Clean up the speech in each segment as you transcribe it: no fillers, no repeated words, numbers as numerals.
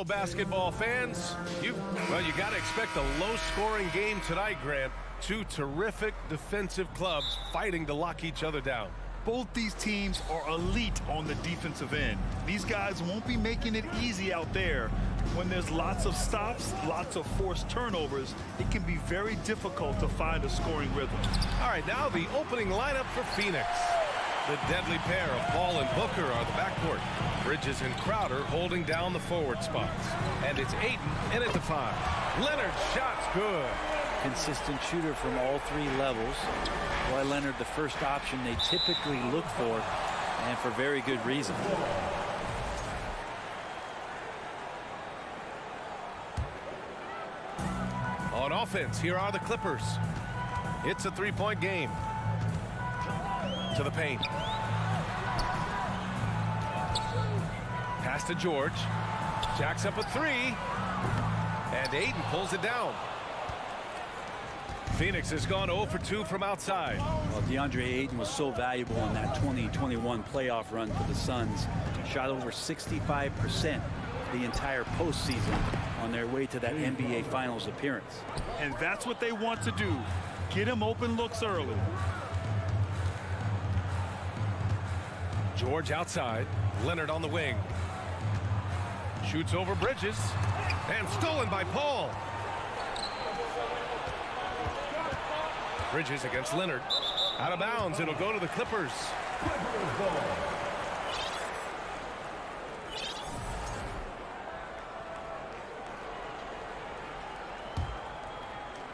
Hello, basketball fans. You got to expect a low-scoring game tonight, Grant. Two terrific defensive clubs fighting to lock each other down. Both these teams are elite on the defensive end. These guys won't be making it easy out there. When there's lots of stops, lots of forced turnovers, it can be very difficult to find a scoring rhythm. All right, now the opening lineup for Phoenix. The deadly pair of Paul and Booker are the backcourt. Bridges and Crowder holding down the forward spots. And it's Ayton in at the 5. Leonard's shot's good. Consistent shooter from all three levels. Kawhi Leonard, the first option they typically look for, and for very good reason. On offense, here are the Clippers. It's a three-point game. To the paint. Pass to George. Jacks up a 3. And Ayton pulls it down. Phoenix has gone 0 for 2 from outside. Well, DeAndre Ayton was so valuable in that 2021 playoff run for the Suns. Shot over 65% the entire postseason on their way to that NBA Finals appearance. And that's what they want to do. Get him open looks early. George outside. Leonard on the wing. Shoots over Bridges. And stolen by Paul. Bridges against Leonard. Out of bounds. It'll go to the Clippers.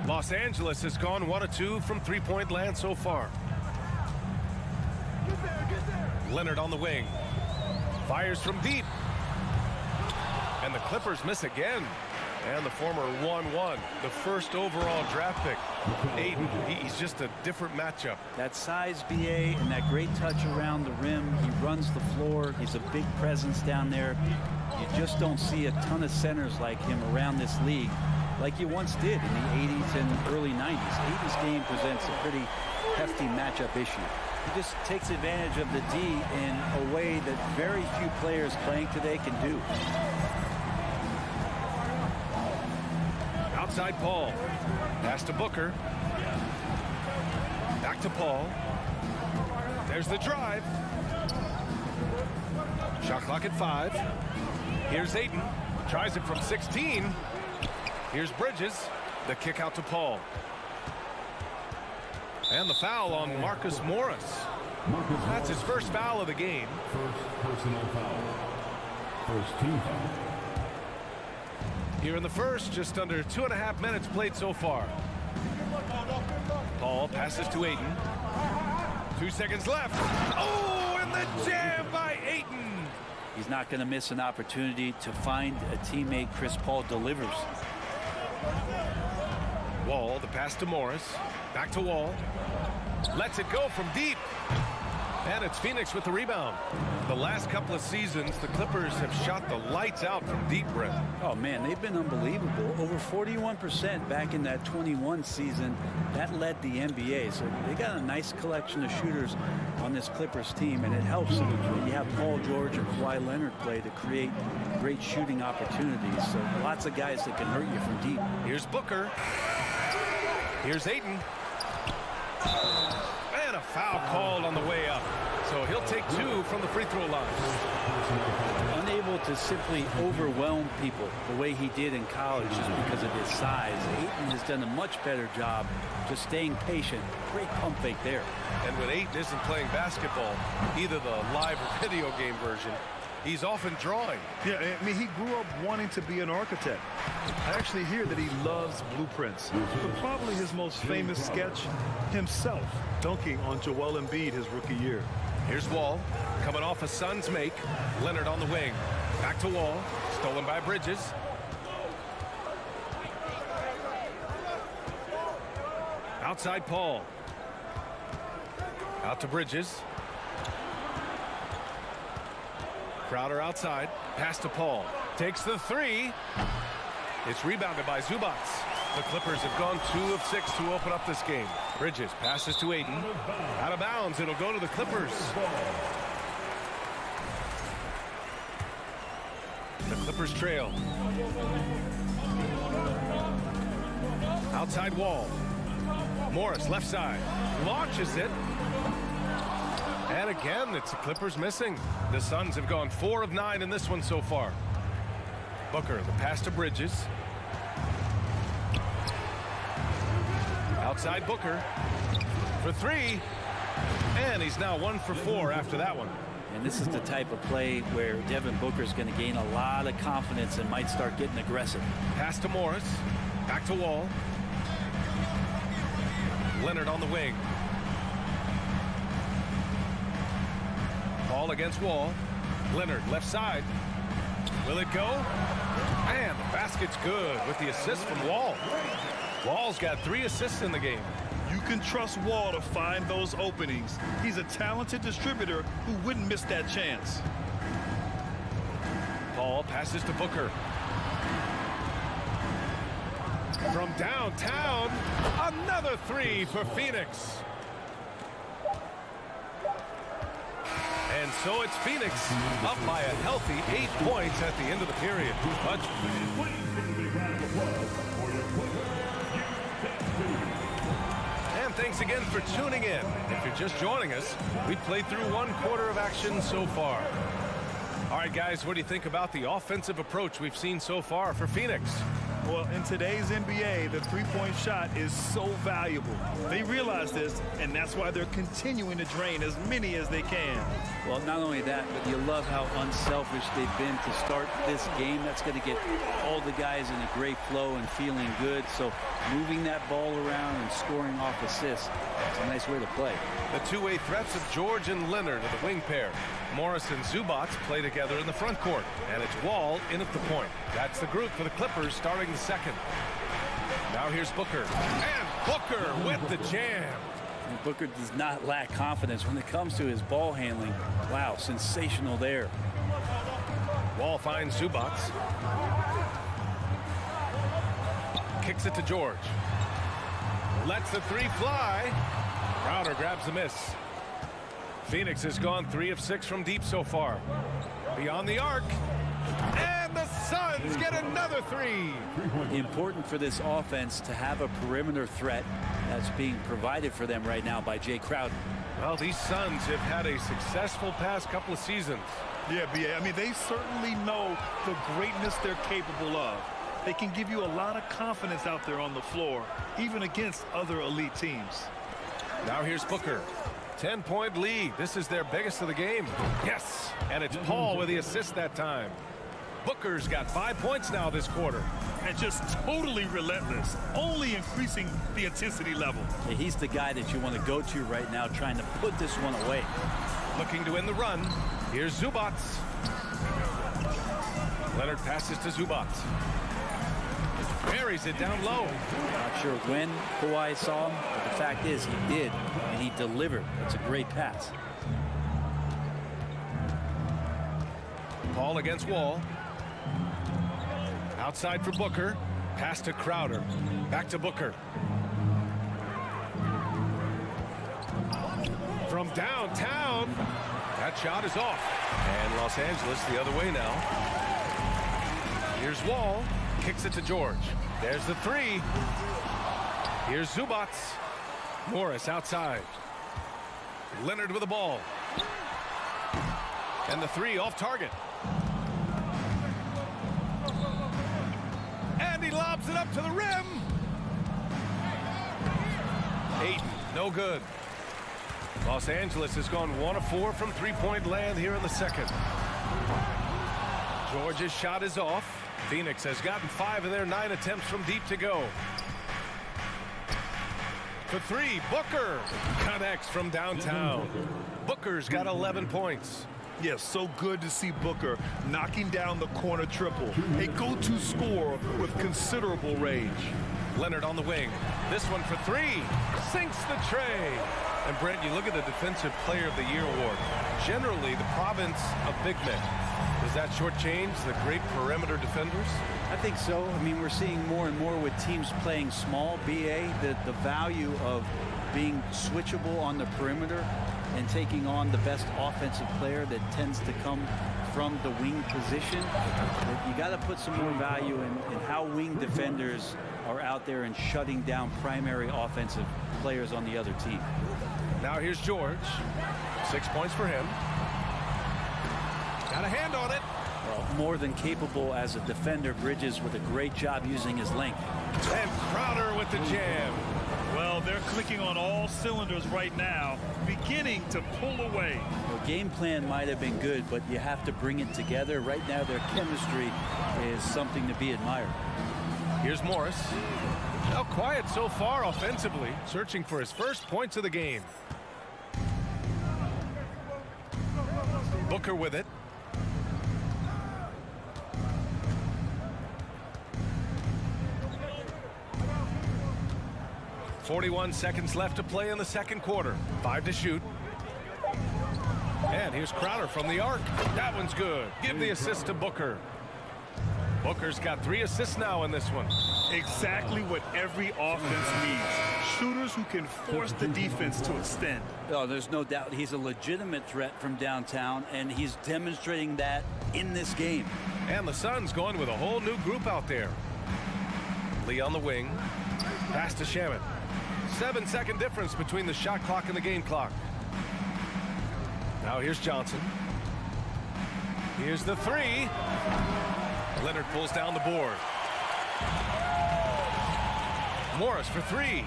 Los Angeles has gone 1 of 2 from three-point land so far. Leonard on the wing. Fires from deep. And the Clippers miss again. And the former 1-1, the first overall draft pick. Ayton, he's just a different matchup. That size, BA, and that great touch around the rim. He runs the floor. He's a big presence down there. You just don't see a ton of centers like him around this league like you once did in the 80s and early 90s. Ayton's game presents a pretty hefty matchup issue. He just takes advantage of the D in a way that very few players playing today can do. Outside Paul. Pass to Booker. Back to Paul. There's the drive. Shot clock at 5. Here's Ayton. Tries it from 16. Here's Bridges. The kick out to Paul. And the foul on Marcus Morris. That's his first foul of the game. First personal foul. First team foul. Here in the first, just under 2.5 minutes played so far. Paul passes to Ayton. 2 seconds left. Oh, and the jam by Ayton. He's not going to miss an opportunity to find a teammate. Chris Paul delivers. Wall, the pass to Morris. Back to Wall. Lets it go from deep. And it's Phoenix with the rebound. The last couple of seasons, the Clippers have shot the lights out from deep, Brent. Oh, man, they've been unbelievable. Over 41% back in that 21 season. That led the NBA. So they got a nice collection of shooters on this Clippers team, and it helps when you have Paul George and Kawhi Leonard play to create great shooting opportunities. So lots of guys that can hurt you from deep. Here's Booker. Here's Ayton. And a foul called on the way up. So he'll take 2 from the free throw line. Unable to simply overwhelm people the way he did in college just because of his size. Ayton has done a much better job just staying patient. Great pump fake there. And when Ayton isn't playing basketball, either the live or video game version, he's often drawing. Yeah, I mean, he grew up wanting to be an architect. I actually hear that he loves blueprints. But probably his most famous sketch, himself dunking on Joel Embiid his rookie year. Here's Wall, coming off a Suns make. Leonard on the wing. Back to Wall, stolen by Bridges. Outside Paul. Out to Bridges. Crowder outside. Pass to Paul. Takes the 3. It's rebounded by Zubac. The Clippers have gone 2 of 6 to open up this game. Bridges passes to Ayton. Out of bounds. It'll go to the Clippers. The Clippers Clippers trail. Outside Wall. Morris, left side. Launches it. And again, it's the Clippers missing. The Suns have gone 4 of 9 in this one so far. Booker, the pass to Bridges. Outside Booker for 3. And he's now 1 for 4 after that one. And this is the type of play where Devin Booker is going to gain a lot of confidence and might start getting aggressive. Pass to Morris. Back to Wall. Leonard on the wing. Ball against Wall. Leonard left side. Will it go? And the basket's good with the assist from Wall. Wall's got 3 assists in the game. You can trust Wall to find those openings. He's a talented distributor who wouldn't miss that chance. Paul passes to Booker. From downtown, another 3 for Phoenix. And so it's Phoenix up by a healthy 8 points at the end of the period. But and thanks again for tuning in. If you're just joining us, we've played through 1 quarter of action so far. All right, guys, what do you think about the offensive approach we've seen so far for Phoenix? Well, in today's NBA, the three-point shot is so valuable. They realize this, and that's why they're continuing to drain as many as they can. Well, not only that, but you love how unselfish they've been to start this game. That's going to get all the guys in a great flow and feeling good. So moving that ball around and scoring off assists, it's a nice way to play. The two-way threats of George and Leonard are the wing pair. Morris and Zubac play together in the front court. And it's Wall in at the point. That's the group for the Clippers starting the second. Now here's Booker. And Booker with the jam. And Booker does not lack confidence when it comes to his ball handling. Wow, sensational there. Wall finds Zubac. Kicks it to George. Lets the 3 fly. Crowder grabs the miss. Phoenix has gone 3 of 6 from deep so far. Beyond the arc. And the Suns get another 3. Important for this offense to have a perimeter threat that's being provided for them right now by Jay Crowder. Well, these Suns have had a successful past couple of seasons. Yeah, B.A. I mean, they certainly know the greatness they're capable of. They can give you a lot of confidence out there on the floor, even against other elite teams. Now here's Booker. 10-point lead. This is their biggest of the game. Yes. And it's Paul with the assist that time. Booker's got 5 points now this quarter. And just totally relentless, only increasing the intensity level. Yeah, he's the guy that you want to go to right now, trying to put this one away. Looking to win the run. Here's Zubac. Leonard passes to Zubac. Buries it down low. Not sure when Kawhi saw him, but the fact is he did, and he delivered. It's a great pass. Paul against Wall. Outside for Booker. Pass to Crowder. Back to Booker. From downtown. That shot is off. And Los Angeles the other way now. Here's Wall. Kicks it to George. There's the 3. Here's Zubac. Morris outside. Leonard with the ball. And the 3 off target. And he lobs it up to the rim. Ayton, no good. Los Angeles has gone 1 of 4 from three-point land here in the second. George's shot is off. Phoenix has gotten 5 of their 9 attempts from deep to go. For 3, Booker connects from downtown. Booker's got 11 points. Yes, so good to see Booker knocking down the corner triple. A go-to scorer with considerable range. Leonard on the wing. This one for 3. Sinks the tray. And Brent, you look at the Defensive Player of the Year award. Generally, the province of big men. The Does that shortchange the great perimeter defenders? I think so. I mean, we're seeing more and more with teams playing small, BA, the value of being switchable on the perimeter and taking on the best offensive player that tends to come from the wing position. You got to put some more value in how wing defenders are out there and shutting down primary offensive players on the other team. Now here's George. 6 points for him. Got a hand on it. Well, more than capable as a defender. Bridges with a great job using his length. And Crowder with the jam. Well, they're clicking on all cylinders right now, beginning to pull away. The game plan might have been good, but you have to bring it together. Right now, their chemistry is something to be admired. Here's Morris. Now quiet so far offensively, searching for his first points of the game. Booker with it. .41 seconds left to play in the second quarter. 5 to shoot. And here's Crowder from the arc. That one's good. Give the assist to Booker. Booker's got 3 assists now in this one. Exactly what every offense needs. Shooters who can force the defense to extend. Oh, there's no doubt he's a legitimate threat from downtown, and he's demonstrating that in this game. And the Suns going with a whole new group out there. Lee on the wing. Pass to Shaman. 7-second difference between the shot clock and the game clock. Now here's Johnson. Here's the 3. Leonard pulls down the board. Morris for 3.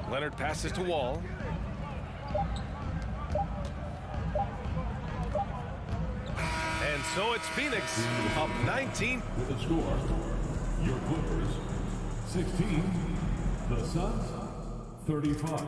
Leonard passes to Wall. And so it's Phoenix up 19. With the score, your Clippers 16, the Suns 35.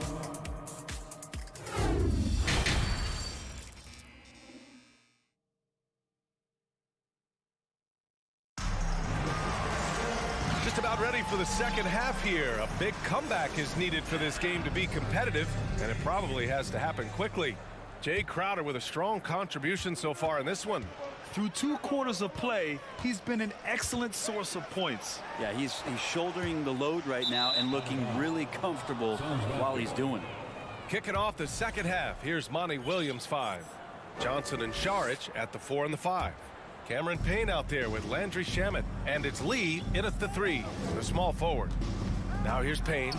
Just about ready for the second half here. A big comeback is needed for this game to be competitive, and it probably has to happen quickly. Jay Crowder with a strong contribution so far in this one. Through 2 quarters of play, he's been an excellent source of points. Yeah, he's shouldering the load right now and looking really comfortable while he's doing it. Kicking off the second half, here's Monty Williams 5. Johnson and Saric at the 4 and the 5. Cameron Payne out there with Landry Shamet, and it's Lee in at the 3, the small forward. Now here's Payne.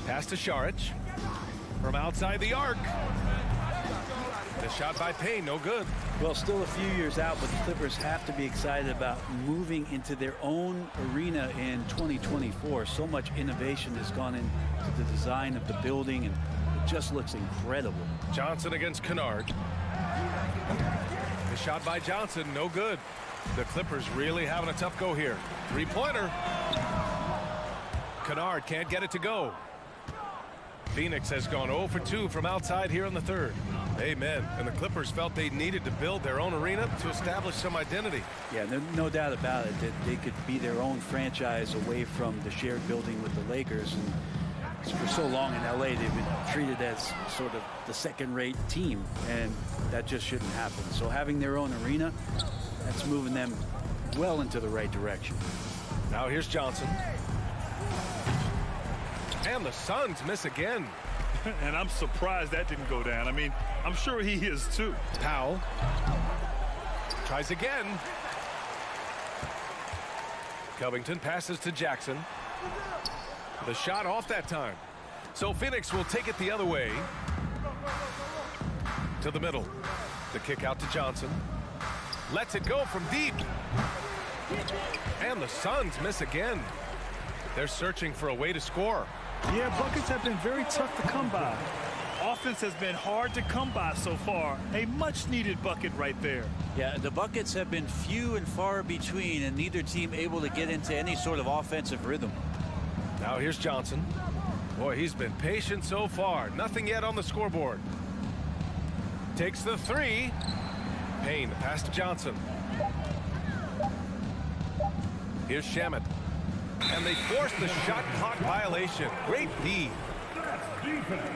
Pass to Saric. From outside the arc. The shot by Payne, no good. Well, still a few years out, but the Clippers have to be excited about moving into their own arena in 2024. So much innovation has gone into the design of the building, and it just looks incredible. Johnson against Kennard. The shot by Johnson, no good. The Clippers really having a tough go here. 3-pointer. Kennard can't get it to go. Phoenix has gone 0 for 2 from outside here in the third. Amen. And the Clippers felt they needed to build their own arena to establish some identity. Yeah, no doubt about it that they could be their own franchise away from the shared building with the Lakers. And for so long in LA, they've been treated as sort of the second-rate team, and that just shouldn't happen. So having their own arena, that's moving them well into the right direction. Now here's Johnson. And the Suns miss again. And I'm surprised that didn't go down. I mean, I'm sure he is too. Powell tries again. Covington passes to Jackson. The shot off that time. So Phoenix will take it the other way. To the middle. The kick out to Johnson. Lets it go from deep. And the Suns miss again. They're searching for a way to score. Yeah, buckets have been very tough to come by. Offense has been hard to come by so far. A much-needed bucket right there. Yeah, the buckets have been few and far between, and neither team able to get into any sort of offensive rhythm. Now here's Johnson. Boy, he's been patient so far. Nothing yet on the scoreboard. Takes the 3. Payne, the pass to Johnson. Here's Shamet. And they force the shot clock violation. Great D. That's defense.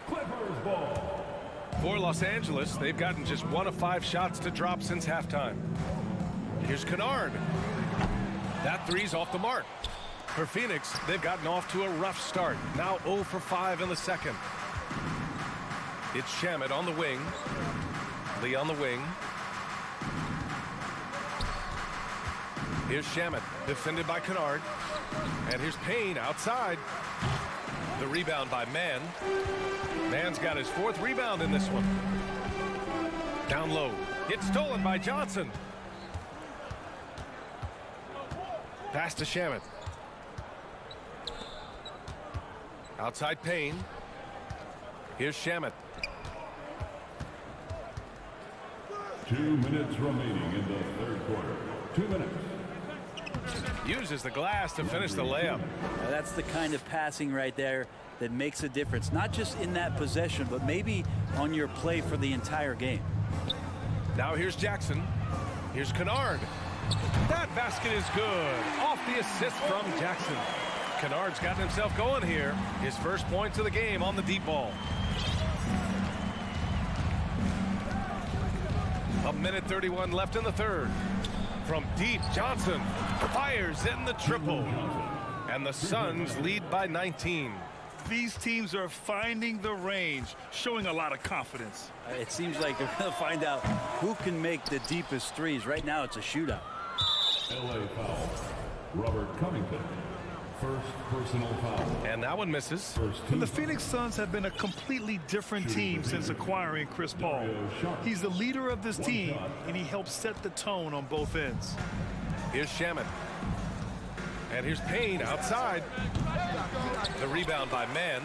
Clippers ball. For Los Angeles, they've gotten just 1 of 5 shots to drop since halftime. Here's Kennard. That three's off the mark. For Phoenix, they've gotten off to a rough start. Now 0 for 5 in the second. It's Shamet on the wing. Lee on the wing. Here's Shamet, defended by Kennard. And here's Payne outside. The rebound by Mann. Mann's got his 4th rebound in this one. Down low. It's stolen by Johnson. Pass to Shamet. Outside Payne. Here's Shamet. 2 minutes remaining in the third quarter. 2 minutes. Uses the glass to finish the layup. Now that's the kind of passing right there that makes a difference, not just in that possession, but maybe on your play for the entire game. Now here's Jackson. Here's Kennard. That basket is good. Off the assist from Jackson. Kennard's gotten himself going here. His first points of the game on the deep ball. A minute 31 left in the third. From deep, Johnson fires in the triple. And the Suns lead by 19. These teams are finding the range, showing a lot of confidence. It seems like they're going to find out who can make the deepest threes. Right now, it's a shootout. LA foul. Robert Covington. First personal foul. And that one misses. And the Phoenix Suns have been a completely different team since acquiring Chris Paul. He's the leader of this team, and he helps set the tone on both ends. Here's Shamet. And here's Payne outside. The rebound by Mann.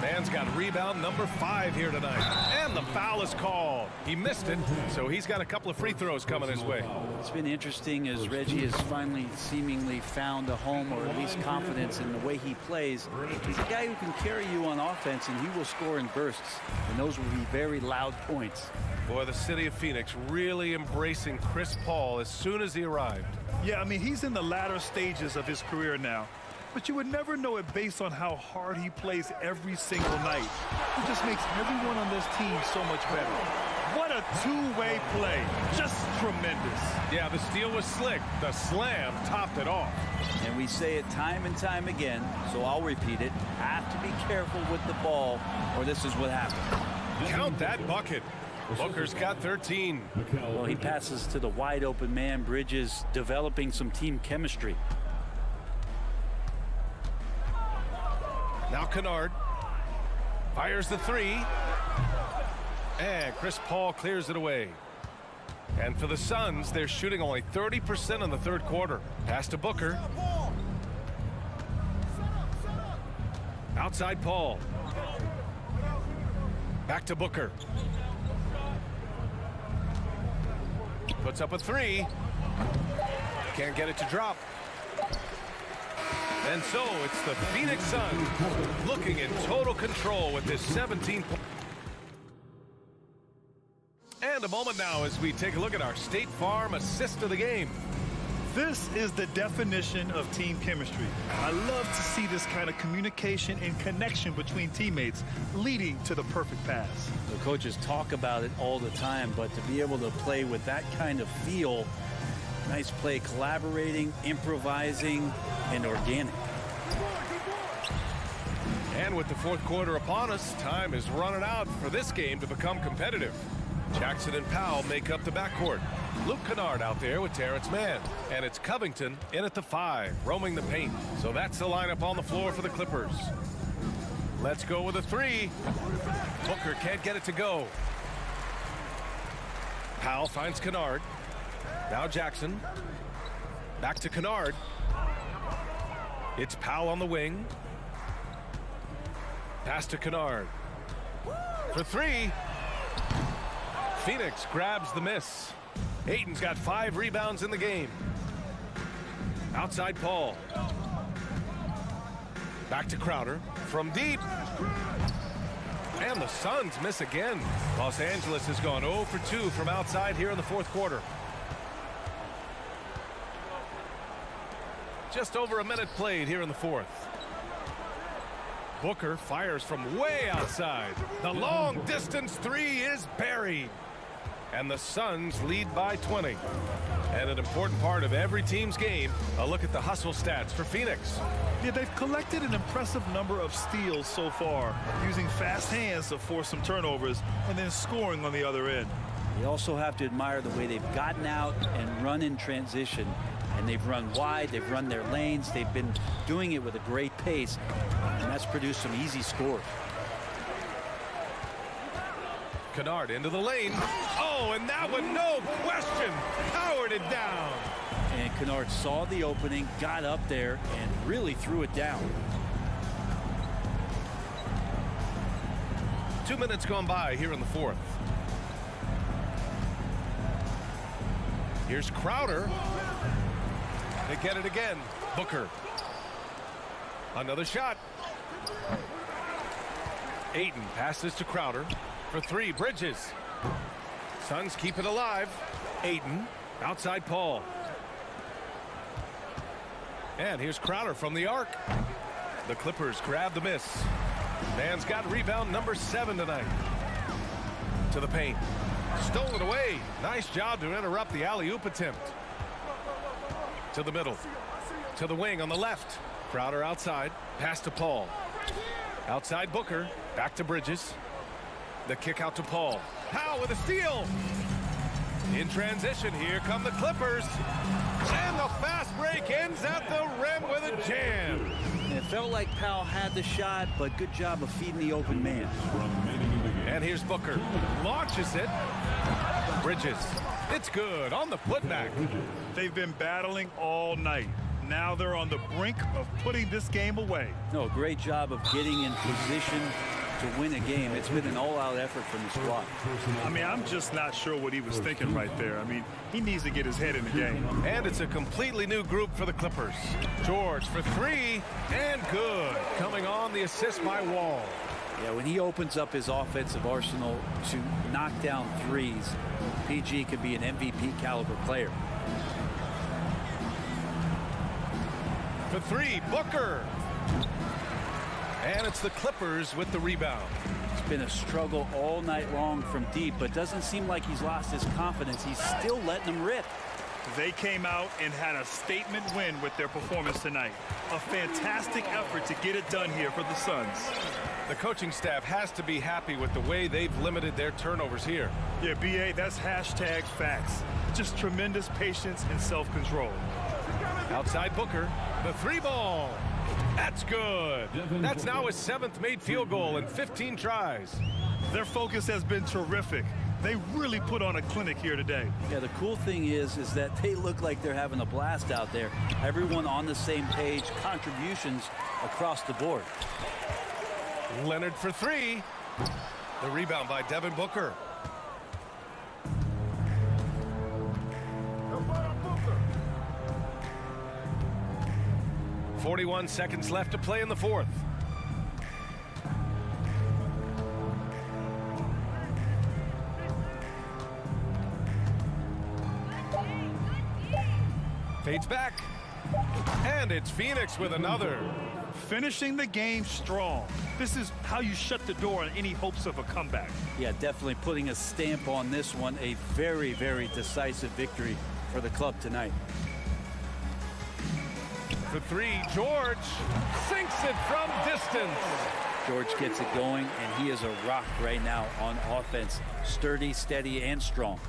Mann's got rebound number 5 here tonight. And the foul is called. He missed it, so he's got a couple of free throws coming his way. It's been interesting as Reggie has finally seemingly found a home, or at least confidence in the way he plays. He's a guy who can carry you on offense, and he will score in bursts. And those will be very loud points. Boy, the city of Phoenix really embracing Chris Paul as soon as he arrived. Yeah, I mean, he's in the latter stages of his career now. But you would never know it based on how hard he plays every single night. He just makes everyone on this team so much better. What a two-way play. Just tremendous. Yeah, the steal was slick. The slam topped it off. And we say it time and time again, so I'll repeat it. Have to be careful with the ball, or this is what happens. Count that bucket. Booker's got 13. Well, he passes to the wide open man. Bridges developing some team chemistry. Now Kennard fires the 3. And Chris Paul clears it away. And for the Suns, they're shooting only 30% in the third quarter. Pass to Booker. Outside Paul. Back to Booker. Puts up a 3. Can't get it to drop. And so it's the Phoenix Suns looking in total control with this 17 point. And a moment now as we take a look at our State Farm assist of the game. This is the definition of team chemistry. I love to see this kind of communication and connection between teammates leading to the perfect pass. The coaches talk about it all the time, but to be able to play with that kind of feel, nice play, collaborating, improvising, and organic. And with the fourth quarter upon us, time is running out for this game to become competitive. Jackson and Powell make up the backcourt. Luke Kennard out there with Terrence Mann. And it's Covington in at the 5, roaming the paint. So that's the lineup on the floor for the Clippers. Let's go with a 3. Booker can't get it to go. Powell finds Kennard. Now Jackson. Back to Kennard. It's Powell on the wing. Pass to Kennard. For 3. Phoenix grabs the miss. Ayton's got 5 rebounds in the game. Outside Paul. Back to Crowder. From deep. And the Suns miss again. Los Angeles has gone 0 for 2 from outside here in the fourth quarter. Just over a minute played here in the fourth. Booker fires from way outside. The long distance three is buried. And the Suns lead by 20. And an important part of every team's game, a look at the hustle stats for Phoenix. Yeah, they've collected an impressive number of steals so far, using fast hands to force some turnovers and then scoring on the other end. You also have to admire the way they've gotten out and run in transition. And they've run wide, they've run their lanes, they've been doing it with a great pace, and that's produced some easy scores. Kennard into the lane. Oh, and that one, no question, powered it down. And Kennard saw the opening, got up there, and really threw it down. 2 minutes gone by here in the fourth. Here's Crowder. They get it again. Booker. Another shot. Ayton passes to Crowder. For three, Bridges. Suns keep it alive. Ayton. Outside Paul. And here's Crowder from the arc. The Clippers grab the miss. Man's got rebound number 7 tonight. To the paint. Stolen away. Nice job to interrupt the alley-oop attempt. To the middle. To the wing on the left. Crowder outside. Pass to Paul. Outside Booker. Back to Bridges. The kick out to Paul. Powell with a steal. In transition, here come the Clippers. And the fast break ends at the rim with a jam. It felt like Powell had the shot, but good job of feeding the open man. And here's Booker. Launches it. Bridges. It's good on the putback. They've been battling all night. Now they're on the brink of putting this game away. No, great job of getting in position to win a game. It's been an all-out effort from the squad. I mean, I'm just not sure what he was thinking right there. I mean, he needs to get his head in the game. And it's a completely new group for the Clippers. George for three, and good. Coming on the assist by Wall. Yeah, when he opens up his offensive arsenal to knock down threes, PG could be an MVP caliber player. For three, Booker. And it's the Clippers with the rebound. It's been a struggle all night long from deep, but doesn't seem like he's lost his confidence. He's still letting them rip. They came out and had a statement win with their performance tonight. A fantastic effort to get it done here for the Suns. The coaching staff has to be happy with the way they've limited their turnovers here. Yeah, BA, that's hashtag facts. Just tremendous patience and self-control. Outside Booker, the three ball. That's good. That's now his 7th made field goal in 15 tries. Their focus has been terrific. They really put on a clinic here today. Yeah, the cool thing is that they look like they're having a blast out there. Everyone on the same page, contributions across the board. Leonard for three. The rebound by Devin Booker. .41 seconds left to play in the fourth. Fades back. And it's Phoenix with another. Finishing the game strong. This is how you shut the door on any hopes of a comeback. Yeah, definitely putting a stamp on this one. A very, very decisive victory for the club tonight. For three, George sinks it from distance. George gets it going, and he is a rock right now on offense. Sturdy, steady, and strong.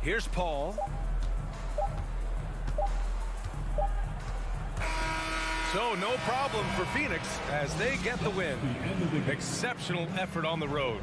Here's Paul. So no problem for Phoenix as they get the win. Exceptional effort on the road.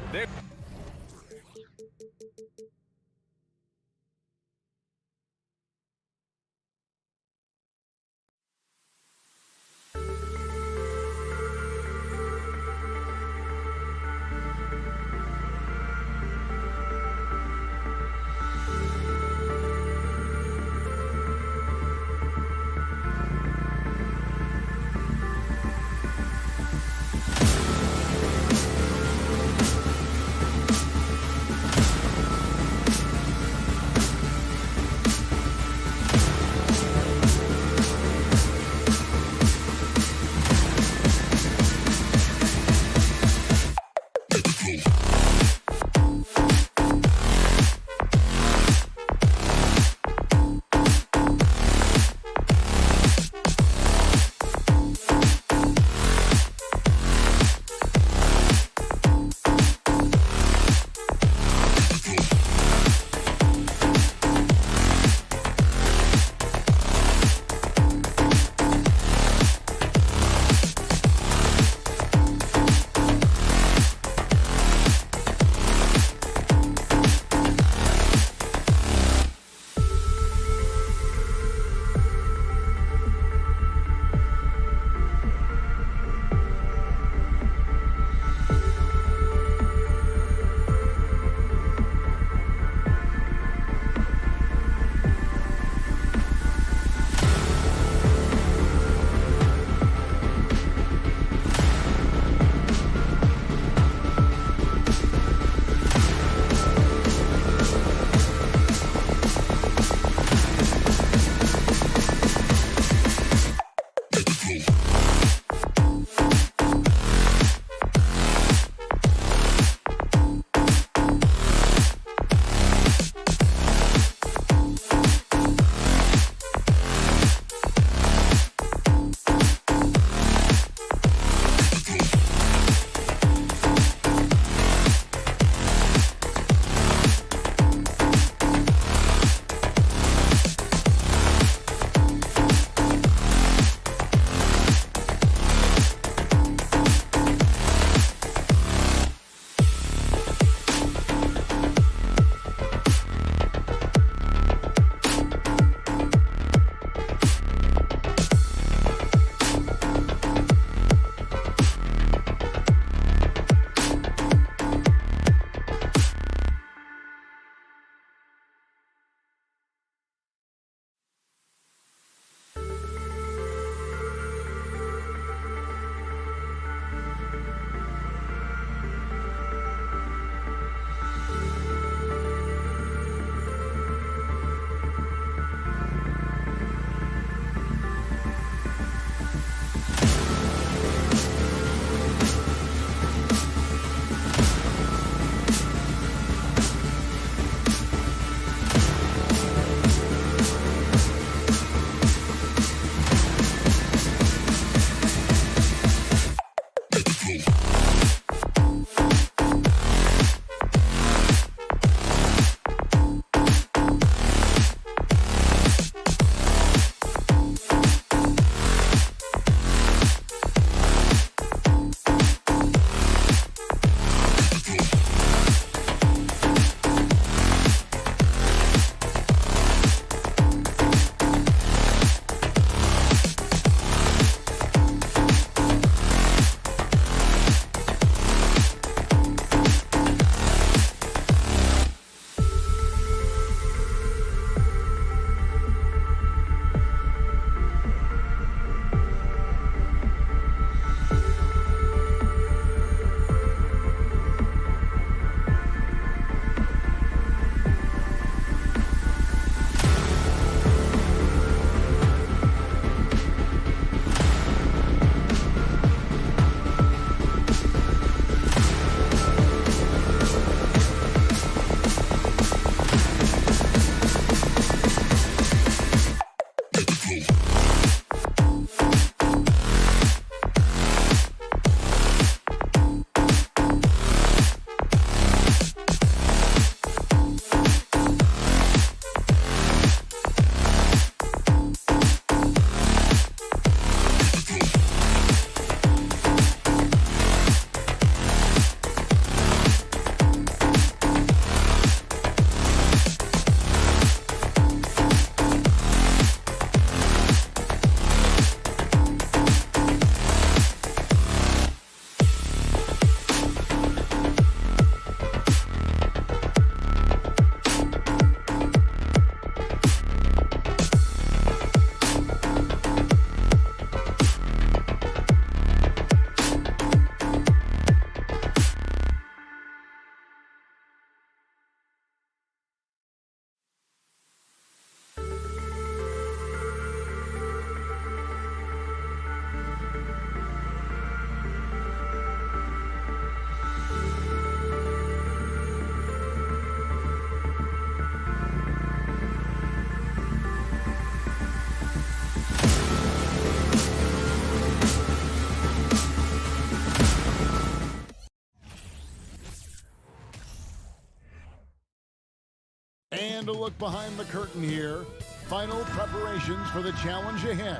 Time to look behind the curtain here. Final preparations for the challenge ahead.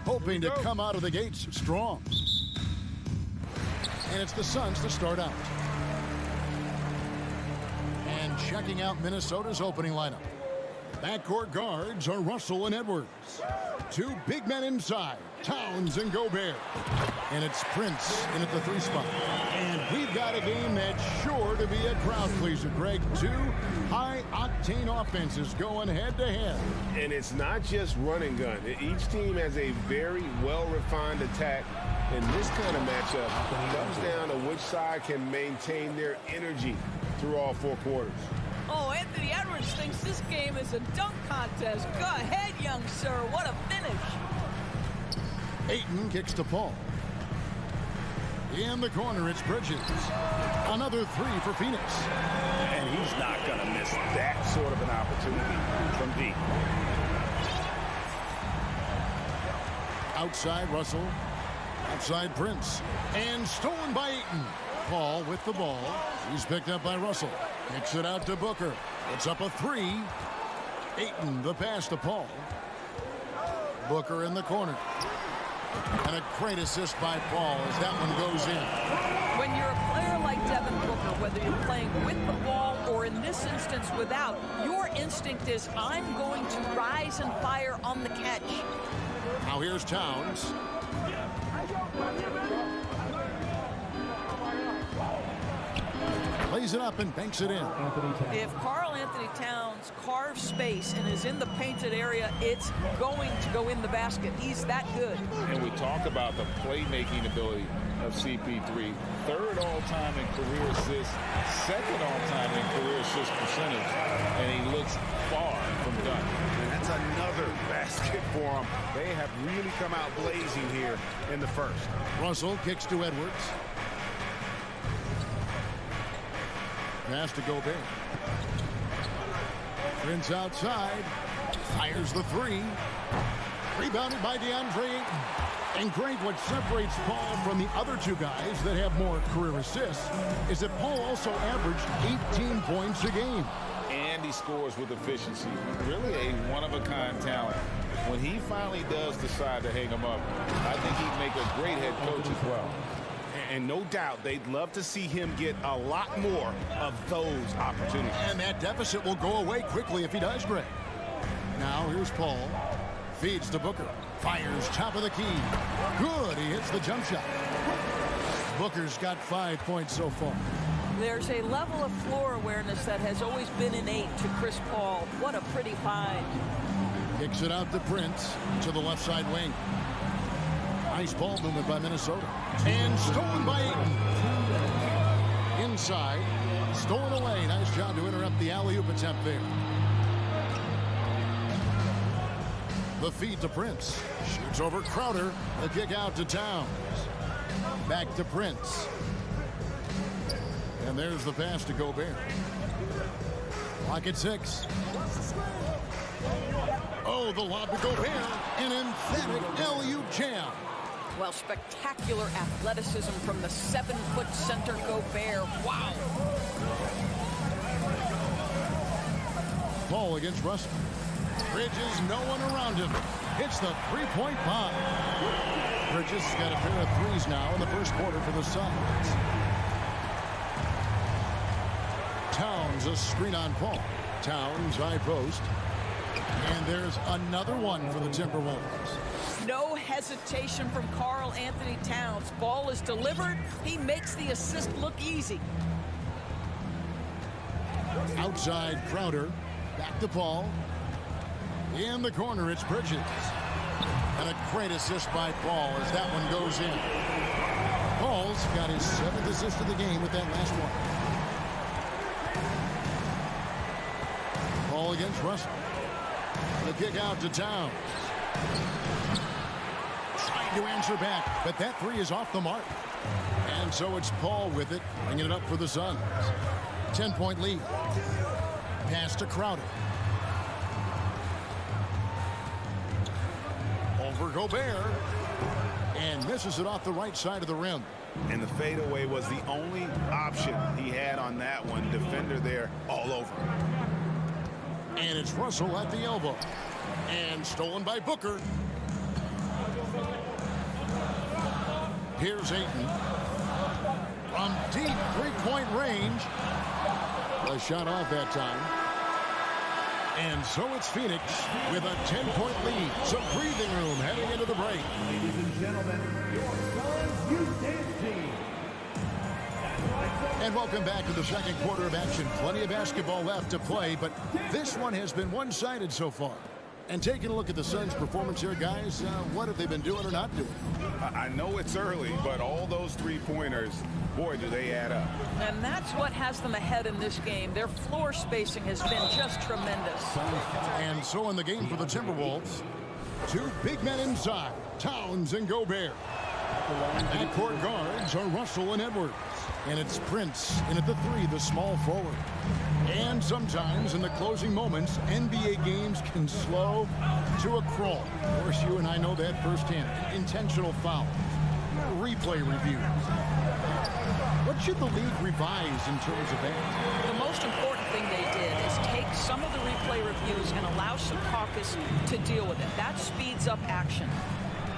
Hoping to come out of the gates strong. And it's the Suns to start out. And checking out Minnesota's opening lineup. Backcourt guards are Russell and Edwards. Two big men inside, Towns and Gobert. And it's Prince in at the 3 spot. And we've got a game that's sure to be a crowd pleaser, Greg. Two high-octane offenses going head-to-head. And it's not just run and gun. Each team has a very well-refined attack. And this kind of matchup comes down to which side can maintain their energy through all 4 quarters. Oh, Anthony Edwards thinks this game is a dunk contest. Go ahead, young sir. What a finish. Ayton kicks to Paul. In the corner, it's Bridges. Another 3 for Phoenix. And he's not going to miss that sort of an opportunity from deep. Outside Russell. Outside Prince. And stolen by Ayton. Paul with the ball. He's picked up by Russell. Kicks it out to Booker. It's up a 3. Ayton, the pass to Paul. Booker in the corner. And a great assist by Paul as that one goes in. When you're a player like Devin Booker, whether you're playing with the ball or in this instance without, your instinct is, I'm going to rise and fire on the catch. Now here's Towns. Plays it up and banks it in. If Karl Anthony Towns carves space and is in the painted area, it's going to go in the basket. He's that good. And we talk about the playmaking ability of CP3. 3rd all-time in career assists, 2nd all-time in career assist percentage, and he looks far from done. And that's another basket for them. They have really come out blazing here in the first. Russell kicks to Edwards. Pass to Gobert. Prince outside. Fires the 3. Rebounded by DeAndre Ayton. And Greg, what separates Paul from the other 2 guys that have more career assists is that Paul also averaged 18 points a game. And he scores with efficiency. Really a one-of-a-kind talent. When he finally does decide to hang him up, I think he'd make a great head coach as well. And no doubt they'd love to see him get a lot more of those opportunities. And that deficit will go away quickly if he does, Greg. Now here's Paul. Feeds to Booker. Fires top of the key. Good. He hits the jump shot. Booker's got 5 points so far. There's a level of floor awareness that has always been innate to Chris Paul. What a pretty find. Kicks it out to Prince to the left side wing. Nice ball movement by Minnesota. And stolen by Ayton. Inside. Stolen away. Nice job to interrupt the alley-oop attempt there. The feed to Prince. Shoots over Crowder. The kick out to Towns. Back to Prince. And there's the pass to Gobert. Clock at 6. Oh, the lob to Gobert. An emphatic alley-oop jam. Well, spectacular athleticism from the 7-foot center Gobert. Wow. Ball against Russell. Bridges, no one around him. Hits the 3-point bomb. Bridges has got a pair of 3s now in the first quarter for the Suns. Towns, a screen on Paul. Towns, high post. And there's another one for the Timberwolves. No hesitation from Karl Anthony Towns. Ball is delivered. He makes the assist look easy. Outside Crowder. Back to Paul. In the corner, it's Bridges. And a great assist by Paul as that one goes in. Paul's got his 7th assist of the game with that last one. Paul against Russell. The kick out to Towns. Trying to answer back, but that 3 is off the mark. And so it's Paul with it, bringing it up for the Suns. 10-point lead. Pass to Crowder. Over Gobert. And misses it off the right side of the rim. And the fadeaway was the only option he had on that one. Defender there all over. And it's Russell at the elbow. And stolen by Booker. Here's Ayton. From deep three-point range. A shot off that time. And so it's Phoenix with a 10-point lead. Some breathing room heading into the break. Ladies and gentlemen, your Suns Youth Dance Team. And welcome back to the second quarter of action. Plenty of basketball left to play, but this one has been one-sided so far. And taking a look at the Suns' performance here, guys, what have they been doing or not doing? I know it's early, but all those three-pointers, boy, do they add up. And that's what has them ahead in this game. Their floor spacing has been just tremendous. And so in the game for the Timberwolves, two big men inside, Towns and Gobert. The court guards are Russell and Edwards. And it's Prince in at the three, the small forward. And sometimes in the closing moments, NBA games can slow to a crawl. Of course, you and I know that firsthand. Intentional foul. Replay reviews. What should the league revise in terms of that? The most important thing they did is take some of the replay reviews and allow Secaucus to deal with it. That speeds up action.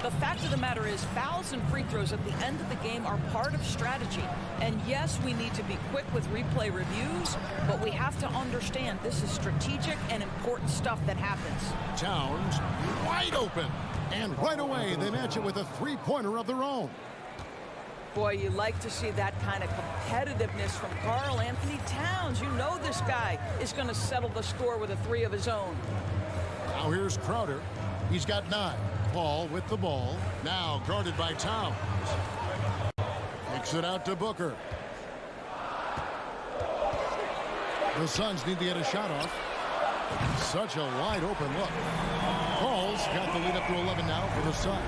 The fact of the matter is fouls and free throws at the end of the game are part of strategy. And yes, we need to be quick with replay reviews, but we have to understand this is strategic and important stuff that happens. Towns wide open. And right away, they match it with a three-pointer of their own. Boy, you like to see that kind of competitiveness from Karl Anthony Towns. You know this guy is going to settle the score with a three of his own. Now here's Crowder. He's got 9. Paul with the ball. Now guarded by Towns. Kicks it out to Booker. The Suns need to get a shot off. Such a wide open look. Paul's got the lead up to 11 now for the Suns.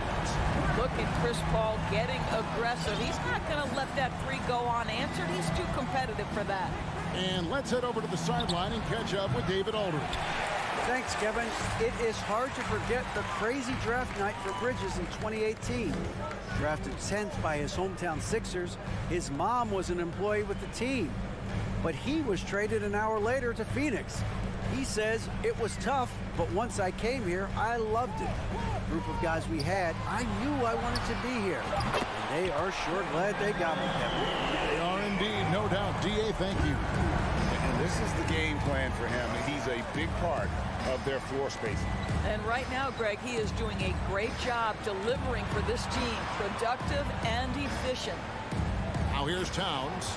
Look at Chris Paul getting aggressive. He's not going to let that three go unanswered. He's too competitive for that. And let's head over to the sideline and catch up with David Aldridge. Thanks, Kevin. It is hard to forget the crazy draft night for Bridges in 2018. Drafted 10th by his hometown Sixers, his mom was an employee with the team. But he was traded an hour later to Phoenix. He says, it was tough, but once I came here, I loved it. The group of guys we had, I knew I wanted to be here. And they are sure glad they got him, Kevin. They are indeed, no doubt. D.A., thank you. And this is the game plan for him. He's a big part of their floor spacing. And right now, Greg, he is doing a great job delivering for this team, productive and efficient. Now here's Towns.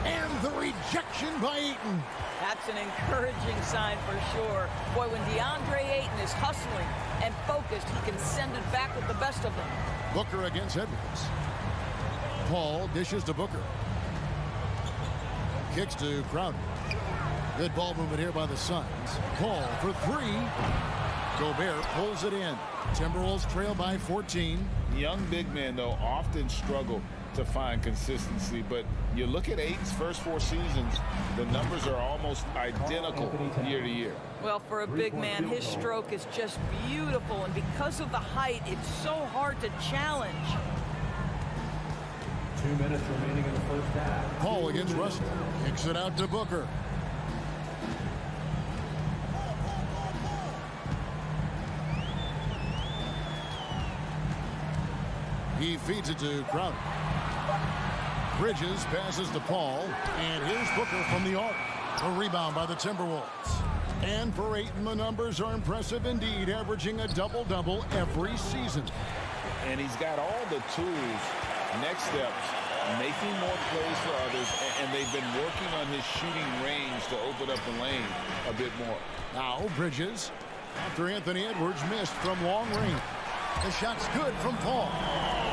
And the rejection by Ayton. That's an encouraging sign for sure. Boy, when DeAndre Ayton is hustling and focused, he can send it back with the best of them. Booker against Edwards. Paul dishes to Booker. Kicks to Crowder. Good ball movement here by the Suns. Paul for 3. Gobert pulls it in. Timberwolves trail by 14. Young big men, though, often struggle to find consistency, but you look at Ayton's first 4 seasons, the numbers are almost identical year to year. Well, for a big man, his stroke is just beautiful, and because of the height, it's so hard to challenge. 2 minutes remaining in the first half. Paul against Russell. Kicks it out to Booker. He feeds it to Crowder. Bridges passes to Paul. And here's Booker from the arc. A rebound by the Timberwolves. And for Ayton, the numbers are impressive indeed, averaging a double-double every season. And he's got all the tools, next steps, making more plays for others, and they've been working on his shooting range to open up the lane a bit more. Now Bridges, after Anthony Edwards missed from long range. The shot's good from Paul.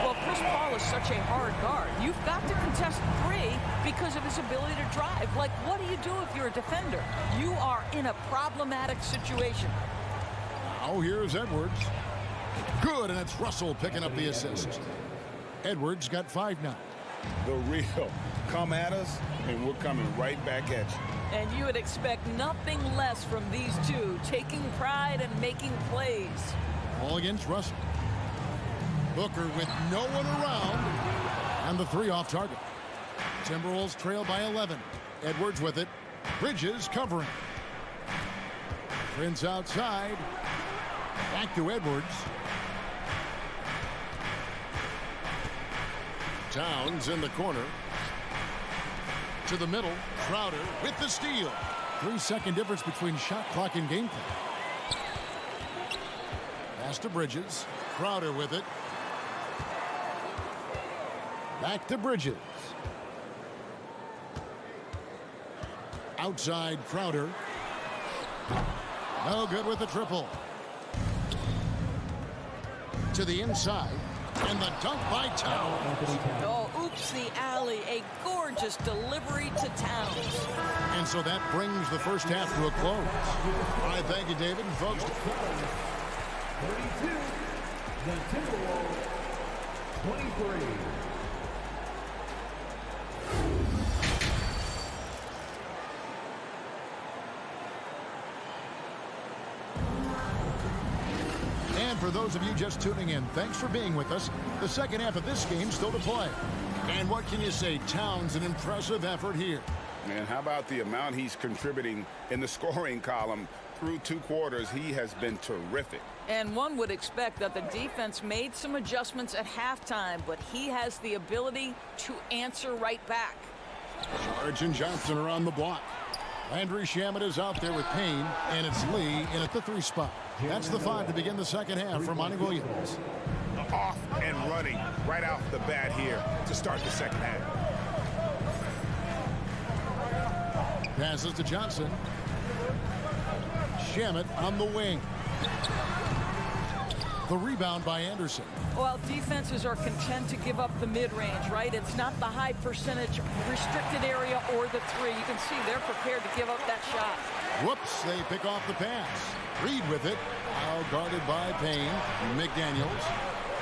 Well, Chris Paul is such a hard guard. You've got to contest 3 because of his ability to drive. Like, what do you do if you're a defender? You are in a problematic situation. Now here's Edwards. Good, and it's Russell picking up the assist. Edwards got 5 now. The real come at us, and we're coming right back at you. And you would expect nothing less from these two, taking pride and making plays. All against Russell. Booker with no one around. And the 3 off target. Timberwolves trail by 11. Edwards with it. Bridges covering. Prince outside. Back to Edwards. Towns in the corner. To the middle. Crowder with the steal. 3-second difference between shot clock and game clock. Pass to Bridges. Crowder with it. Back to Bridges. Outside Crowder. No good with the triple. To the inside. And the dunk by Towns. Oh, oops, the alley. A gorgeous delivery to Towns. And so that brings the first half to a close. All right, thank you, David. And folks. 32. The Timberwolves, 23. And for those of you just tuning in, thanks for being with us. The second half of this game still to play. And what can you say? Towns, an impressive effort here. And how about the amount he's contributing in the scoring column? Through 2 quarters, he has been terrific. And one would expect that the defense made some adjustments at halftime, but he has the ability to answer right back. Sarge and Johnson are on the block. Landry Shamet is out there with Payne, and it's Lee in at the 3 spot. That's the 5 to begin the second half for Monty Williams. Off and running right off the bat here to start the second half. Passes to Johnson. Shamet on the wing. The rebound by Anderson. Well, defenses are content to give up the mid-range, right? It's not the high percentage restricted area or the 3. You can see they're prepared to give up that shot. Whoops, they pick off the pass. Reed with it. Now guarded by Payne. McDaniels.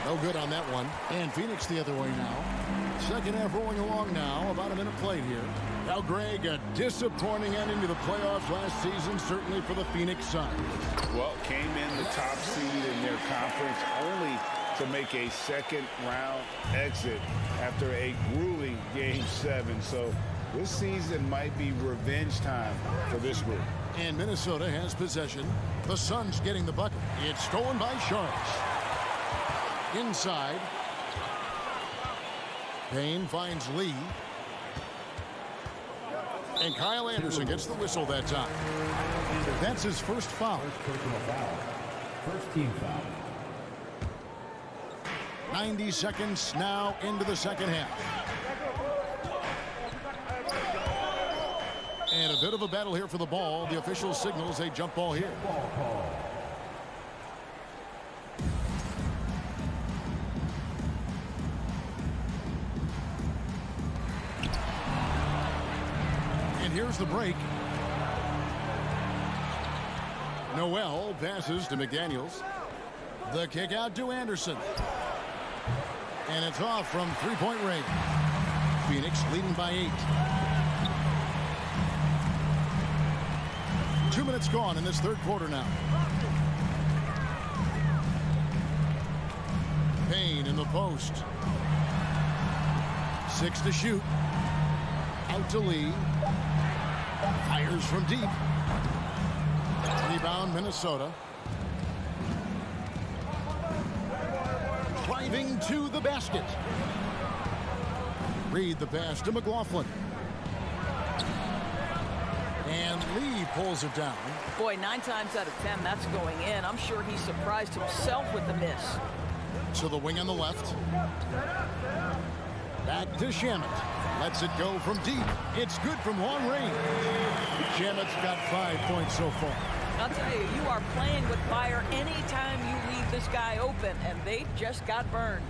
No good on that one. And Phoenix the other way now. Second half rolling along now. About a minute played here. Now, Greg, a disappointing ending to the playoffs last season, certainly for the Phoenix Suns. Well, came in the top seed in their conference only to make a second-round exit after a grueling Game 7. So this season might be revenge time for this group. And Minnesota has possession. The Suns getting the bucket. It's stolen by Sharks. Inside. Payne finds Lee. And Kyle Anderson gets the whistle that time. That's his first foul. First team foul. 90 seconds now into the second half. And a bit of a battle here for the ball. The official signals a jump ball here. And here's the break. Noel passes to McDaniels. The kick out to Anderson. And it's off from three-point range. Phoenix leading by 8. 2 minutes gone in this third quarter now. Payne in the post. 6 to shoot. Out to Lee. Fires from deep. Rebound Minnesota. Driving to the basket. Reed the pass to McLaughlin. And Lee pulls it down. Boy, 9 times out of 10, that's going in. I'm sure he surprised himself with the miss. To the wing on the left. Back to Shamet. Lets it go from deep. It's good from long range. Shamet's got 5 points so far. I'll tell you, you are playing with fire anytime you leave this guy open, and they just got burned.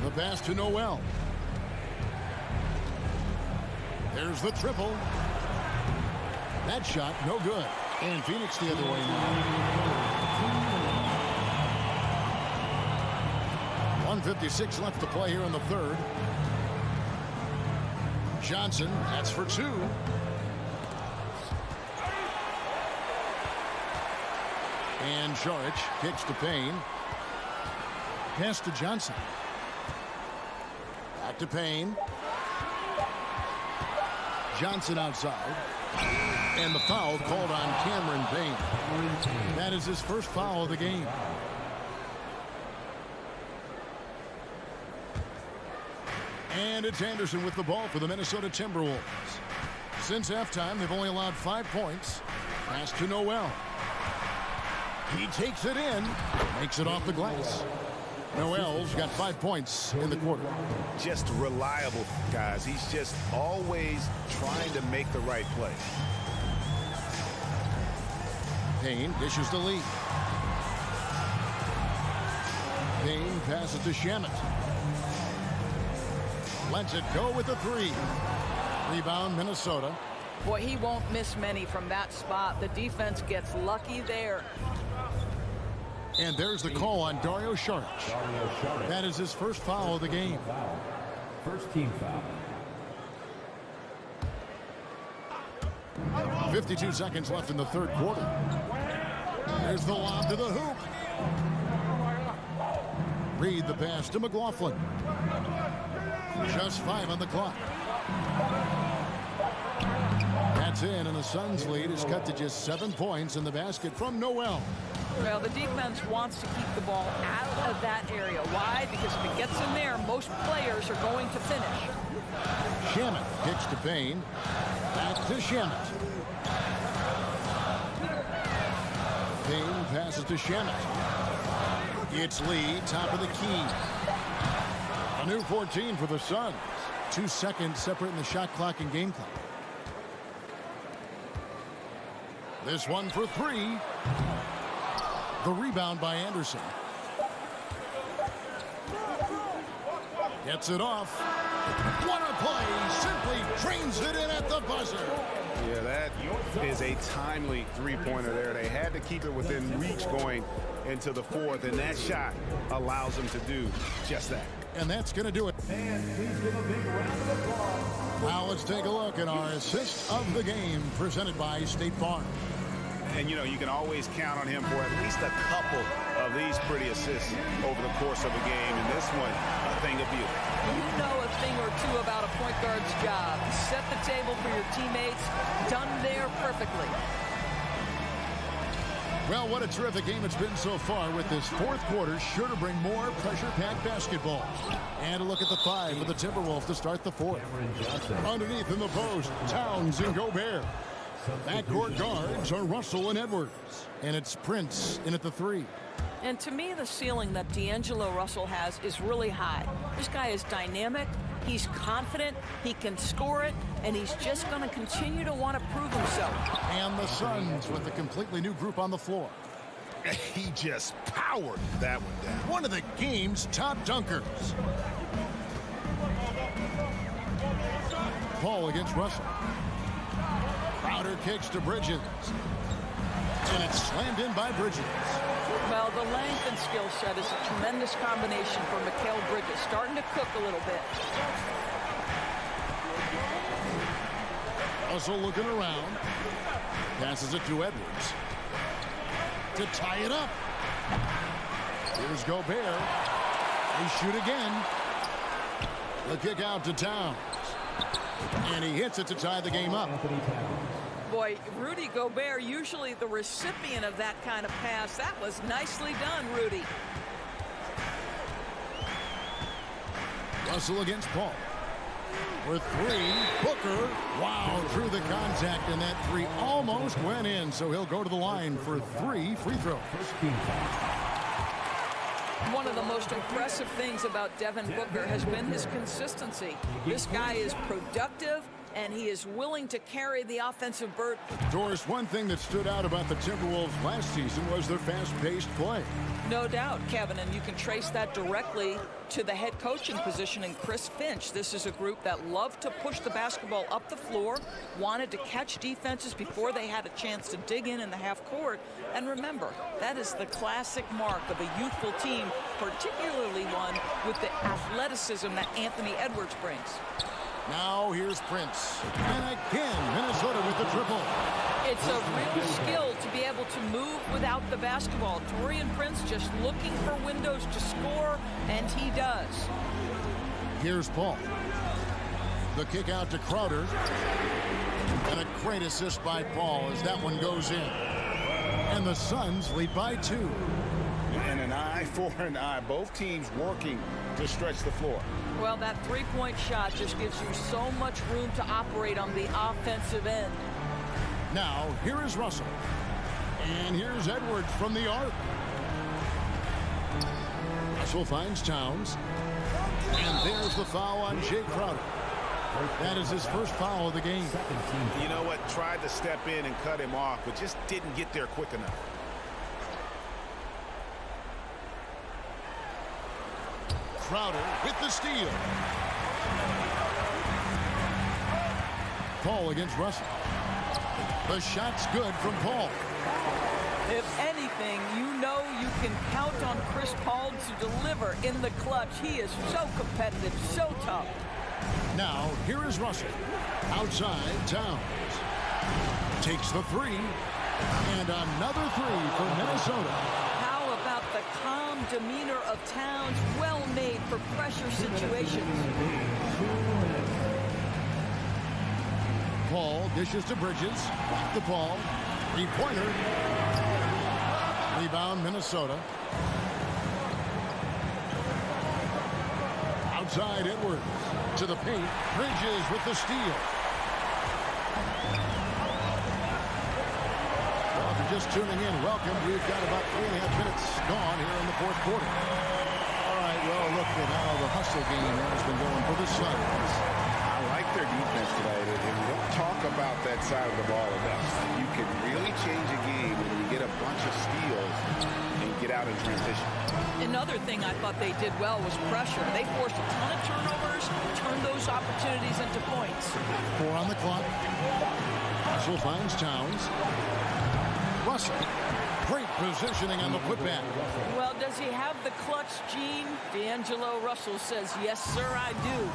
The pass to Noel. There's the triple. That shot, no good. And Phoenix the other way now. 1:56 left to play here in the third. Johnson, that's for 2. And Saric kicks to Payne. Pass to Johnson. Back to Payne. Johnson outside. And the foul called on Cameron Payne. That is his first foul of the game. And it's Anderson with the ball for the Minnesota Timberwolves. Since halftime, they've only allowed 5 points. Pass to Noel. He takes it in, makes it off the glass. Noel's got 5 points in the quarter. Just reliable, guys. He's just always trying to make the right play. Payne dishes to Lee. Payne passes to Shamet. Lets it go with the 3. Rebound, Minnesota. Boy, he won't miss many from that spot. The defense gets lucky there. And there's the call on Dario Saric. That is his first foul of the game. First team foul. 52 seconds left in the third quarter. There's the lob to the hoop. Reed the pass to McLaughlin. Just 5 on the clock. That's in, and the Suns' lead is cut to just 7 points in the basket from Noel. Well, the defense wants to keep the ball out of that area. Why? Because if it gets in there, most players are going to finish. Shamet kicks to Payne. Back to Shamet. Payne passes to Shamet. It's Lee, top of the key. A new 14 for the Suns. 2 seconds separating the shot clock and game clock. This one for 3. The rebound by Anderson. Gets it off. What a play! Simply drains it in at the buzzer. Yeah, that is a timely three-pointer there. They had to keep it within reach going into the fourth, and that shot allows them to do just that. And that's going to do it. Now let's take a look at our assist of the game presented by State Farm. And, you know, you can always count on him for at least a couple of these pretty assists over the course of a game. And this one, a thing of beauty. You know a thing or two about a point guard's job. Set the table for your teammates. Done there perfectly. Well, what a terrific game it's been so far, with this fourth quarter sure to bring more pressure-packed basketball. And a look at the 5 for the Timberwolves to start the fourth. Underneath in the post, Towns and Gobert. Backcourt guards are Russell and Edwards. And it's Prince in at the 3. And to me, the ceiling that D'Angelo Russell has is really high. This guy is dynamic. He's confident. He can score it. And he's just going to continue to want to prove himself. And the Suns with a completely new group on the floor. He just powered that one down. One of the game's top dunkers. Paul against Russell. Crowder kicks to Bridges. And it's slammed in by Bridges. Well, the length and skill set is a tremendous combination for Mikal Bridges. Starting to cook a little bit. Russell looking around. Passes it to Edwards. To tie it up. Here's Gobert. They shoot again. The kick out to Towns. And he hits it to tie the game up. Boy, Rudy Gobert, usually the recipient of that kind of pass. That was nicely done, Rudy. Russell against Paul. For 3, Booker. Wow, through the contact, and that 3 almost went in, so he'll go to the line for 3 free throws. One of the most impressive things about Devin Booker has been his consistency. This guy is productive, and he is willing to carry the offensive burden. Doris, one thing that stood out about the Timberwolves last season was their fast-paced play. No doubt, Kevin, and you can trace that directly to the head coaching position in Chris Finch. This is a group that loved to push the basketball up the floor, wanted to catch defenses before they had a chance to dig in the half court. And remember, that is the classic mark of a youthful team, particularly one with the athleticism that Anthony Edwards brings. Now here's Prince. And again, Minnesota with the triple. It's a real skill to be able to move without the basketball. Taurean Prince just looking for windows to score, and he does. Here's Paul. The kick out to Crowder. And a great assist by Paul as that one goes in. And the Suns lead by 2. And an eye for an eye. Both teams working to stretch the floor. Well, that three-point shot just gives you so much room to operate on the offensive end. Now, here is Russell. And here's Edwards from the arc. Russell finds Towns. And there's the foul on Jay Crowder. That is his first foul of the game. You know what? Tried to step in and cut him off, but just didn't get there quick enough. Crowder with the steal. Paul against Russell. The shot's good from Paul. If anything, you know you can count on Chris Paul to deliver in the clutch. He is so competitive, so tough. Now, here is Russell. Outside, Towns. Takes the three. And another three for Minnesota. How about the calm demeanor of Towns? Well made for pressure situations. Paul dishes to Bridges. The ball. Three-pointer. Rebound, Minnesota. Outside, Edwards. To the paint. Bridges with the steal. Well, if you're just tuning in, welcome. We've got about 3.5 minutes gone here in the fourth quarter. All right, well, look at how the hustle game has been going for the Suns. I like their defense today. And we don't talk about that side of the ball enough. You can really change a game when you get a bunch of steals and get out in transition. Another thing I thought they did well was pressure. They forced a ton of turnovers, turned those opportunities into points. 4 on the clock. Russell finds Towns. Russell. Great positioning on the putback. Well, does he have the clutch gene? D'Angelo Russell says, yes, sir, I do.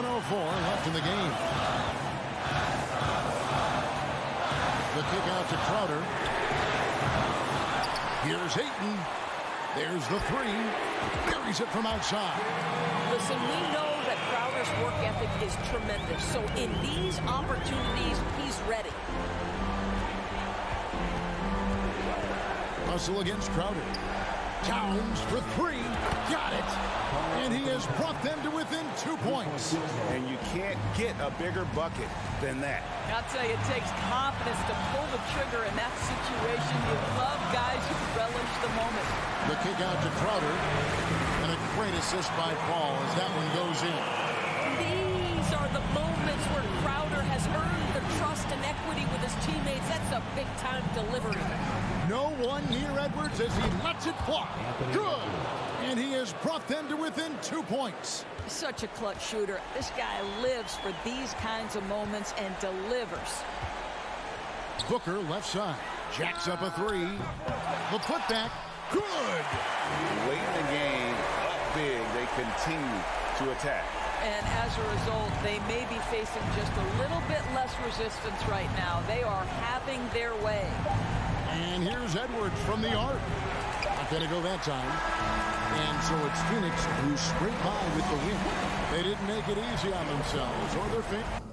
1:04 left in the game. The kick out to Crowder. Here's Ayton. There's the three. Buries it from outside. Listen, we know that Crowder's work ethic is tremendous. So in these opportunities, he's ready. Russell against Crowder. Towns for three. Got it. And he has brought them to within 2 points. And you can't get a bigger bucket than that. I'll tell you, it takes confidence to pull the trigger in that situation. You love guys who relish the moment. The kick out to Crowder. And a great assist by Paul as that one goes in. These are the moments where Crowder has earned the trust and equity with his teammates. That's a big-time delivery. No one near Edwards as he lets it fly. Good. And he has brought them to within 2 points. Such a clutch shooter. This guy lives for these kinds of moments and delivers. Booker left side. Jacks up a three. The putback. Good. Late in the game, up big, they continue to attack. And as a result, they may be facing just a little bit less resistance right now. They are having their way. And here's Edwards from the arc. Not going to go that time. And so it's Phoenix who scraped by with the win. They didn't make it easy on themselves or their fans.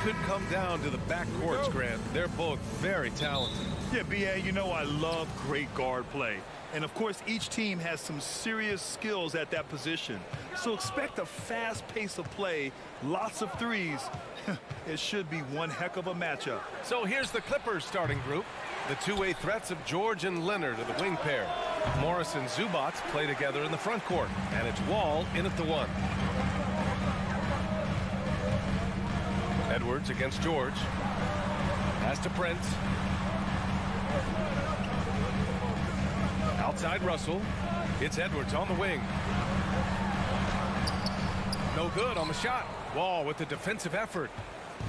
could come down to the backcourts, Grant. They're both very talented. Yeah, B.A., you know I love great guard play. And, of course, each team has some serious skills at that position. So expect a fast pace of play, lots of threes. It should be one heck of a matchup. So here's the Clippers starting group. The two-way threats of George and Leonard are the wing pair. Morris and Zubac play together in the front court. And it's Wall in at the 1. Edwards against George. Pass to Prince. Outside Russell. It's Edwards on the wing. No good on the shot. Wall with the defensive effort.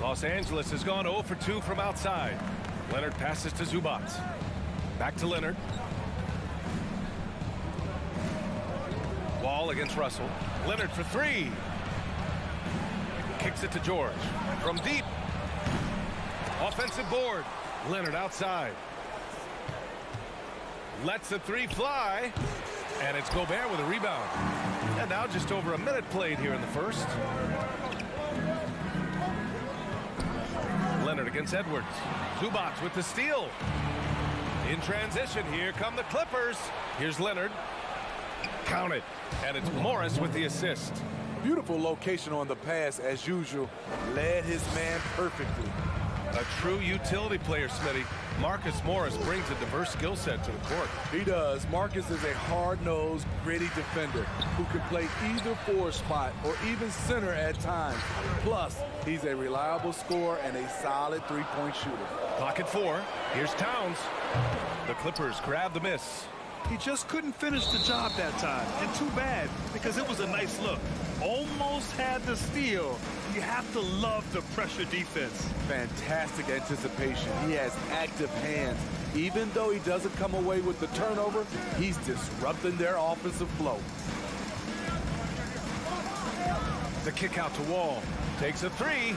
Los Angeles has gone 0 for 2 from outside. Leonard passes to Zubac. Back to Leonard. Wall against Russell. Leonard for 3. Kicks it to George. From deep. Offensive board. Leonard outside. Lets the 3 fly. And it's Gobert with a rebound. And now just over a minute played here in the first. Leonard against Edwards. Zubac with the steal. In transition, here come the Clippers. Here's Leonard. Counted. And it's Morris with the assist. Beautiful location on the pass, as usual. Led his man perfectly. A true utility player, Smitty. Marcus Morris brings a diverse skill set to the court. He does. Marcus is a hard-nosed, gritty defender who can play either forward spot or even center at times. Plus, he's a reliable scorer and a solid three-point shooter. Clock at 4. Here's Towns. The Clippers grab the miss. He just couldn't finish the job that time. And too bad, because it was a nice look. Almost had the steal. You have to love the pressure defense. Fantastic anticipation. He has active hands. Even though he doesn't come away with the turnover, he's disrupting their offensive flow. The kick out to Wall. Takes a 3.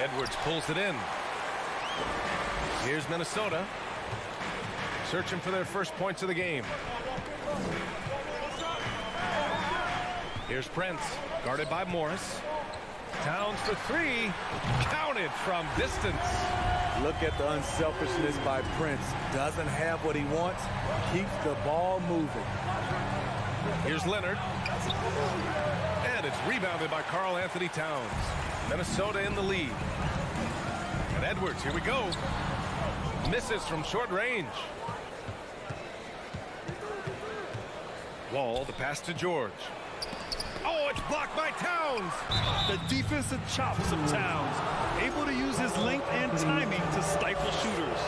Edwards pulls it in. Here's Minnesota. Searching for their first points of the game. Here's Prince, guarded by Morris. Towns for 3. Counted from distance. Look at the unselfishness by Prince. Doesn't have what he wants. Keeps the ball moving. Here's Leonard. And it's rebounded by Karl Anthony Towns. Minnesota in the lead. And Edwards, here we go. Misses from short range. Wall, the pass to George. Oh, it's blocked by Towns. The defensive chops of Towns, able to use his length and timing to stifle shooters.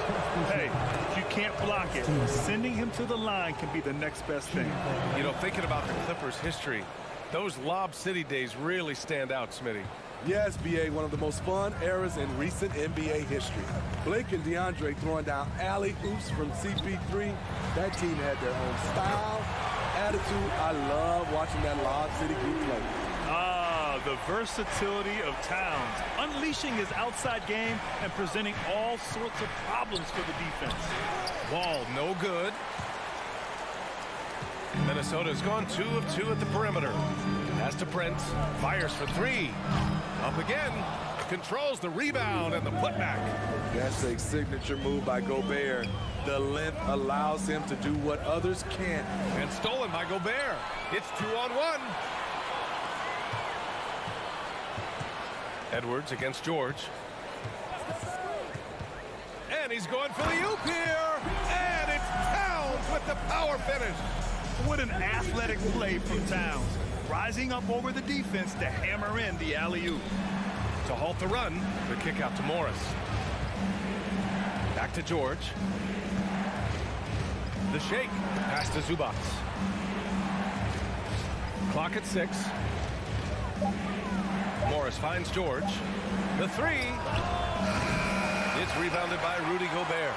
Hey, if you can't block it, sending him to the line can be the next best thing. You know, thinking about the Clippers' history, those Lob City days really stand out, Smitty. Yes, B.A., one of the most fun eras in recent NBA history. Blake and DeAndre throwing down alley-oops from CP3. That team had their own style, attitude. I love watching that Lob City group play. Ah, the versatility of Towns, unleashing his outside game and presenting all sorts of problems for the defense. Wall, no good. Minnesota's gone 2 of 2 at the perimeter. Pass to Prince, fires for 3. Up again, controls the rebound and the putback. That's a signature move by Gobert. The length allows him to do what others can't. And stolen by Gobert. It's 2-on-1. Edwards against George. And he's going for the oop here. And it's Towns with the power finish. What an athletic play from Towns. Rising up over the defense to hammer in the alley-oop. To halt the run, the kick out to Morris. Back to George. The shake. Pass to Zubac. Clock at 6. Morris finds George. The 3. It's rebounded by Rudy Gobert.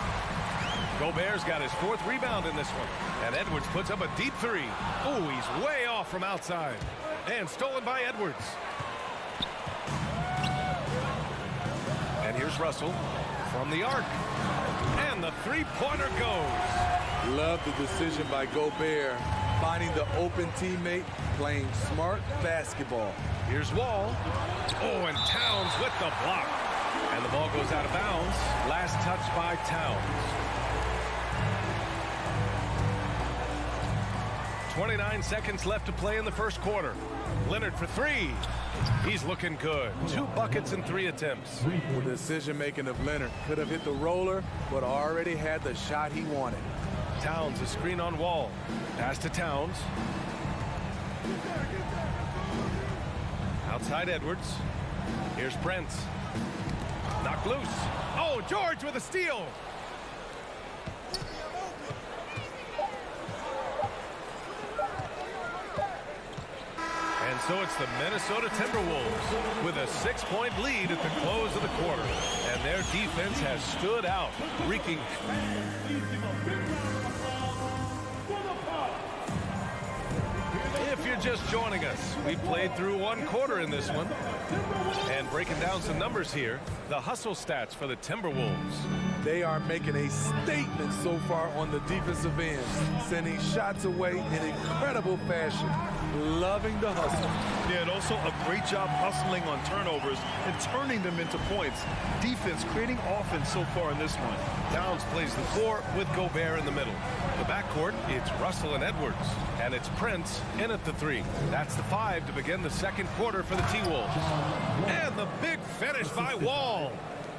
Gobert's got his 4th rebound in this one. And Edwards puts up a deep 3. Oh, he's way off from outside. And stolen by Edwards. And here's Russell from the arc. And the 3-pointer goes. Love the decision by Gobert. finding the open teammate, playing smart basketball. Here's Wall. Oh, and Towns with the block. And the ball goes out of bounds. Last touch by Towns. 29 seconds left to play in the first quarter. Leonard for three. He's looking good. 2 buckets in 3 attempts. The decision-making of Leonard could have hit the roller, but already had the shot he wanted. Towns, a screen on Wall. Pass to Towns. Outside Edwards. Here's Prince. Knocked loose. Oh, George with a steal. And so it's the Minnesota Timberwolves with a 6-point lead at the close of the quarter. And their defense has stood out, wreaking. If you're just joining us, we played through 1 quarter in this one. And breaking down some numbers here, the hustle stats for the Timberwolves. They are making a statement so far on the defensive end, sending shots away in incredible fashion. Loving the hustle. Yeah, and also a great job hustling on turnovers and turning them into points. Defense creating offense so far in this one. Towns plays the 4 with Gobert in the middle. The backcourt, it's Russell and Edwards. And it's Prince in at the 3. That's the 5 to begin the second quarter for the T-Wolves. And the big finish by Wall.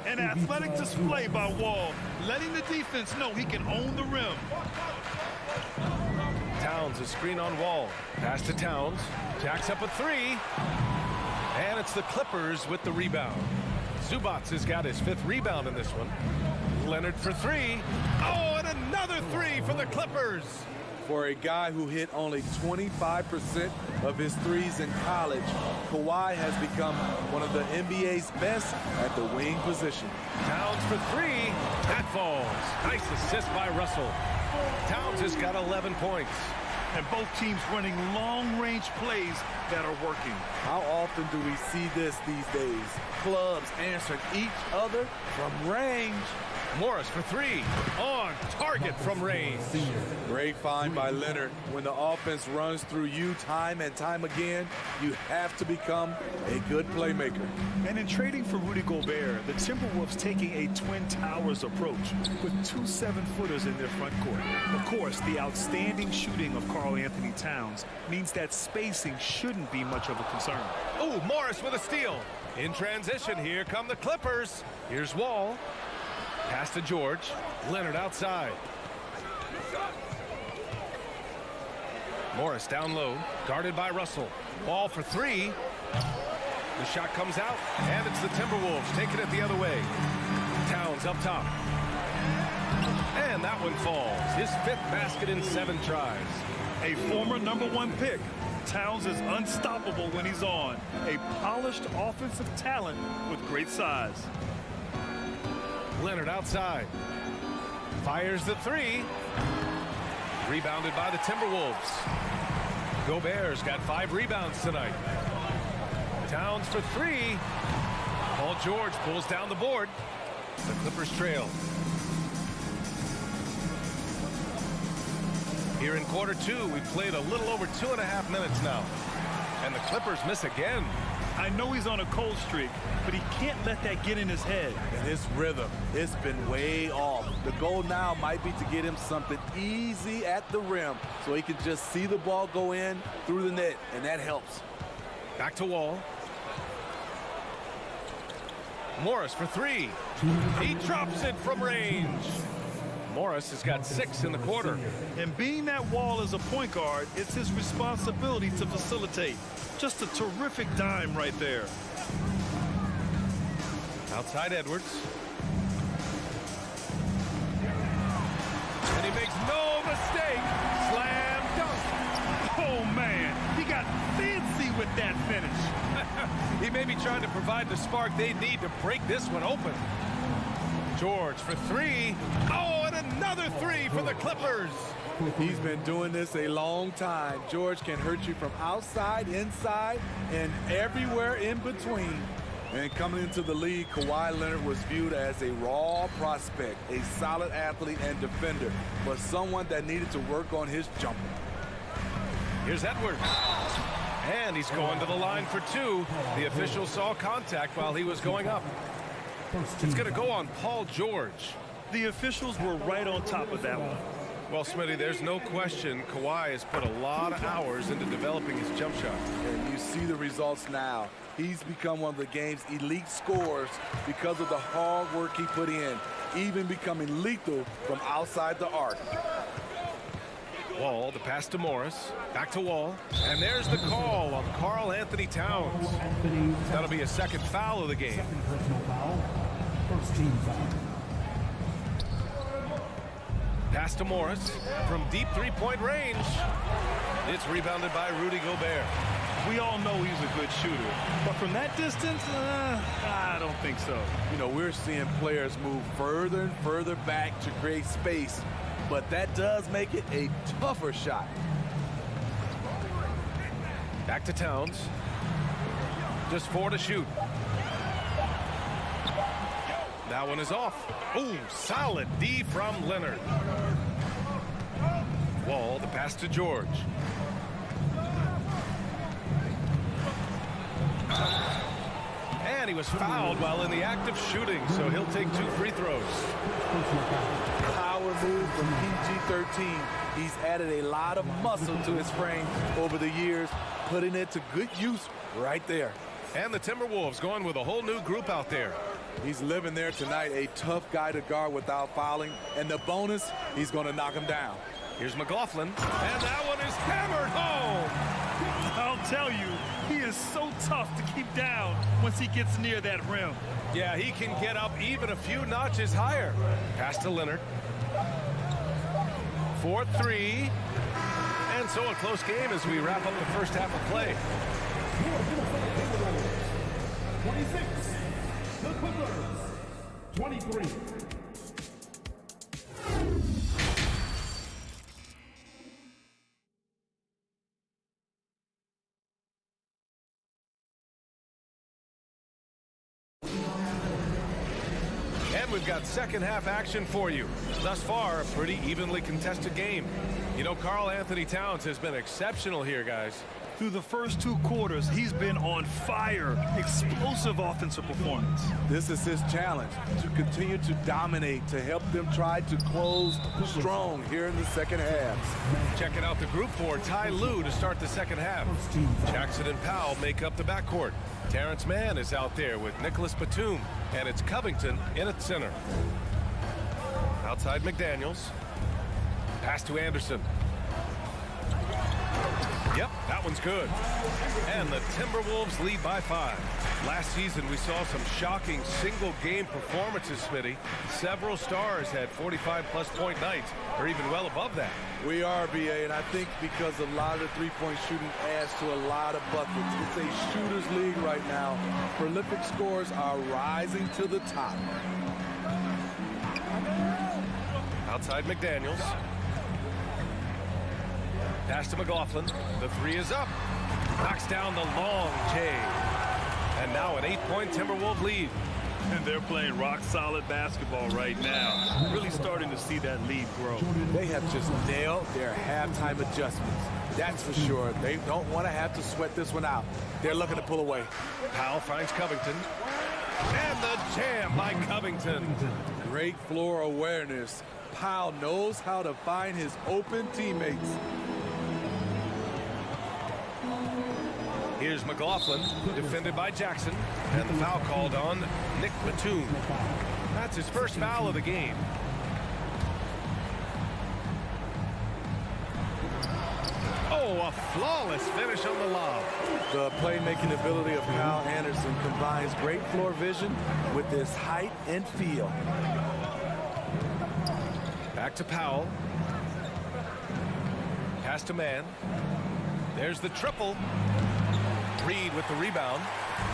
An athletic display by Wall, letting the defense know he can own the rim. Towns, a screen on Wall. Pass to Towns. Jacks up a 3. And it's the Clippers with the rebound. Zubats has got his 5th rebound in this one. Leonard for 3. Oh, and another 3 for the Clippers. For a guy who hit only 25% of his threes in college, Kawhi has become one of the NBA's best at the wing position. Towns for 3. That falls. Nice assist by Russell. Towns has got 11 points. And both teams running long-range plays that are working. How often do we see this these days? Clubs answering each other from range. Morris for 3. On target from range. Great find by Leonard. When the offense runs through you time and time again, you have to become a good playmaker. And in trading for Rudy Gobert, the Timberwolves taking a Twin Towers approach with 2 7-footers in their front court. Of course, the outstanding shooting of Karl Anthony Towns means that spacing shouldn't be much of a concern. Oh, Morris with a steal. In transition, here come the Clippers. Here's Wall. Pass to George. Leonard outside. Morris down low, guarded by Russell. Ball for 3. The shot comes out, and it's the Timberwolves taking it the other way. Towns up top. And that one falls. His 5th basket in 7 tries. A former #1 pick. Towns is unstoppable when he's on. A polished offensive talent with great size. Leonard outside. Fires the 3. Rebounded by the Timberwolves. Gobert's got 5 rebounds tonight. Towns for 3. Paul George pulls down the board. The Clippers trail. Here in quarter 2, we've played a little over 2.5 minutes now. And the Clippers miss again. I know he's on a cold streak, but he can't let that get in his head. And his rhythm, it's been way off. The goal now might be to get him something easy at the rim so he can just see the ball go in through the net, and that helps. Back to Wall. Morris for 3. He drops it from range. Morris has got 6 in the quarter. And being that Wall is a point guard, it's his responsibility to facilitate. Just a terrific dime right there. Outside Edwards. And he makes no mistake. Slam dunk. Oh, man. He got fancy with that finish. He may be trying to provide the spark they need to break this one open. George for 3. Oh, and another 3 for the Clippers. He's been doing this a long time. George can hurt you from outside, inside, and everywhere in between. And coming into the league, Kawhi Leonard was viewed as a raw prospect, a solid athlete and defender, but someone that needed to work on his jumper. Here's Edwards. And he's going to the line for two. The official saw contact while he was going up. It's going to go on Paul George. The officials were right on top of that one. Well, Smitty, there's no question Kawhi has put a lot of hours into developing his jump shot. And you see the results now. He's become one of the game's elite scorers because of the hard work he put in, even becoming lethal from outside the arc. Wall, the pass to Morris, back to Wall, and there's the call on Karl Anthony Towns. That'll be a second foul of the game. Second personal foul. First team foul. Pass to Morris from deep three-point range. It's rebounded by Rudy Gobert. We all know he's a good shooter, but from that distance, I don't think so. You know, we're seeing players move further and further back to create space, but that does make it a tougher shot. Back to Towns. Just 4 to shoot. That one is off. Ooh, solid D from Leonard. Wall, the pass to George. And he was fouled while in the act of shooting, so he'll take 2 free throws. Power move from PG-13. He's added a lot of muscle to his frame over the years, putting it to good use right there. And the Timberwolves going with a whole new group out there. He's living there tonight, a tough guy to guard without fouling. And the bonus, he's going to knock him down. Here's McLaughlin, and that one is hammered home. I'll tell you, he is so tough to keep down once he gets near that rim. Yeah, he can get up even a few notches higher. Pass to Leonard. 4-3. And so a close game as we wrap up the first half of play. 26. The Clippers. 23. And we've got second half action for you. Thus far, a pretty evenly contested game. You know, Karl Anthony Towns has been exceptional here, guys. Through the first 2 quarters, he's been on fire. Explosive offensive performance. This is his challenge, to continue to dominate, to help them try to close strong here in the second half. Checking out the group for Ty Lue to start the second half. Jackson and Powell make up the backcourt. Terrence Mann is out there with Nicholas Batum, and it's Covington in at center. Outside McDaniels. Pass to Anderson. Yep, that one's good. And the Timberwolves lead by 5. Last season, we saw some shocking single-game performances, Smitty. Several stars had 45-plus point nights, or even well above that. We are, BA, and I think because a lot of the three-point shooting adds to a lot of buckets. It's a shooter's league right now. Prolific scorers are rising to the top. Outside McDaniels. Pass to McLaughlin. The 3 is up. Knocks down the long J. And now an 8-point Timberwolves lead. And they're playing rock-solid basketball right now. Really starting to see that lead grow. They have just nailed their halftime adjustments. That's for sure. They don't want to have to sweat this one out. They're looking to pull away. Powell finds Covington. And the jam by Covington. Great floor awareness. Powell knows how to find his open teammates. Here's McLaughlin, defended by Jackson, and the foul called on Nick Batum. That's his first foul of the game. Oh, a flawless finish on the lob. The playmaking ability of Kyle Anderson combines great floor vision with his height and feel. Back to Powell. Pass to Mann. There's the triple. Reed with the rebound.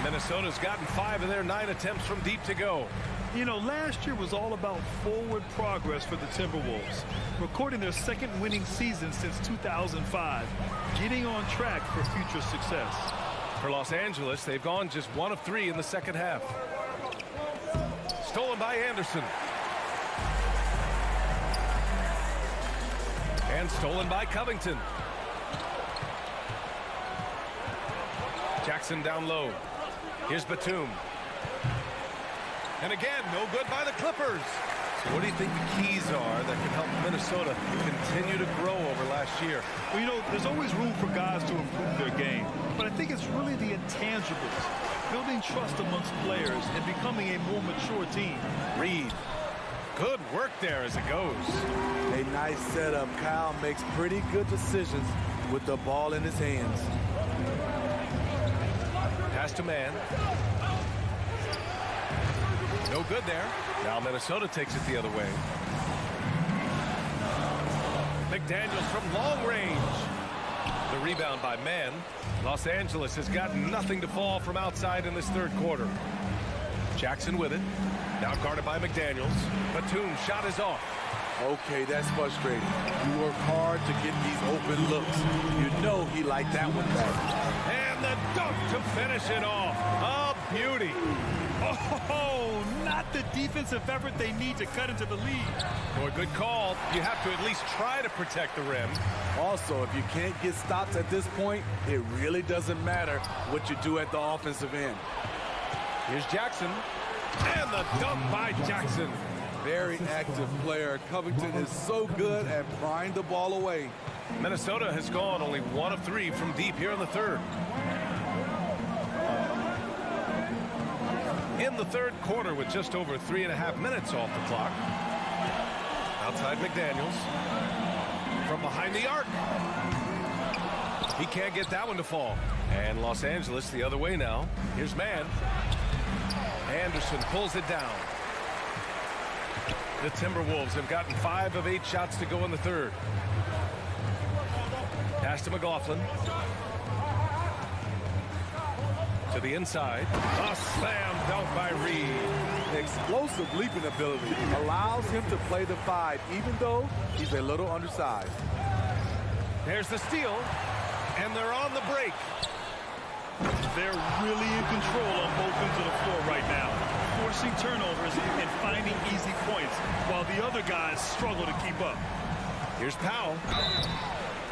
Minnesota's gotten 5 of their 9 attempts from deep to go. You know, last year was all about forward progress for the Timberwolves, recording their second winning season since 2005, getting on track for future success. For Los Angeles, they've gone just 1 of 3 in the second half. Stolen by Anderson. And stolen by Covington. Jackson down low. Here's Batum. And again, no good by the Clippers. So what do you think the keys are that can help Minnesota continue to grow over last year? Well, you know, there's always room for guys to improve their game. But I think it's really the intangibles. Building trust amongst players and becoming a more mature team. Reed. Good work there as it goes. A nice setup. Kyle makes pretty good decisions with the ball in his hands. Pass to man. No good there. Now Minnesota takes it the other way. McDaniels from long range. The rebound by man. Los Angeles has got nothing to fall from outside in this third quarter. Jackson with it. Now guarded by McDaniels. Batum's shot is off. Okay, that's frustrating. You work hard to get these open looks. You know he liked that one back. And the dunk to finish it off. A beauty. Oh, not the defensive effort they need to cut into the lead. Boy, good call. You have to at least try to protect the rim. Also, if you can't get stops at this point, it really doesn't matter what you do at the offensive end. Here's Jackson. And the dunk by Jackson. Very active player. Covington is so good at prying the ball away. Minnesota has gone only 1 of 3 from deep here in the third. In the third quarter with just over 3.5 minutes off the clock. Outside McDaniels. From behind the arc. He can't get that one to fall. And Los Angeles the other way now. Here's man. Anderson pulls it down. The Timberwolves have gotten 5 of 8 shots to go in the third. Pass to McLaughlin. To the inside. A slam dunk by Reed. Explosive leaping ability allows him to play the 5, even though he's a little undersized. There's the steal. And they're on the break. They're really in control on both ends of the floor right now, forcing turnovers and finding easy points while the other guys struggle to keep up. Here's Powell.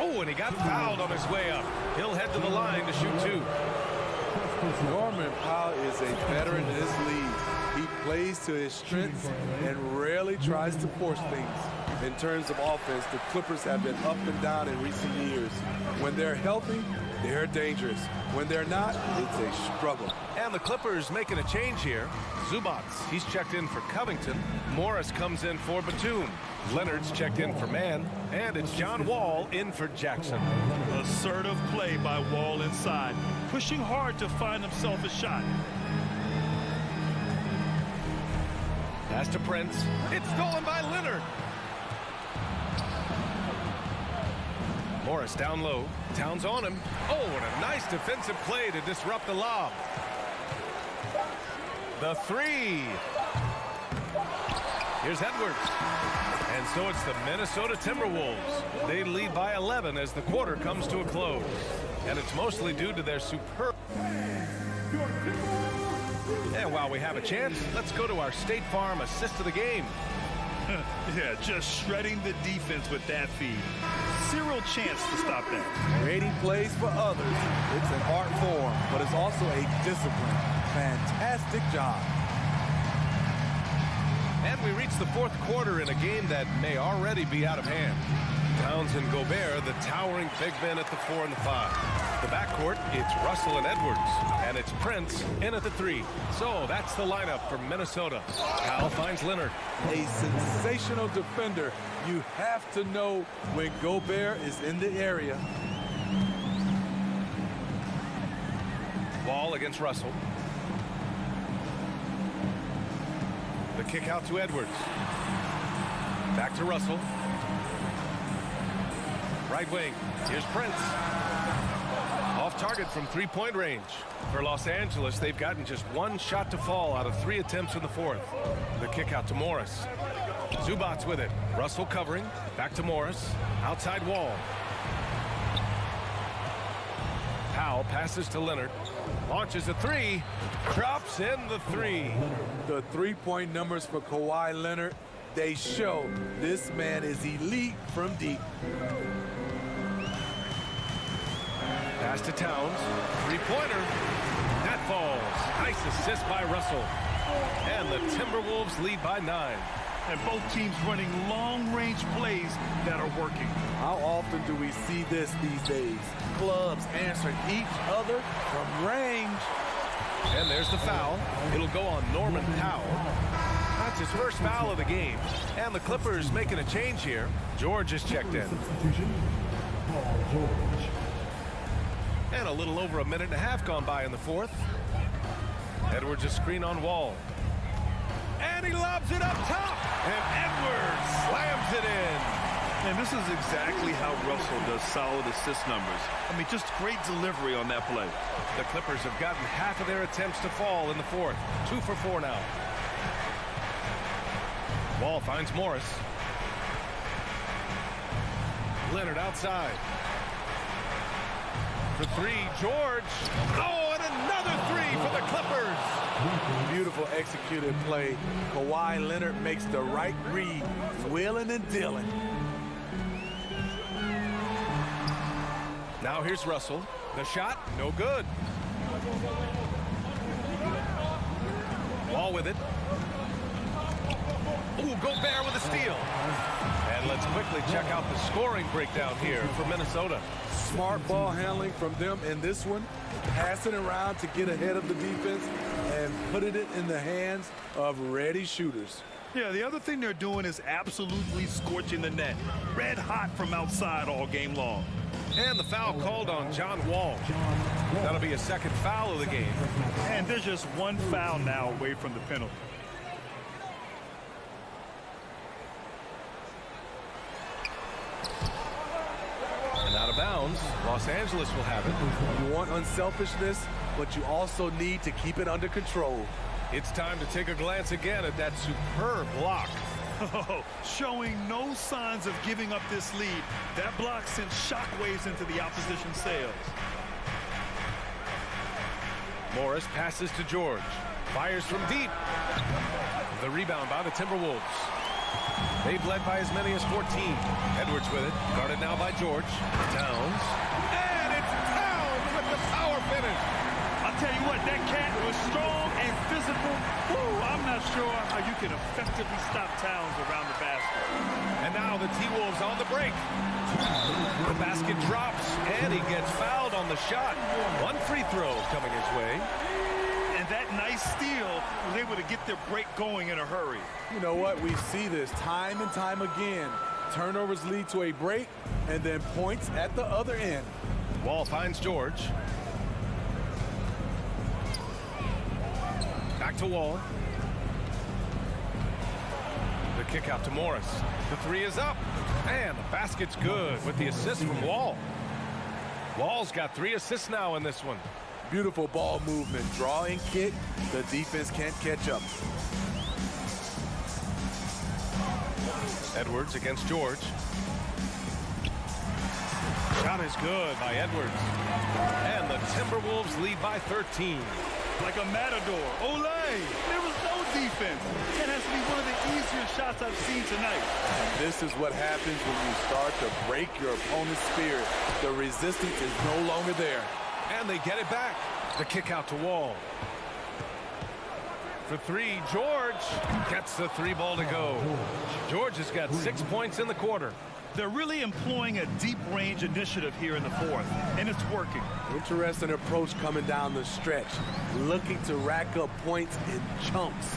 Oh, and he got fouled on his way up. He'll head to the line to shoot 2. Norman Powell is a veteran in this league. He plays to his strengths and rarely tries to force things. In terms of offense, the Clippers have been up and down in recent years. When they're healthy, they're dangerous. When they're not, it's a struggle. And the Clippers making a change here. Zubats, he's checked in for Covington. Morris comes in for Batum. Leonard's checked in for man. And it's John Wall in for Jackson. Assertive play by Wall inside, pushing hard to find himself a shot. Pass to Prince. It's stolen by Leonard. Morris down low. Towns on him. Oh, and a nice defensive play to disrupt the lob. The 3. Here's Edwards. And so it's the Minnesota Timberwolves. They lead by 11 as the quarter comes to a close. And it's mostly due to their superb. And while we have a chance, let's go to our State Farm assist of the game. Yeah, just shredding the defense with that feed. Zero chance to stop that. Creating plays for others. It's an art form, but it's also a discipline. Fantastic job. And we reach the fourth quarter in a game that may already be out of hand. Towns and Gobert, the towering big men at the 4 and the 5. The backcourt, it's Russell and Edwards. And it's Prince in at the 3. So that's the lineup for Minnesota. Powell finds Leonard. A sensational defender. You have to know when Gobert is in the area. Ball against Russell. The kick out to Edwards. Back to Russell. Right wing. Here's Prince. Off target from three-point range. For Los Angeles, they've gotten just 1 shot to fall out of 3 attempts in the fourth. The kick out to Morris. Zubats with it. Russell covering. Back to Morris. Outside Wall. Powell passes to Leonard. Launches a 3. Drops in the 3. The three-point numbers for Kawhi Leonard, they show this man is elite from deep. Pass to Towns. Three-pointer. That falls. Nice assist by Russell. And the Timberwolves lead by 9. And both teams running long-range plays that are working. How often do we see this these days? Clubs answering each other from range. And there's the foul. It'll go on Norman Powell. That's his first foul of the game. And the Clippers making a change here. George is checked in. Substitution, Paul George. And a little over a minute and a half gone by in the fourth. Edwards a screen on Wall. And he lobs it up top. And Edwards slams it in. And this is exactly how Russell does solid assist numbers. I mean, just great delivery on that play. The Clippers have gotten half of their attempts to fall in the fourth. 2 for 4 now. Wall finds Morris. Leonard outside. For 3, George. Oh, and another 3 for the Clippers. Beautiful executed play. Kawhi Leonard makes the right read, wheeling and dealing. Now here's Russell. The shot, no good. Wall with it. Ooh, Gobert with a steal. And let's quickly check out the scoring breakdown here for Minnesota. Smart ball handling from them in this one. Passing around to get ahead of the defense and putting it in the hands of ready shooters. Yeah, the other thing they're doing is absolutely scorching the net. Red hot from outside all game long. And the foul called on John Wall. That'll be a second foul of the game. And there's just one foul now away from the penalty. And out of bounds, Los Angeles will have it. You want unselfishness, but you also need to keep it under control. It's time to take a glance again at that superb block. Oh, showing no signs of giving up this lead. That block sent shockwaves into the opposition sails. Morris passes to George. Fires from deep. The rebound by the Timberwolves. They've led by as many as 14. Edwards with it. Guarded now by George. Towns. And it's Towns with the power finish. I'll tell you what, that cat was strong and physical. Woo, I'm not sure how you can effectively stop Towns around the basket. And now the T-Wolves on the break. The basket drops, and he gets fouled on the shot. One free throw coming his way. And that nice steal was able to get their break going in a hurry. You know what? We see this time and time again. Turnovers lead to a break, and then points at the other end. Wall finds George. Back to Wall. The kick out to Morris. The 3 is up. And the basket's good with the assist from Wall. Wall's got 3 assists now in this one. Beautiful ball movement. Draw and kick. The defense can't catch up. Edwards against George. Shot is good by Edwards. And the Timberwolves lead by 13. Like a matador. Olay! There was no defense. That has to be one of the easier shots I've seen tonight. This is what happens when you start to break your opponent's spirit. The resistance is no longer there. And they get it back. The kick out to Wall. For 3, George gets the 3 ball to go. George has got 6 points in the quarter. They're really employing a deep range initiative here in the fourth, and it's working. Interesting approach coming down the stretch. Looking to rack up points in chunks.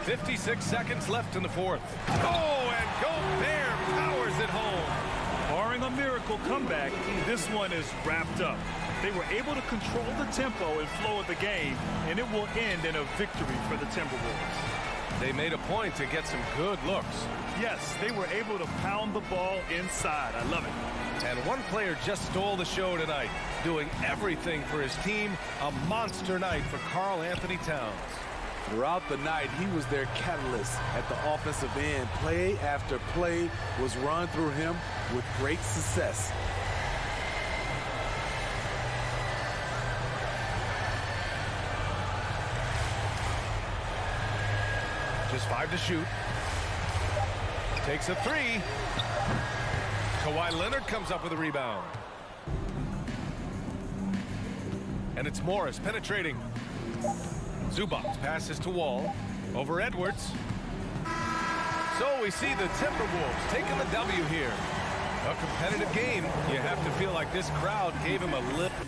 56 seconds left in the fourth. Oh, and Gobert powers it home. Barring a miracle comeback, this one is wrapped up. They were able to control the tempo and flow of the game, and it will end in a victory for the Timberwolves. They made a point to get some good looks. Yes, they were able to pound the ball inside. I love it. And one player just stole the show tonight, doing everything for his team. A monster night for Karl Anthony Towns. Throughout the night, he was their catalyst at the offensive end. Play after play was run through him with great success. Just 5 to shoot. Takes a three. Kawhi Leonard comes up with a rebound. And it's Morris penetrating. Zubac passes to Wall. Over Edwards. So we see the Timberwolves taking the W here. A competitive game. You have to feel like this crowd gave him a little.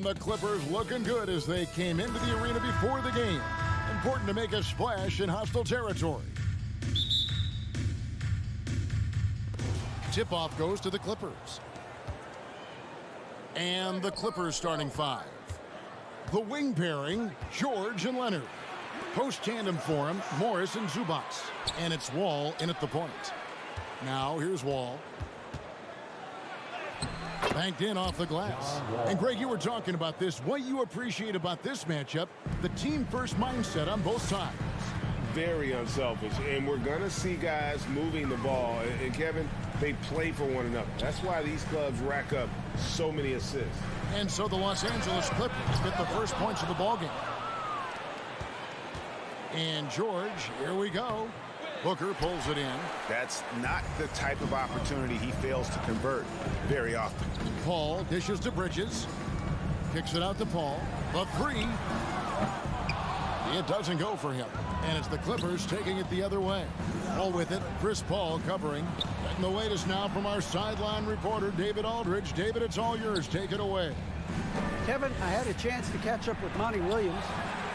And the Clippers looking good as they came into the arena before the game. Important to make a splash in hostile territory. Tip-off goes to the Clippers. And the Clippers starting five. The wing pairing, George and Leonard. Post tandem for him, Morris and Zubac. And it's Wall in at the point. Now here's Wall. Banked in off the glass. And Greg, you were talking about this. What you appreciate about this matchup, the team first mindset on both sides. Very unselfish. And we're going to see guys moving the ball. And Kevin, they play for one another. That's why these clubs rack up so many assists. And so the Los Angeles Clippers get the first points of the ballgame. And George, here we go. Booker pulls it in. That's not the type of opportunity he fails to convert very often. Paul dishes to Bridges. Kicks it out to Paul. The three. It doesn't go for him. And it's the Clippers taking it the other way. All with it, Chris Paul covering. And the latest now from our sideline reporter, David Aldridge. David, it's all yours. Take it away. Kevin, I had a chance to catch up with Monty Williams.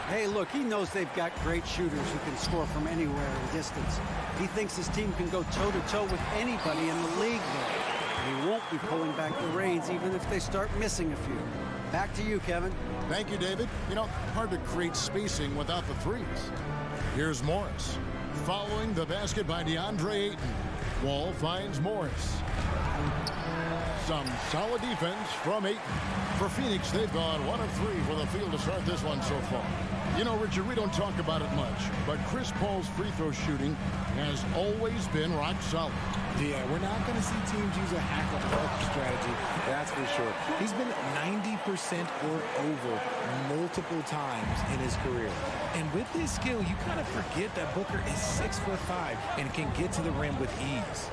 Hey, look, he knows they've got great shooters who can score from anywhere at a distance. He thinks his team can go toe-to-toe with anybody in the league there. He won't be pulling back the reins even if they start missing a few. Back to you, Kevin. Thank you, David. You know, hard to create spacing without the threes. Here's Morris. Following the basket by DeAndre Ayton. Wall finds Morris. Some solid defense from Ayton. For Phoenix, they've gone 1 of 3 for the field to start this one so far. You know, Richard, we don't talk about it much, but Chris Paul's free throw shooting has always been rock solid. Yeah, we're not going to see teams use a hack-a-puck strategy, that's for sure. He's been 90% or over multiple times in his career. And with his skill, you kind of forget that Booker is 6'5" and can get to the rim with ease.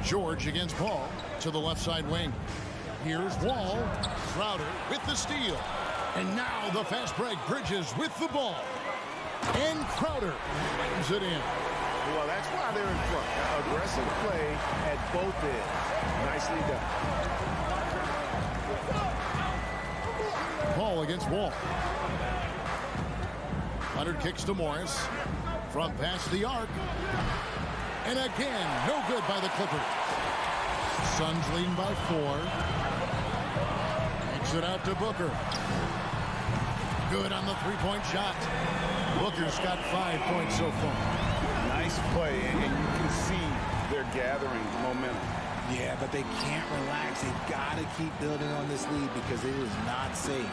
George against Paul to the left side wing. Here's Wall. Crowder with the steal. And now the fast break. Bridges with the ball. And Crowder brings it in. Well, that's why they're in front. Aggressive play at both ends. Nicely done. Paul against Wall. Leonard kicks to Morris. From past the arc. And again, no good by the Clippers. Suns leading by 4. Kicks it out to Booker. Good on the three-point shot. Booker's got 5 points so far. Nice play, and you can see they're gathering momentum. Yeah, but they can't relax. They've got to keep building on this lead because it is not safe.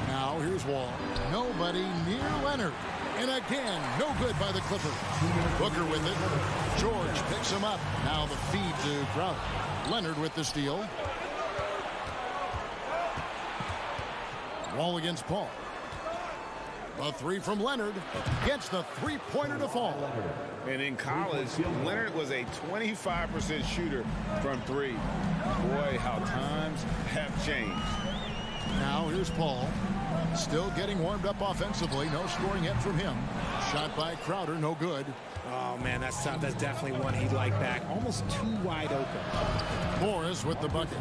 Now here's Wall. Nobody near Leonard. And again, no good by the Clippers. Booker with it. George picks him up. Now the feed to Crowder. Leonard with the steal. Wall against Paul. A three from Leonard. Gets the three-pointer to fall. And in college, Leonard was a 25% shooter from 3. Boy, how times have changed. Now here's Paul. Still getting warmed up offensively. No scoring yet from him. Shot by Crowder, no good. Oh, man, that's tough. That's definitely one he'd like back. Almost too wide open. Morris with the bucket.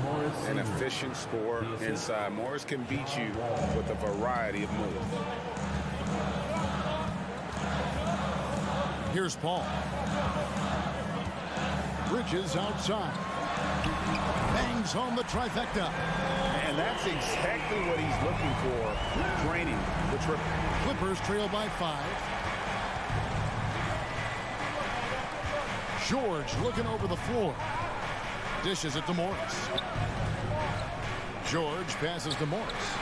An efficient scorer inside. Morris can beat you with a variety of moves. Here's Paul. Bridges outside. Bangs home the trifecta. And that's exactly what he's looking for. Draining the triple. Clippers trail by 5. George looking over the floor. Dishes it to Morris. George passes to Morris.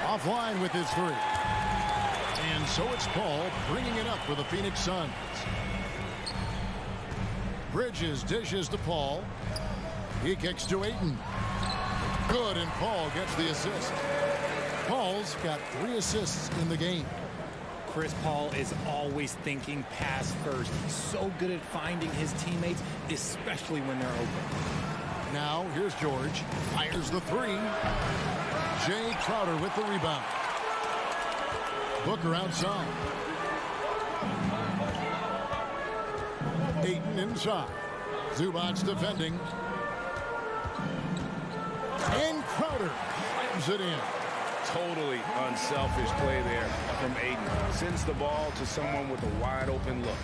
Offline with his 3. And so it's Paul bringing it up for the Phoenix Suns. Bridges dishes to Paul. He kicks to Ayton. Good, and Paul gets the assist. Paul's got 3 assists in the game. Chris Paul is always thinking pass first. He's so good at finding his teammates, especially when they're open. Now, here's George. Fires the 3. Jay Crowder with the rebound. Booker outside. Ayton inside. Zubac defending. And Crowder slams it in. Totally unselfish play there from Aiden. Sends the ball to someone with a wide open look.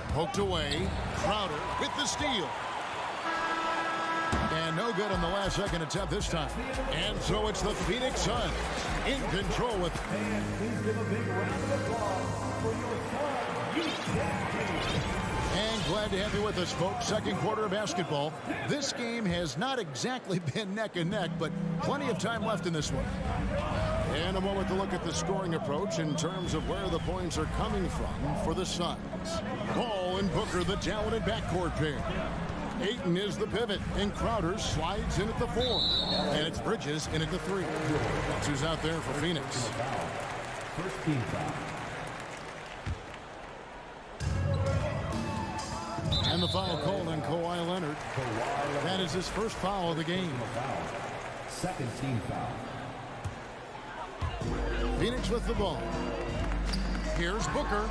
Poked away. Crowder with the steal. And no good on the last second attempt this time. And so it's the Phoenix Suns in control with. Please give a big round of applause for your son. And glad to have you with us, folks. Second quarter of basketball. This game has not exactly been neck and neck, but plenty of time left in this one. And a moment to look at the scoring approach in terms of where the points are coming from for the Suns. Ball and Booker, the talented backcourt pair. Ayton is the pivot, and Crowder slides in at the 4. And it's Bridges in at the 3. That's who's out there for Phoenix. First team foul. And the foul called on Kawhi Leonard. That is his first foul of the game. Second team foul. Phoenix with the ball. Here's Booker.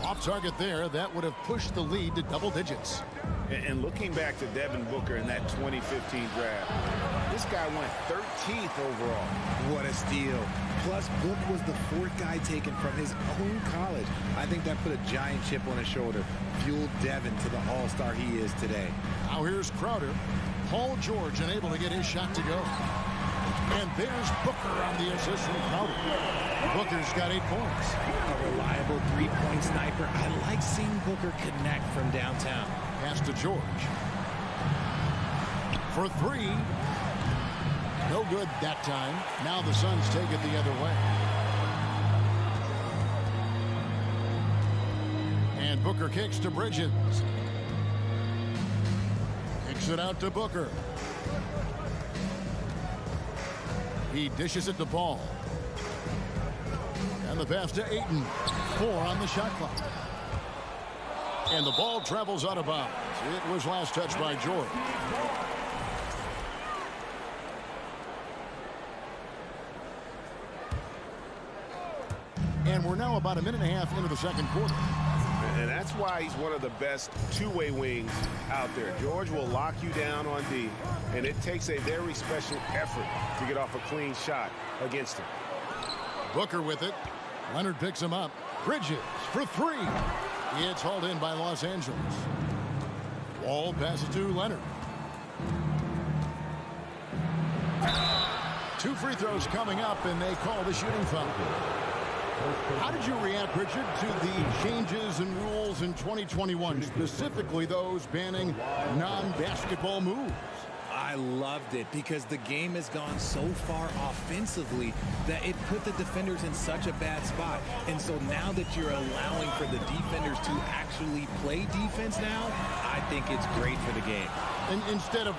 Off target there. That would have pushed the lead to double digits. And looking back to Devin Booker in that 2015 draft, this guy went 13th overall. What a steal. Plus, Book was the 4th guy taken from his own college. I think that put a giant chip on his shoulder, fueled Devin to the all-star he is today. Now here's Crowder. Paul George unable to get his shot to go. And there's Booker on the assist from Crowder. Booker's got 8 points. A reliable three-point sniper. I like seeing Booker connect from downtown. Pass to George. For 3. No good that time. Now the Suns take it the other way. And Booker kicks to Bridges. Kicks it out to Booker. He dishes it to Paul. And the pass to Ayton. 4 on the shot clock. And the ball travels out of bounds. It was last touched by George. And we're now about a minute and a half into the second quarter. And that's why he's one of the best two-way wings out there. George will lock you down on D, and it takes a very special effort to get off a clean shot against him. Booker with it. Leonard picks him up. Bridges for 3. It's hauled in by Los Angeles. Wall passes to Leonard. 2 free throws coming up, and they call the shooting foul. How did you react, Richard, to the changes and rules in 2021, specifically those banning non-basketball moves? I loved it because the game has gone so far offensively that it put the defenders in such a bad spot. And so now that you're allowing for the defenders to actually play defense now, I think it's great for the game. And instead of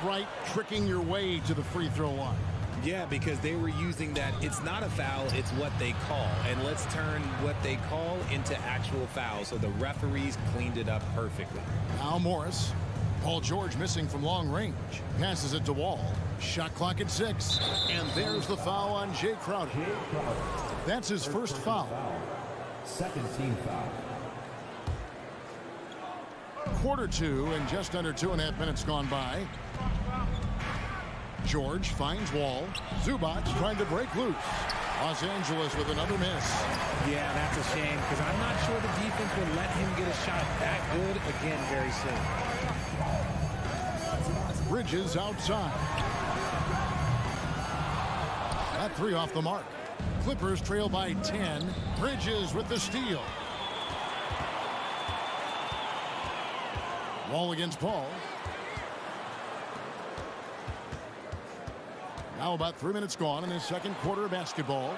tricking your way to the free throw line. Yeah, because they were using that it's not a foul, it's what they call. And let's turn what they call into actual fouls. So the referees cleaned it up perfectly. Now Morris. Paul George missing from long range. Passes it to Wall. Shot clock at 6. And there's the foul on Jay Crowder. That's his first foul. Second team foul. Quarter 2 and just under 2.5 minutes gone by. George finds Wall. Zubac trying to break loose. Los Angeles with another miss. Yeah, that's a shame because I'm not sure the defense will let him get a shot that good again very soon. Bridges outside. That 3 off the mark. Clippers trail by 10. Bridges with the steal. Wall against Paul. Now about 3 minutes gone in this second quarter of basketball.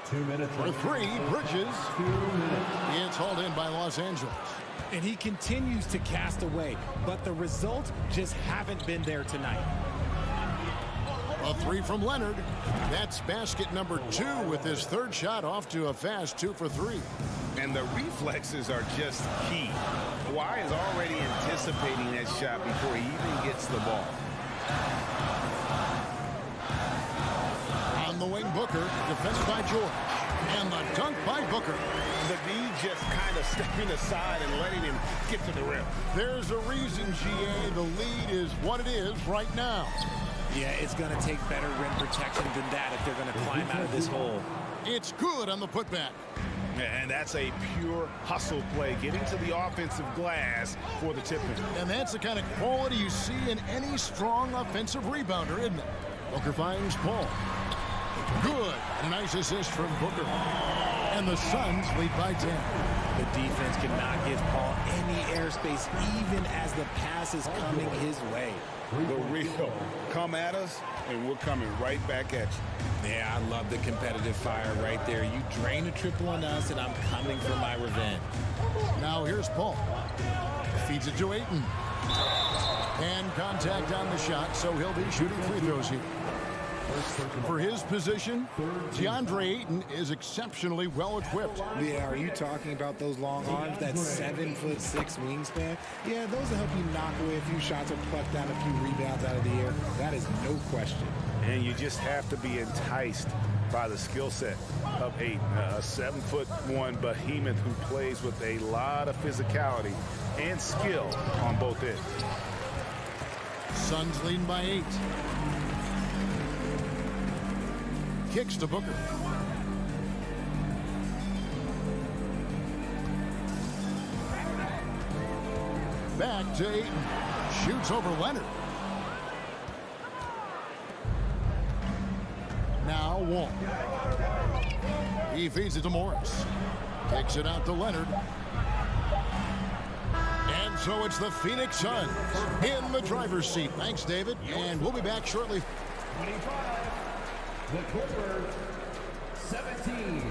2 minutes. For 3, Bridges. 2 minutes. It's hauled in by Los Angeles. And he continues to cast away, but the results just haven't been there tonight. A 3 from Leonard. That's basket number 2 with his 3rd shot off to a fast 2 for 3. And the reflexes are just key. Kawhi is already anticipating that shot before he even gets the ball. On the wing, Booker, defended by George. And the dunk by Booker. The D just kind of stepping aside and letting him get to the rim. There's a reason, GA. The lead is what it is right now. Yeah, it's going to take better rim protection than that if they're going to climb out of this hole. It's good on the putback. And that's a pure hustle play, getting to the offensive glass for the tip-in. And that's the kind of quality you see in any strong offensive rebounder, isn't it? Booker finds Paul. Good. A nice assist from Booker. And the Suns lead by 10. The defense cannot give Paul any airspace, even as the pass is coming his way. The real come at us, and we're coming right back at you. Yeah, I love the competitive fire right there. You drain a triple on us, and I'm coming for my revenge. Now here's Paul. Feeds it to Ayton. And contact on the shot, so he'll be shooting free throws here. For his position, DeAndre Ayton is exceptionally well equipped. Yeah, are you talking about those long arms, that 7'6" wingspan? Yeah, those will help you knock away a few shots or pluck down a few rebounds out of the air. That is no question. And you just have to be enticed by the skill set of Ayton, a 7'1" behemoth who plays with a lot of physicality and skill on both ends. Suns leading by 8. Kicks to Booker. Back to Ayton. Shoots over Leonard. Now Wall. He feeds it to Morris. Kicks it out to Leonard. And so it's the Phoenix Suns in the driver's seat. Thanks, David. And we'll be back shortly. 25. The Clippers, 17.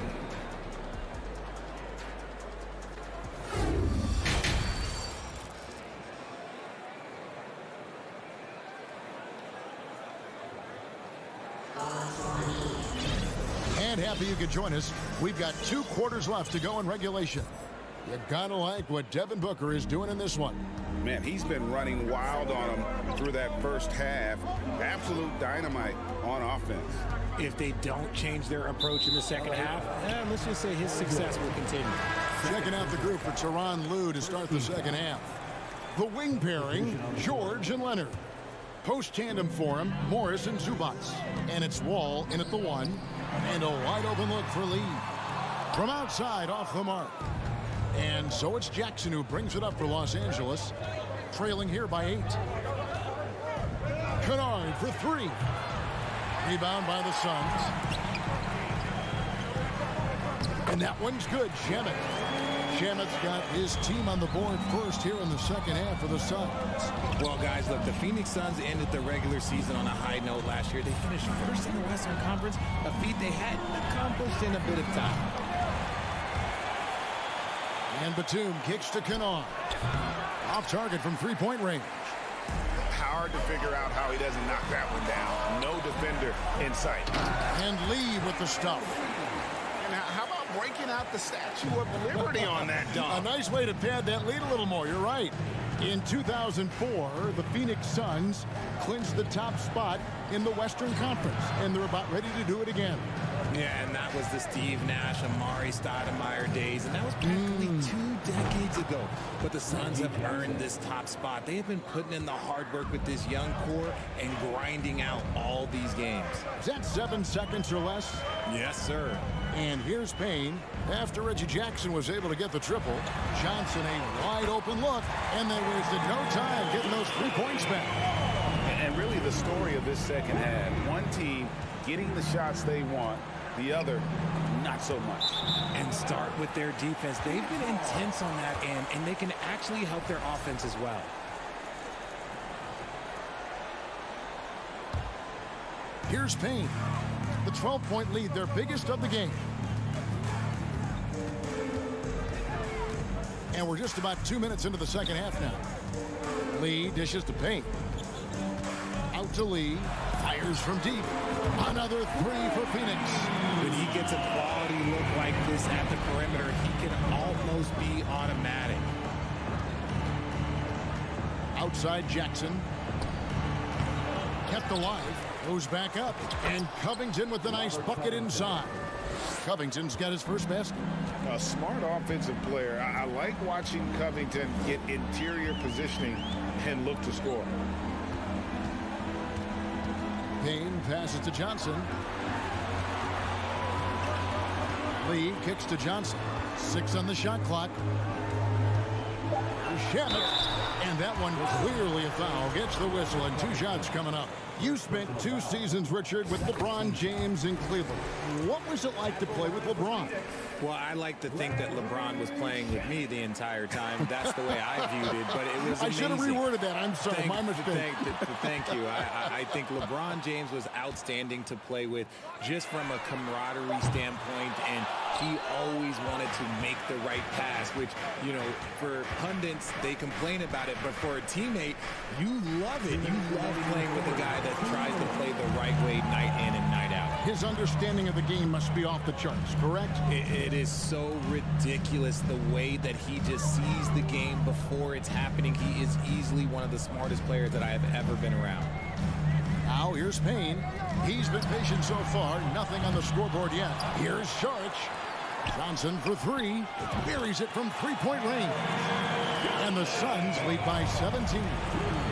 And happy you could join us. We've got 2 quarters left to go in regulation. You gotta like what Devin Booker is doing in this one. Man, he's been running wild on him through that first half. Absolute dynamite on offense. If they don't change their approach in the second half, let's just say his success will continue. Checking out the group for Tyronn Lue to start the second half. The wing pairing, George and Leonard. Post tandem for him, Morris and Zubac. And it's Wall in at the 1. And a wide open look for Lee. From outside, off the mark. And so it's Jackson who brings it up for Los Angeles. Trailing here by 8. Kennard for 3. Rebound by the Suns. And that one's good, Shemet. Shemet's got his team on the board first here in the second half for the Suns. Well, guys, look, the Phoenix Suns ended the regular season on a high note last year. They finished first in the Western Conference, a feat they hadn't accomplished in a bit of time. And Batum kicks to Kennard. Off target from three-point range. Hard to figure out how he doesn't knock that one down. No defender in sight. And Lee with the stuff. And how about breaking out the Statue of Liberty on that dunk? A nice way to pad that lead a little more. You're right. In 2004, the Phoenix Suns clinched the top spot in the Western Conference, and they're about ready to do it again. Yeah, and that was the Steve Nash, Amari Stoudemire days, and that was practically 2 decades ago. But the Suns have earned this top spot. They have been putting in the hard work with this young core and grinding out all these games. Is that 7 seconds or less? Yes, sir. And here's Payne. After Reggie Jackson was able to get the triple, Johnson a wide open look, and they wasted no time getting those 3 points back. And really the story of this second half, one team getting the shots they want, the other not so much. And start with their defense. They've been intense on that end, and they can actually help their offense as well. Here's Payne. The 12-point lead, their biggest of the game. And we're just about 2 minutes into the second half now. Lee dishes to Payne. Out to Lee. Fires from deep. Another 3 for Phoenix. When he gets a quality look like this at the perimeter, he can almost be automatic. Outside Jackson. kept alive. Goes back up. And Covington with a nice bucket inside. Covington's got his first basket. A smart offensive player. I like watching Covington get interior positioning and look to score. Payne passes to Johnson. Lee kicks to Johnson. 6 on the shot clock. Shamet, and that one was clearly a foul. Gets the whistle, and 2 shots coming up. You spent 2 seasons, Richard, with LeBron James in Cleveland. What was it like to play with LeBron? Well, I like to think that LeBron was playing with me the entire time. That's the way I viewed it, but it was amazing. I should have reworded that. I'm sorry, my mistake. Thank you. I think LeBron James was outstanding to play with just from a camaraderie standpoint, and he always wanted to make the right pass, which, you know, for pundits, they complain about it, but for a teammate, you love it. You love playing with a guy that tries to play the right way night in and night out. His understanding of the game must be off the charts, correct? It is so ridiculous the way that he just sees the game before it's happening. He is easily one of the smartest players that I have ever been around. Now here's Payne. He's been patient so far. Nothing on the scoreboard yet. Here's Sharch. Johnson for 3. Buries it from 3-point range. And the Suns lead by 17.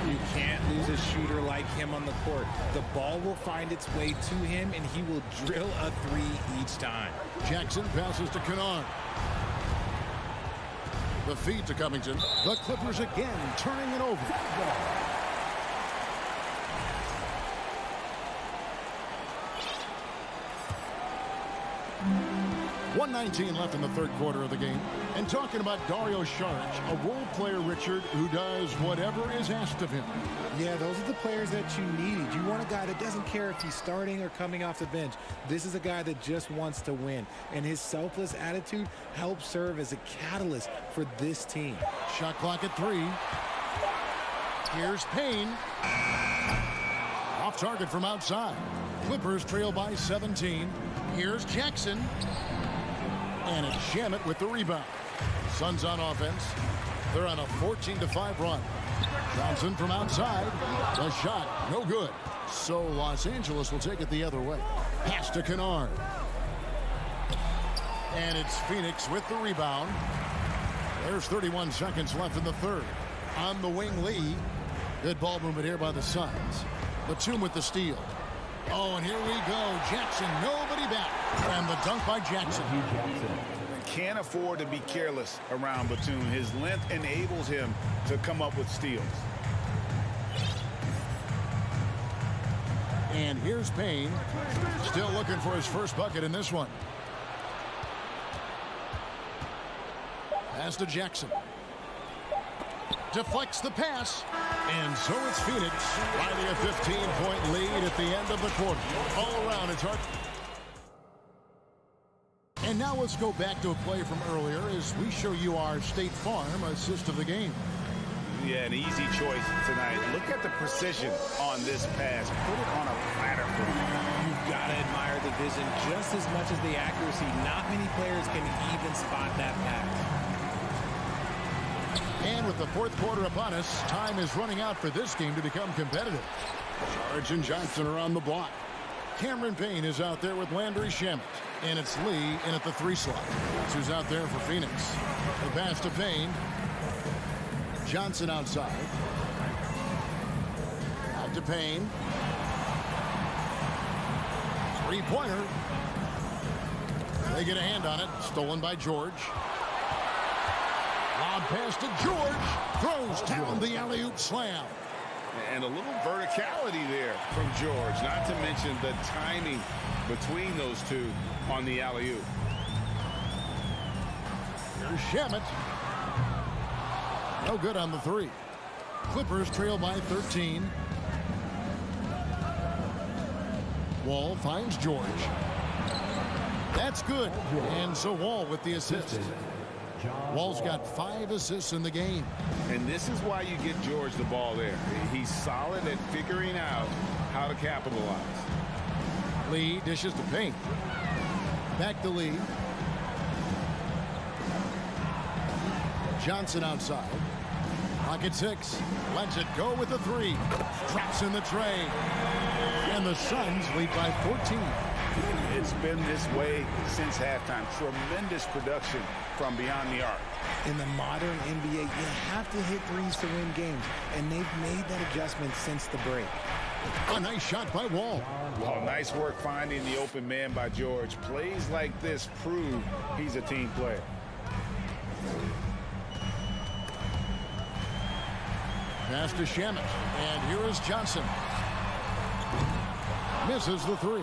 You can't lose a shooter like him on the court. The ball will find its way to him, and he will drill a 3 each time. Jackson passes to Kennard. The feed to Covington. The Clippers again turning it over. 1:19 left in the third quarter of the game. And talking about Dario Saric, a role player, Richard, who does whatever is asked of him. Yeah, those are the players that you need. You want a guy that doesn't care if he's starting or coming off the bench. This is a guy that just wants to win. And his selfless attitude helps serve as a catalyst for this team. Shot clock at 3. Here's Payne. Off target from outside. Clippers trail by 17. Here's Jackson. And it's Shamet with the rebound. Suns on offense. They're on a 14-5 run. Johnson from outside. The shot, no good. So Los Angeles will take it the other way. Pass to Kennard. And it's Phoenix with the rebound. There's 31 seconds left in the third. On the wing, Lee. Good ball movement here by the Suns. Batum with the steal. Oh, and here we go. Jackson, nobody back. And the dunk by Jackson. Can't afford to be careless around Batum. His length enables him to come up with steals. And here's Payne. Still looking for his first bucket in this one. Pass to Jackson. Deflects the pass. And so it's Phoenix riding a 15-point lead at the end of the quarter. All around, it's hard. And now let's go back to a play from earlier as we show you our State Farm assist of the game. Yeah, an easy choice tonight. Look at the precision on this pass. Put it on a platter for him. You've got to admire the vision just as much as the accuracy. Not many players can even spot that pass. And with the fourth quarter upon us, time is running out for this game to become competitive. Sarge and Johnson are on the block. Cameron Payne is out there with Landry Shamet. And it's Lee in at the 3 slot. That's who's out there for Phoenix. The pass to Payne. Johnson outside. Out to Payne. 3-pointer. They get a hand on it. Stolen by George. Lob pass to George. Throws down the alley-oop slam. And a little verticality there from George. Not to mention the timing between those two on the alley-oop. Here's Shamet. No good on the 3. Clippers trail by 13. Wall finds George. That's good. And so Wall with the assist. Wall's got 5 assists in the game. And this is why you get George the ball there. He's solid at figuring out how to capitalize. Lee dishes to Payne. Back to Lee. Johnson outside. Clock at 6. Lets it go with the 3. Drops in the tray. And the Suns lead by 14. It's been this way since halftime. Tremendous production from beyond the arc. In the modern NBA, you have to hit threes to win games, and they've made that adjustment since the break. A nice shot by Wall. Oh, nice work finding the open man by George. Plays like this prove he's a team player. Pass to Shamet. And here is Johnson. Misses the 3.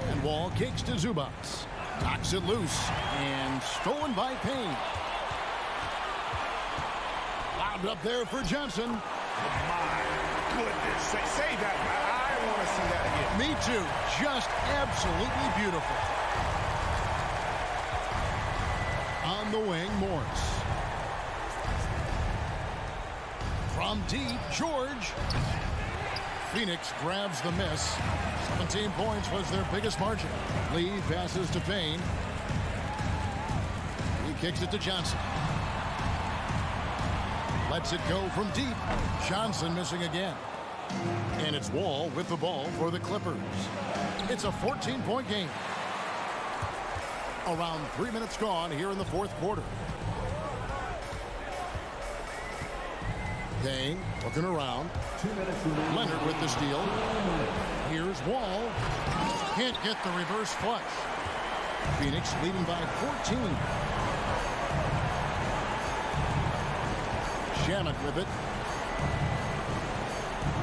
And Wall kicks to Zubats. Knocks it loose. And stolen by Payne. Lobbed up there for Johnson. My goodness. Say that. I want to see that again. Me too. Just absolutely beautiful. On the wing, Morris. From deep, George. Phoenix grabs the miss. 17 points was their biggest margin. Lee passes to Payne. He kicks it to Johnson. Lets it go from deep. Johnson missing again. And it's Wall with the ball for the Clippers. It's a 14-point game. Around 3 minutes gone here in the fourth quarter. Payne looking around. 2 minutes remaining. Leonard with the steal. Here's Wall. Can't get the reverse flush. Phoenix leading by 14. Shamet with it.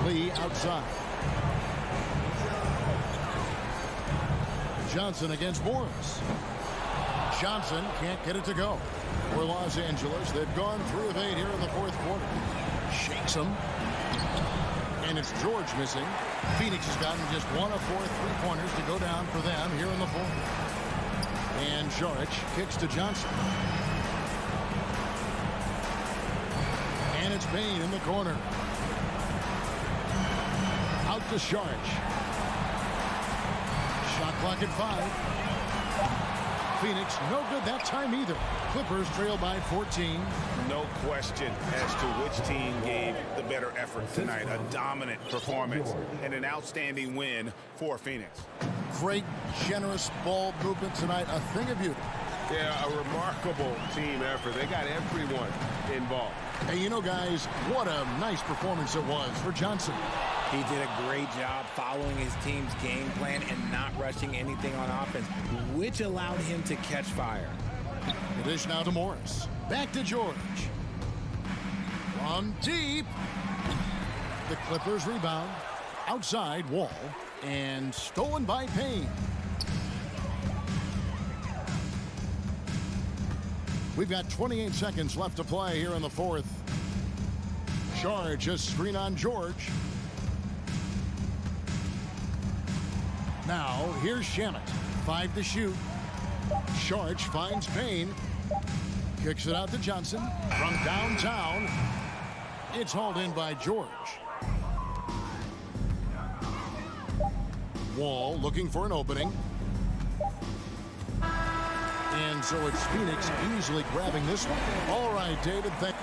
Lee outside. Johnson against Morris. Johnson can't get it to go. For Los Angeles, they've gone 3 of 8 here in the fourth quarter. Shakes him. And it's George missing. Phoenix has gotten just 1 of 4 3-pointers to go down for them here in the fourth. And Joric kicks to Johnson. And it's Payne in the corner. Out to Joric. Shot clock at 5. Phoenix, no good that time either. Clippers trail by 14. No question as to which team gave the better effort tonight. A dominant performance and an outstanding win for Phoenix. Great, generous ball movement tonight. A thing of beauty. Yeah, a remarkable team effort. They got everyone involved. Hey, you know, guys, what a nice performance it was for Johnson. He did a great job following his team's game plan and not rushing anything on offense, which allowed him to catch fire. It is now to Morris. Back to George. From deep. The Clippers rebound. Outside, Wall. And stolen by Payne. We've got 28 seconds left to play here in the fourth. Charge a screen on George. Now, here's Shamet. 5 to shoot. Charge finds Payne. Kicks it out to Johnson. From downtown, it's hauled in by George. Wall looking for an opening. And so it's Phoenix easily grabbing this one. All right, David, thank you.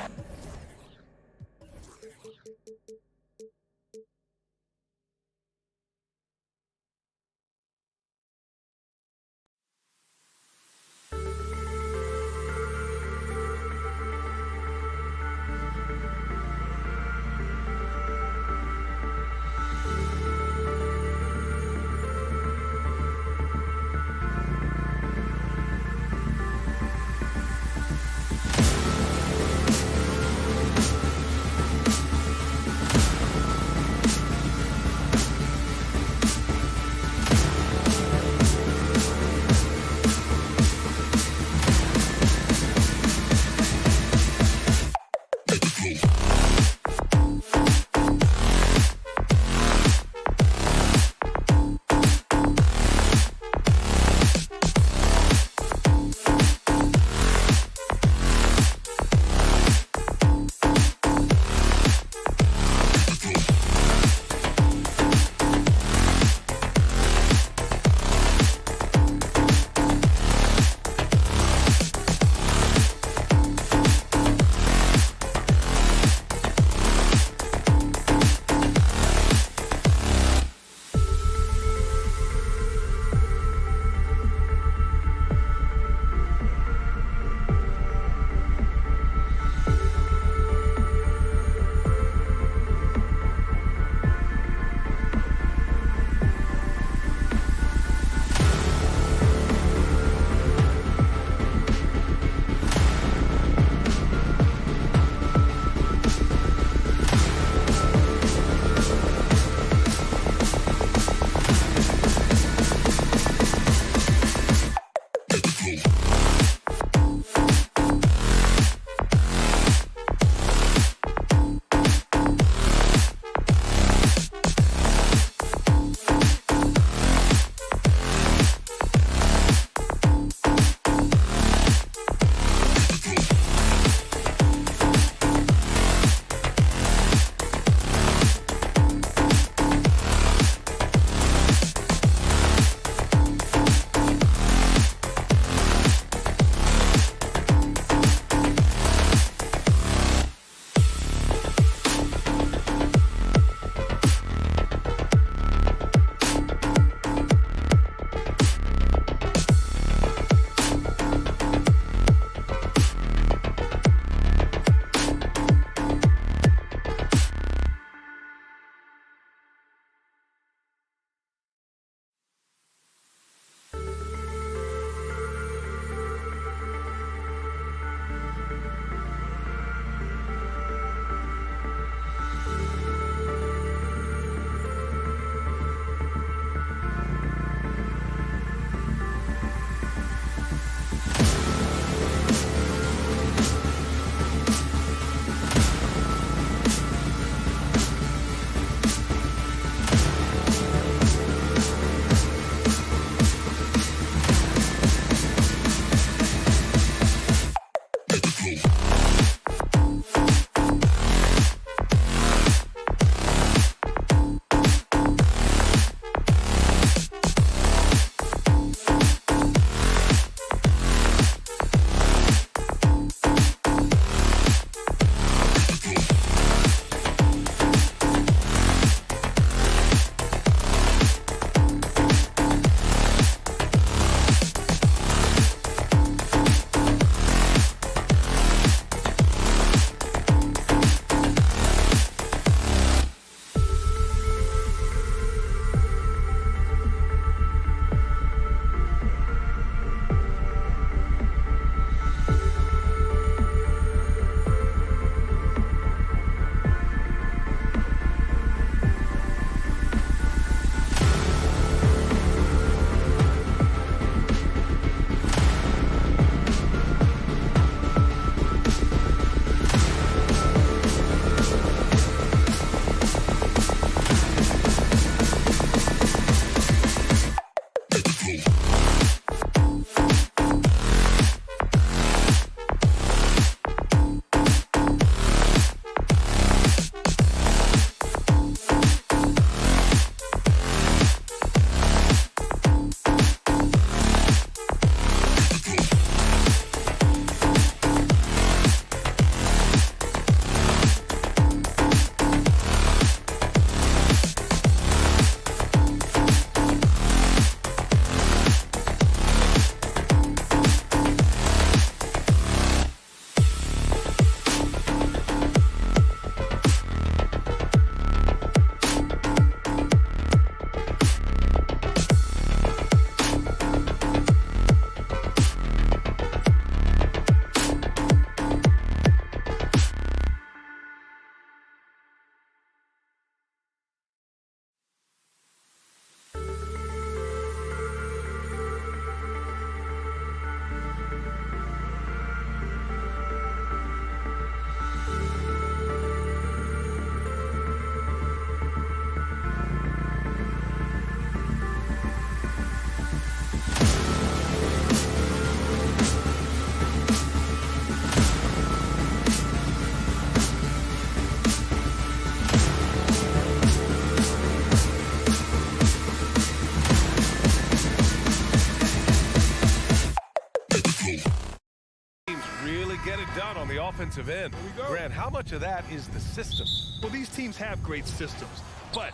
offensive end. Grant, how much of that is the system? Well, these teams have great systems, but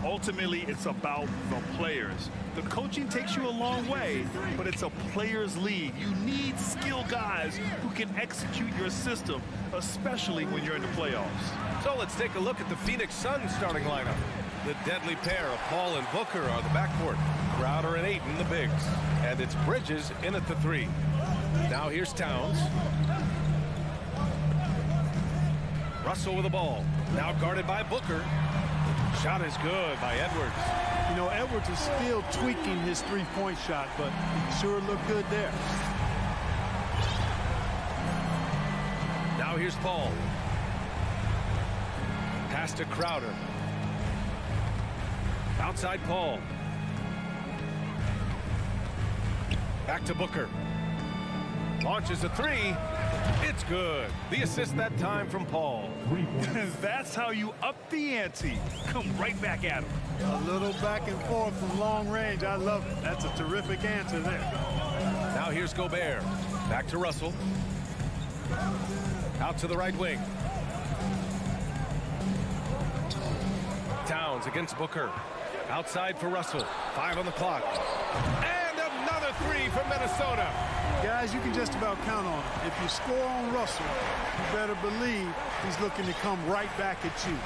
ultimately it's about the players. The coaching takes you a long way, but it's a players' league. You need skilled guys who can execute your system, especially when you're in the playoffs. So let's take a look at the Phoenix Suns starting lineup. The deadly pair of Paul and Booker are the backcourt. Crowder and Ayton, the bigs. And it's Bridges in at the 3. Now here's Towns. Russell with the ball. Now guarded by Booker. Shot is good by Edwards. You know, Edwards is still tweaking his three-point shot, but he sure looked good there. Now here's Paul. Pass to Crowder. Outside Paul. Back to Booker. Launches a 3. It's good. The assist that time from Paul. That's how you up the ante. Come right back at him. A little back and forth from long range. I love it. That's a terrific answer there. Now here's Gobert. Back to Russell. Out to the right wing. Towns against Booker. Outside for Russell. 5 on the clock. And another 3 from Minnesota. Guys, you can just about count on it. If you score on Russell, you better believe he's looking to come right back at you.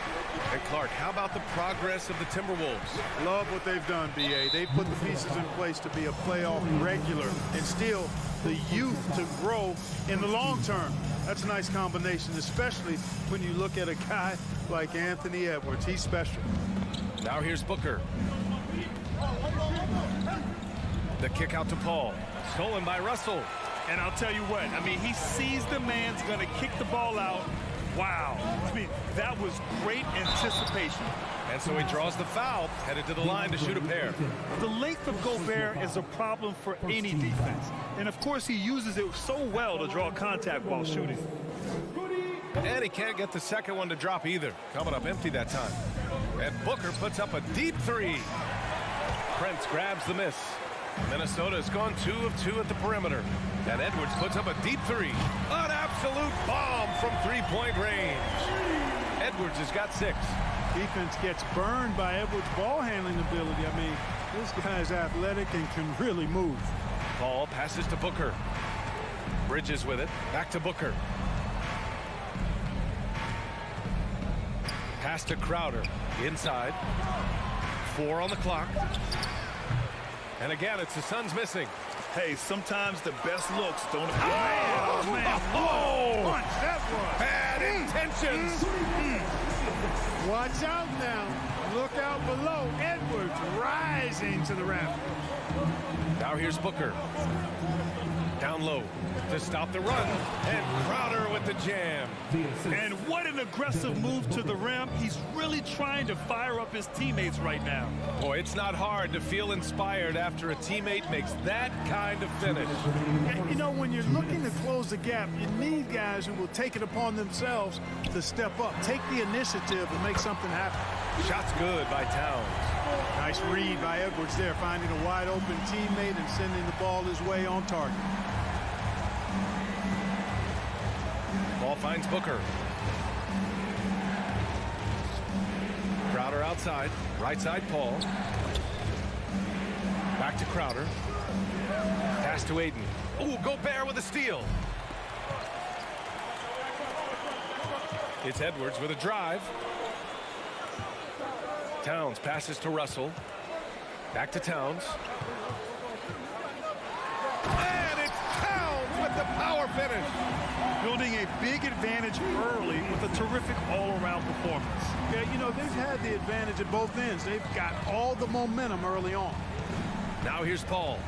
And Clark, how about the progress of the Timberwolves? Love what they've done, B.A. They've put the pieces in place to be a playoff regular and still the youth to grow in the long term. That's a nice combination, especially when you look at a guy like Anthony Edwards. He's special. Now here's Booker. The kick out to Paul. Stolen by Russell. And I'll tell you what, I mean, he sees the man's going to kick the ball out. Wow. I mean, that was great anticipation. And so he draws the foul, headed to the line to shoot a pair. The length of Gobert is a problem for any defense. And, of course, he uses it so well to draw contact while shooting. And he can't get the second one to drop either. Coming up empty that time. And Booker puts up a deep 3. Prince grabs the miss. Minnesota has gone 2 of 2 at the perimeter. And Edwards puts up a deep 3. An absolute bomb from three-point range. Edwards has got 6. Defense gets burned by Edwards' ball handling ability. I mean, this guy is athletic and can really move. Paul passes to Booker. Bridges with it. Back to Booker. Pass to Crowder. Inside. 4 on the clock. And again, it's the Suns missing. Hey, sometimes the best looks don't appear. Oh, man. Oh! Punch, that was. Bad intentions. Watch out now. Look out below. Edwards rising to the raft. Now here's Booker. Down low to stop the run. And Crowder with the jam. And what an aggressive move to the rim. He's really trying to fire up his teammates right now. Boy, it's not hard to feel inspired after a teammate makes that kind of finish. And, you know, when you're looking to close the gap, you need guys who will take it upon themselves to step up, take the initiative, and make something happen. Shot's good by Towns. Nice read by Edwards there, finding a wide open teammate and sending the ball his way on target. Ball finds Booker. Crowder outside. Right side, Paul. Back to Crowder. Pass to Ayton. Ooh, Gobert with a steal. It's Edwards with a drive. Towns passes to Russell. Back to Towns. And it's Towns with the power finish. Building a big advantage early with a terrific all-around performance. Yeah, you know, they've had the advantage at both ends. They've got all the momentum early on. Now here's Paul.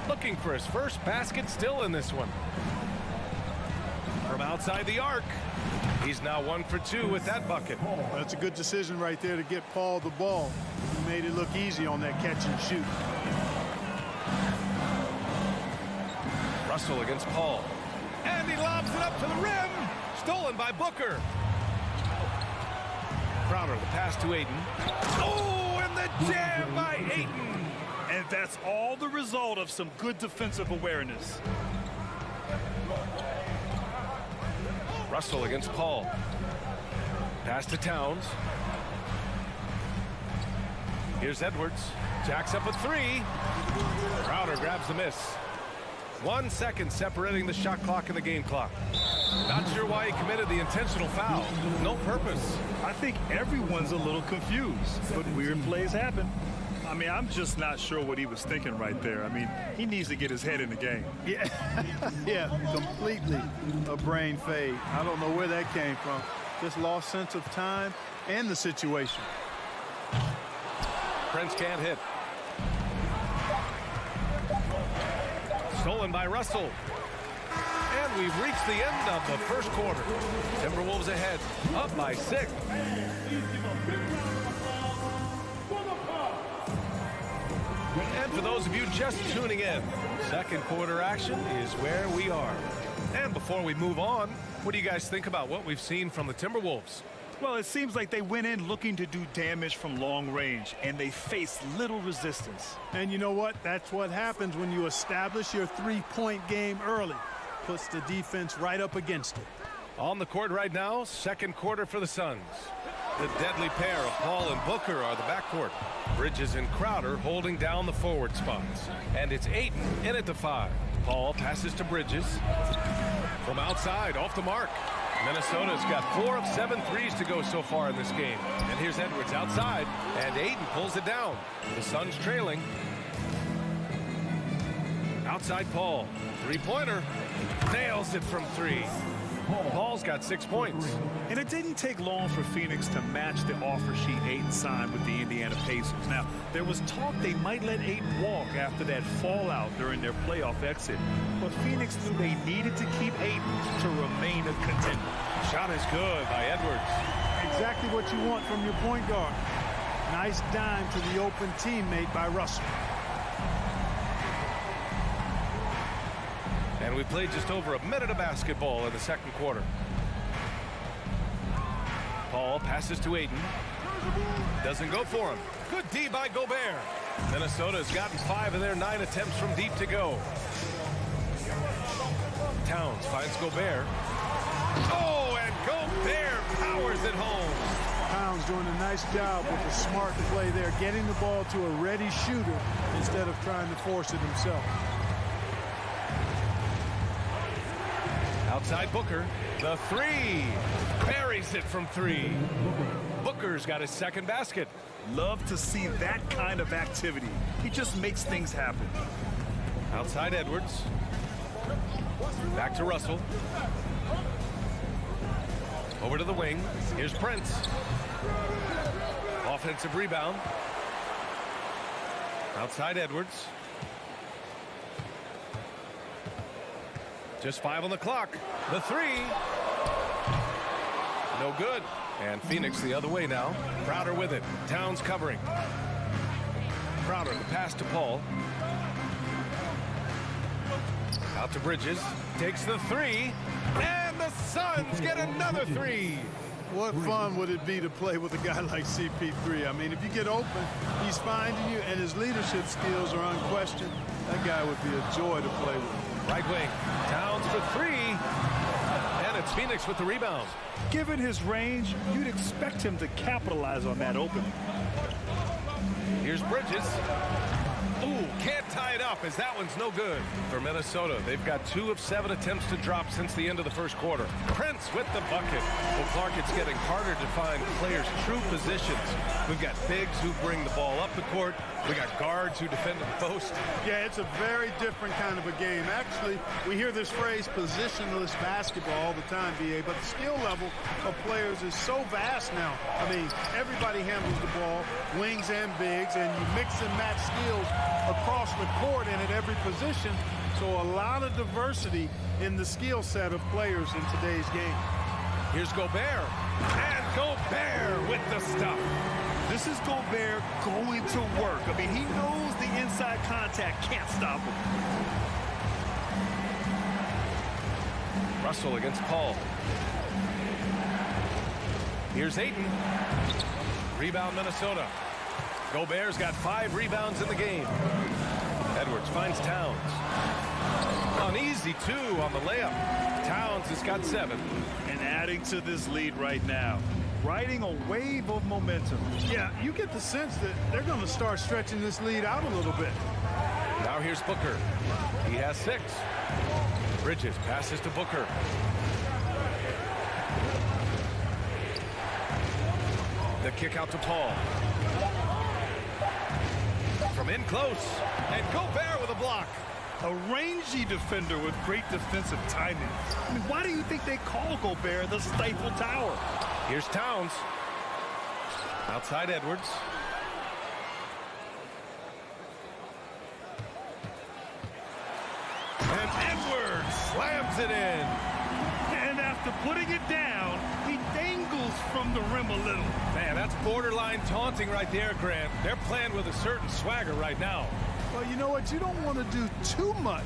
Looking for his first basket, still in this one. From outside the arc. He's now 1 for 2 with that bucket. That's a good decision right there to get Paul the ball. He made it look easy on that catch and shoot. Russell against Paul. And he lobs it up to the rim. Stolen by Booker. Crowder, the pass to Ayton. Oh, and the jam by Ayton. And that's all the result of some good defensive awareness. Russell against Paul. Pass to Towns. Here's Edwards. Jacks up a three. Crowder grabs the miss. 1 second separating the shot clock and the game clock. Not sure why he committed the intentional foul. No purpose. I think everyone's a little confused, but weird plays happen. I mean, I'm just not sure what he was thinking right there. I mean, he needs to get his head in the game. Yeah, yeah, completely a brain fade. I don't know where that came from. Just lost sense of time and the situation. Prince can't hit. Stolen by Russell. And we've reached the end of the first quarter. Timberwolves ahead, up by 6. And for those of you just tuning in, second quarter action is where we are. And before we move on, what do you guys think about what we've seen from the Timberwolves? Well, it seems like they went in looking to do damage from long range, and they faced little resistance. And you know what? That's what happens when you establish your three-point game early. Puts the defense right up against it. On the court right now, second quarter for the Suns. The deadly pair of Paul and Booker are the backcourt. Bridges and Crowder holding down the forward spots. And it's Ayton in at the 5. Paul passes to Bridges. From outside, off the mark. Minnesota's got 4 of 7 threes to go so far in this game. And here's Edwards outside, and Ayton pulls it down. The Suns trailing. Outside Paul. Three-pointer. Nails it from 3. Paul's got 6 points. And it didn't take long for Phoenix to match the offer sheet Ayton signed with the Indiana Pacers. Now, there was talk they might let Ayton walk after that fallout during their playoff exit. But Phoenix knew they needed to keep Ayton to remain a contender. Shot is good by Edwards. Exactly what you want from your point guard. Nice dime to the open teammate by Russell. And we played just over a minute of basketball in the second quarter. Paul passes to Ayton. Doesn't go for him. Good D by Gobert. Minnesota's gotten 5 of their 9 attempts from deep to go. Towns finds Gobert. Oh, and Gobert powers it home. Towns doing a nice job with a smart play there, getting the ball to a ready shooter instead of trying to force it himself. Outside Booker, the 3. Buries it from 3. Booker's got his second basket. Love to see that kind of activity. He just makes things happen. Outside Edwards. Back to Russell. Over to the wing. Here's Prince. Offensive rebound. Outside Edwards. Just 5 on the clock. The 3. No good. And Phoenix the other way now. Crowder with it. Towns covering. Crowder, the pass to Paul. Out to Bridges. Takes the 3. And the Suns get another 3. What fun would it be to play with a guy like CP3? I mean, if you get open, he's finding you, and his leadership skills are unquestioned. That guy would be a joy to play with. Right wing. Towns for 3. And it's Phoenix with the rebound. Given his range, you'd expect him to capitalize on that opening. Here's Bridges. Ooh, can't tie it up as that one's no good. For Minnesota, they've got 2 of 7 attempts to drop since the end of the first quarter. Prince with the bucket. Well, Clark, it's getting harder to find players' true positions. We've got bigs who bring the ball up the court. We got guards who defend the post. Yeah, it's a very different kind of a game. Actually, we hear this phrase positionless basketball all the time, BA, but the skill level of players is so vast now. I mean, everybody handles the ball, wings and bigs, and you mix and match skills across the court and at every position. So a lot of diversity in the skill set of players in today's game. Here's Gobert. And Gobert with the stuff. This is Gobert going to work. I mean, he knows the inside contact can't stop him. Russell against Paul. Here's Ayton. Rebound Minnesota. Gobert's got 5 rebounds in the game. Edwards finds Towns. An easy 2 on the layup. Towns has got 7. And adding to this lead right now. Riding a wave of momentum. Yeah, you get the sense that they're going to start stretching this lead out a little bit. Now here's Booker. He has 6. Bridges passes to Booker. The kick out to Paul. From in close. And Gobert with a block. A rangy defender with great defensive timing. I mean, why do you think they call Gobert the Stifle Tower? Here's Towns. Outside Edwards. And Edwards slams it in. And after putting it down, he dangles from the rim a little. Man, that's borderline taunting right there, Grant. They're playing with a certain swagger right now. Well, you know what? You don't want to do too much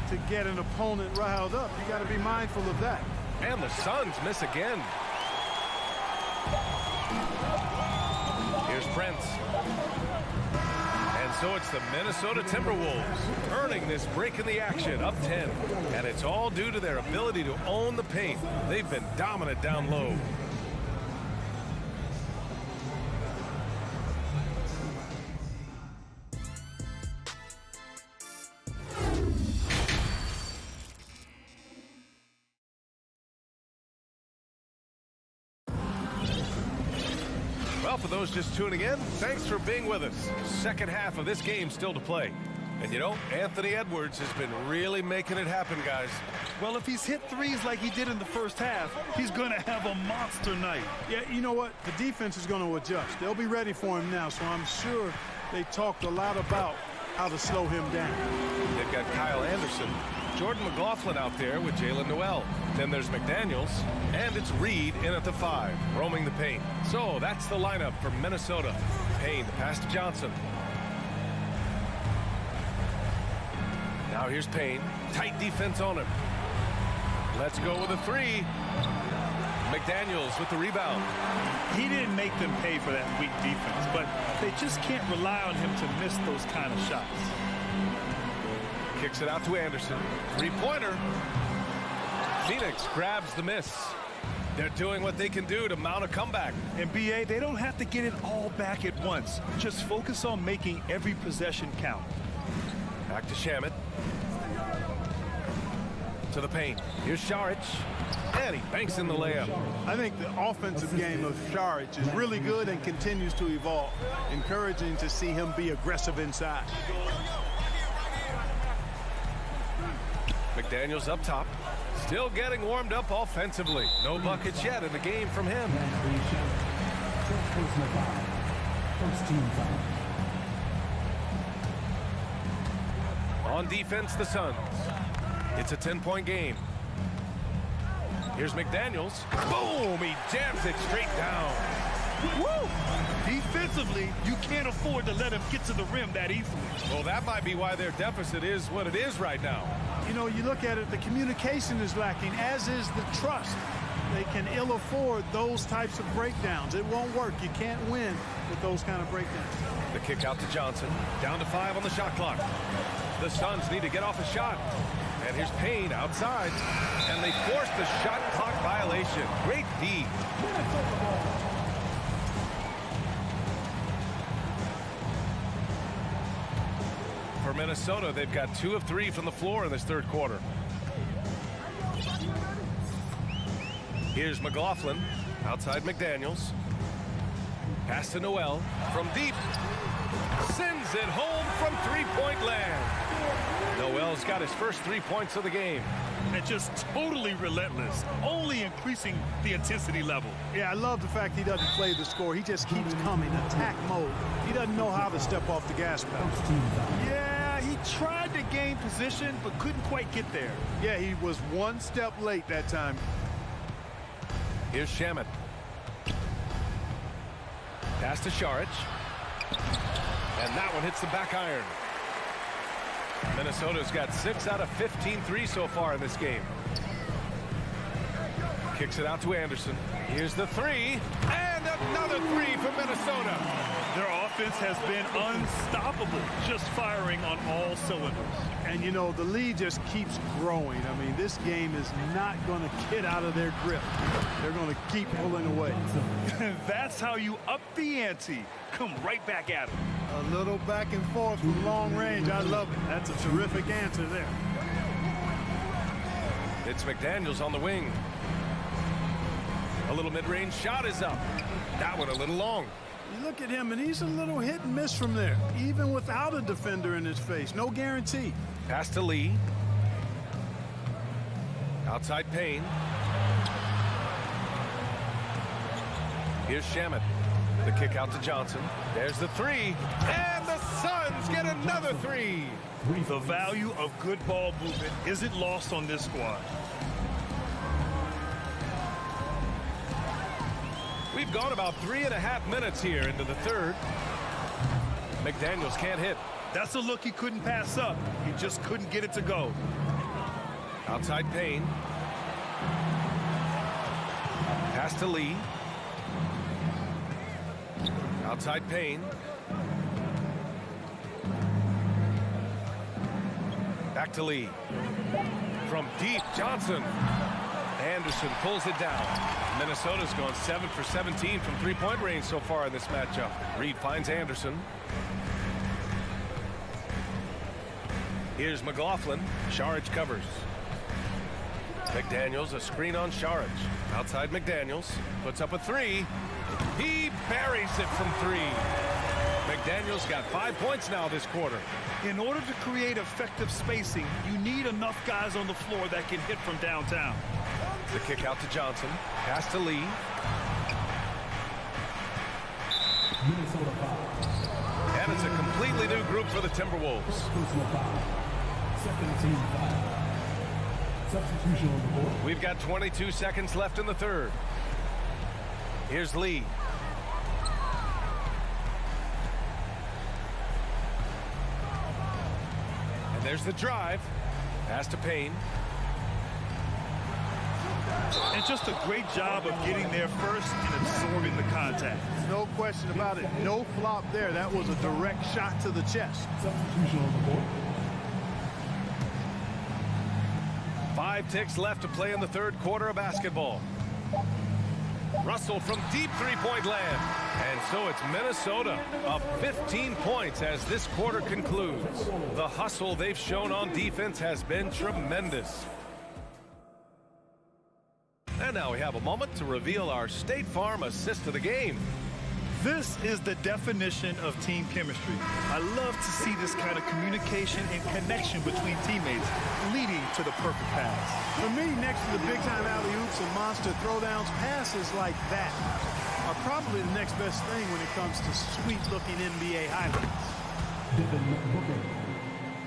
to get an opponent riled up. You got to be mindful of that. And the Suns miss again. Here's Prince. And so it's the Minnesota Timberwolves earning this break in the action, up 10. And it's all due to their ability to own the paint. They've been dominant down low. Well, for those just tuning in, thanks for being with us. Second half of this game still to play. And you know, Anthony Edwards has been really making it happen, guys. Well, if he's hit threes like he did in the first half, he's going to have a monster night. Yeah, you know what? The defense is going to adjust. They'll be ready for him now, so I'm sure they talked a lot about how to slow him down. They've got Kyle Anderson, Jordan McLaughlin out there with Jalen Noel. Then there's McDaniels, and it's Reed in at the 5, roaming the paint. So that's the lineup for Minnesota. Payne, the pass to Johnson. Now here's Payne. Tight defense on him. Let's go with a 3. McDaniels with the rebound. He didn't make them pay for that weak defense, but they just can't rely on him to miss those kind of shots. Kicks it out to Anderson. 3-pointer. Phoenix grabs the miss. They're doing what they can do to mount a comeback. And BA, they don't have to get it all back at once. Just focus on making every possession count. Back to Shamet. To the paint. Here's Šarić. And he banks in the layup. I think the offensive game of Šarić is really good and continues to evolve. Encouraging to see him be aggressive inside. McDaniels up top. Still getting warmed up offensively. No buckets yet in the game from him. On defense, the Suns. It's a 10-point game. Here's McDaniels. Boom! He jams it straight down. Woo! Defensively, you can't afford to let him get to the rim that easily. Well, that might be why their deficit is what it is right now. You know, you look at it, the communication is lacking, as is the trust. They can ill afford those types of breakdowns. It won't work. You can't win with those kind of breakdowns. The kick out to Johnson. Down to 5 on the shot clock. The Suns need to get off a shot. And here's Payne outside. And they force the shot clock violation. Great D. For Minnesota, they've got 2 of 3 from the floor in this third quarter. Here's McLaughlin outside McDaniels. Pass to Noel from deep. Sends it home from three-point land. Noel's got his first 3 points of the game. And just totally relentless, only increasing the intensity level. Yeah, I love the fact he doesn't play the score. He just keeps coming, attack mode. He doesn't know how to step off the gas pedal. Yeah, he tried to gain position, but couldn't quite get there. Yeah, he was one step late that time. Here's Shamet. Pass to Šarić. And that one hits the back iron. Minnesota's got 6 out of 15 threes so far in this game. Kicks it out to Anderson. Here's the 3. And another 3 for Minnesota. Their offense has been unstoppable, just firing on all cylinders. And, you know, the lead just keeps growing. I mean, this game is not going to get out of their grip. They're going to keep pulling away. That's how you up the ante. Come right back at them. A little back and forth from long range. I love it. That's a terrific answer there. It's McDaniels on the wing. A little mid-range shot is up. That one a little long. You look at him, and he's a little hit and miss from there, even without a defender in his face. No guarantee. Pass to Lee. Outside Payne. Here's Shamet. The kick out to Johnson. There's the three. And the Suns get another three. The value of good ball movement isn't lost on this squad. We've gone about 3.5 minutes here into the third. McDaniels can't hit. That's a look he couldn't pass up. He just couldn't get it to go. Outside Payne. Pass to Lee. Outside Payne. Back to Lee. From deep, Johnson. Anderson pulls it down. Minnesota's gone 7 for 17 from three-point range so far in this matchup. Reed finds Anderson. Here's McLaughlin. Saric covers. McDaniels, a screen on Saric. Outside McDaniels. Puts up a three. He buries it from three. McDaniels got 5 points now this quarter. In order to create effective spacing, you need enough guys on the floor that can hit from downtown. The kick out to Johnson. Pass to Lee. Minnesota foul. And it's a completely new group for the Timberwolves. Personal foul. Second team foul. Substitution on the board. We've got 22 seconds left in the third. Here's Lee. And there's the drive. Pass to Payne. And just a great job of getting there first and absorbing the contact. No question about it. No flop there. That was a direct shot to the chest. Substitution on the board. 5 ticks left to play in the third quarter of basketball. Russell from deep three-point land. And so it's Minnesota up 15 points as this quarter concludes. The hustle they've shown on defense has been tremendous. And now we have a moment to reveal our State Farm assist of the game. This is the definition of team chemistry. I love to see this kind of communication and connection between teammates leading to the perfect pass. For me, next to the big-time alley-oops and monster throwdowns, passes like that are probably the next best thing when it comes to sweet-looking NBA highlights.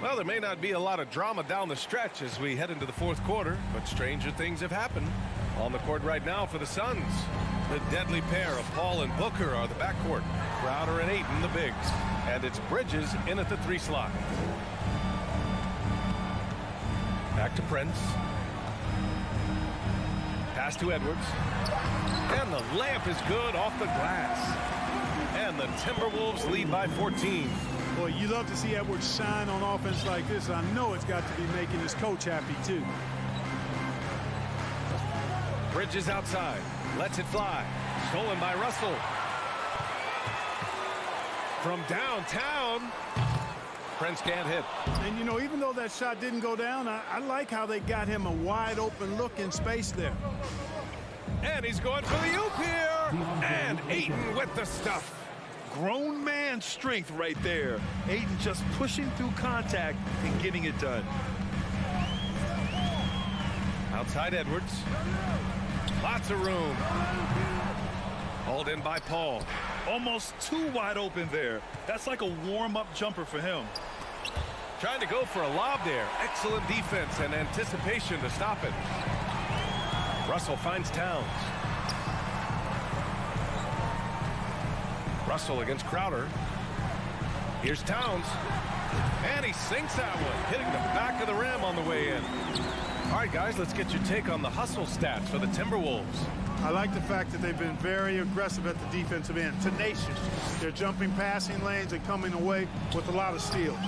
Well, there may not be a lot of drama down the stretch as we head into the fourth quarter, but stranger things have happened. On the court right now for the Suns, the deadly pair of Paul and Booker are the backcourt. Crowder and Ayton the bigs. And it's Bridges in at the 3 slot. Back to Prince. Pass to Edwards. And the layup is good off the glass. And the Timberwolves lead by 14. Boy, you love to see Edwards shine on offense like this. I know it's got to be making his coach happy, too. Bridges outside. Lets it fly. Stolen by Russell. From downtown. Prince can't hit. And, you know, even though that shot didn't go down, I like how they got him a wide-open look in space there. And he's going for the oop here. And Ayton with the stuff. Grown man strength right there. Ayton just pushing through contact and getting it done. Outside Edwards. Lots of room. Hauled in by Paul. Almost too wide open there. That's like a warm-up jumper for him. Trying to go for a lob there. Excellent defense and anticipation to stop it. Russell finds Towns. Russell against Crowder. Here's Towns. And he sinks that one, hitting the back of the rim on the way in. All right, guys, let's get your take on the hustle stats for the Timberwolves. I like the fact that they've been very aggressive at the defensive end, tenacious. They're jumping passing lanes and coming away with a lot of steals.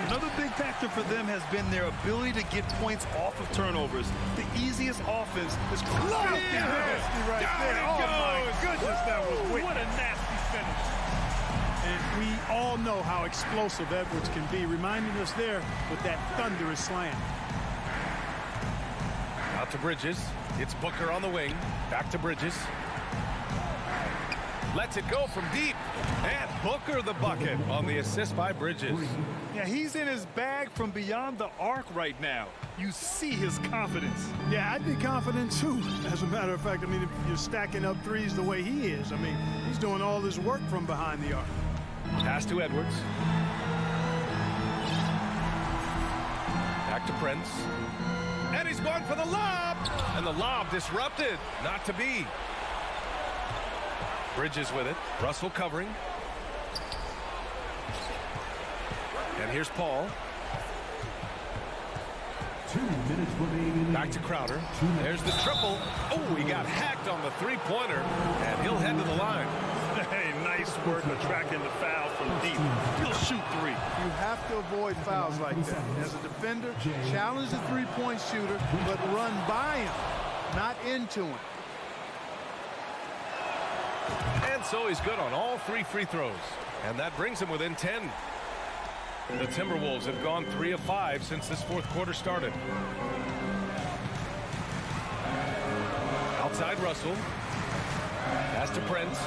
Another big factor for them has been their ability to get points off of turnovers. The easiest offense is nasty right there. Oh, my goodness, that was wicked. What a nasty finish. And we all know how explosive Edwards can be, reminding us there with that thunderous slam. Out to Bridges. It's Booker on the wing. Back to Bridges. Lets it go from deep. And Booker the bucket on the assist by Bridges. Yeah, he's in his bag from beyond the arc right now. You see his confidence. Yeah, I'd be confident too. As a matter of fact, I mean, if you're stacking up threes the way he is, I mean, he's doing all his work from behind the arc. Pass to Edwards. Back to Prince. And he's going for the lob. And the lob disrupted. Not to be. Bridges with it. Russell covering. And here's Paul. 2 minutes remaining. Back to Crowder. There's the triple. Oh, he got hacked on the three-pointer. And he'll head to the line. Hey, nice work attracting the foul from deep. He'll shoot three. You have to avoid fouls like that. As a defender, challenge the three-point shooter, but run by him, not into him. And so he's good on all 3 free throws. And that brings him within 10. The Timberwolves have gone 3 of 5 since this fourth quarter started. Outside Russell. Pass to Prince.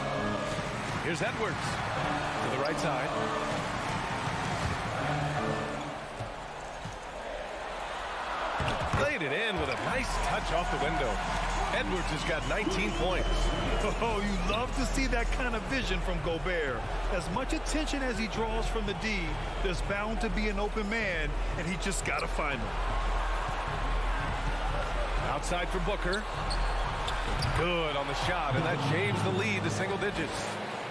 Here's Edwards to the right side. Laid it in with a nice touch off the window. Edwards has got 19 points. Oh, you love to see that kind of vision from Gobert. As much attention as he draws from the D, there's bound to be an open man, and he just got to find him. Outside for Booker. Good on the shot, and that shaves the lead to single digits.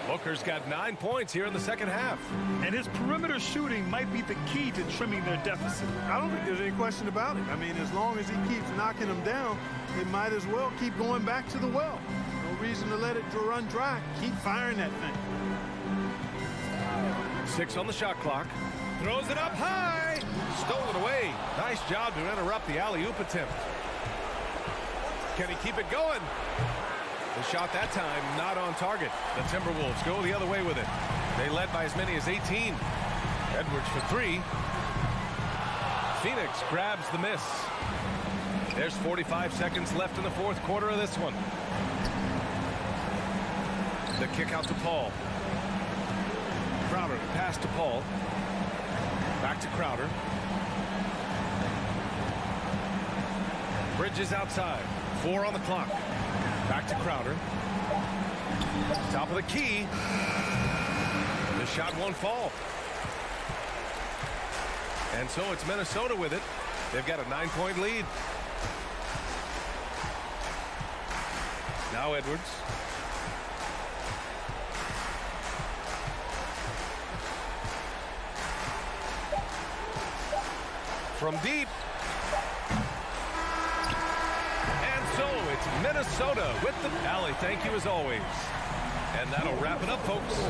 Booker's got 9 points here in the second half. And his perimeter shooting might be the key to trimming their deficit. I don't think there's any question about it. I mean, as long as he keeps knocking them down, they might as well keep going back to the well. No reason to let it run dry. Keep firing that thing. 6 on the shot clock. Throws it up high. Stolen away. Nice job to interrupt the alley-oop attempt. Can he keep it going? The shot that time not on target. The Timberwolves go the other way with it. They led by as many as 18. Edwards for 3. Phoenix grabs the miss. There's 45 seconds left in the fourth quarter of this one. The kick out to Paul. Crowder, pass to Paul. Back to Crowder. Bridges outside. 4 on the clock. Back to Crowder. Top of the key. The shot won't fall. And so it's Minnesota with it. They've got a 9-point lead. Now Edwards. From deep. So it's Minnesota with the alley. Thank you as always. And that'll wrap it up, folks.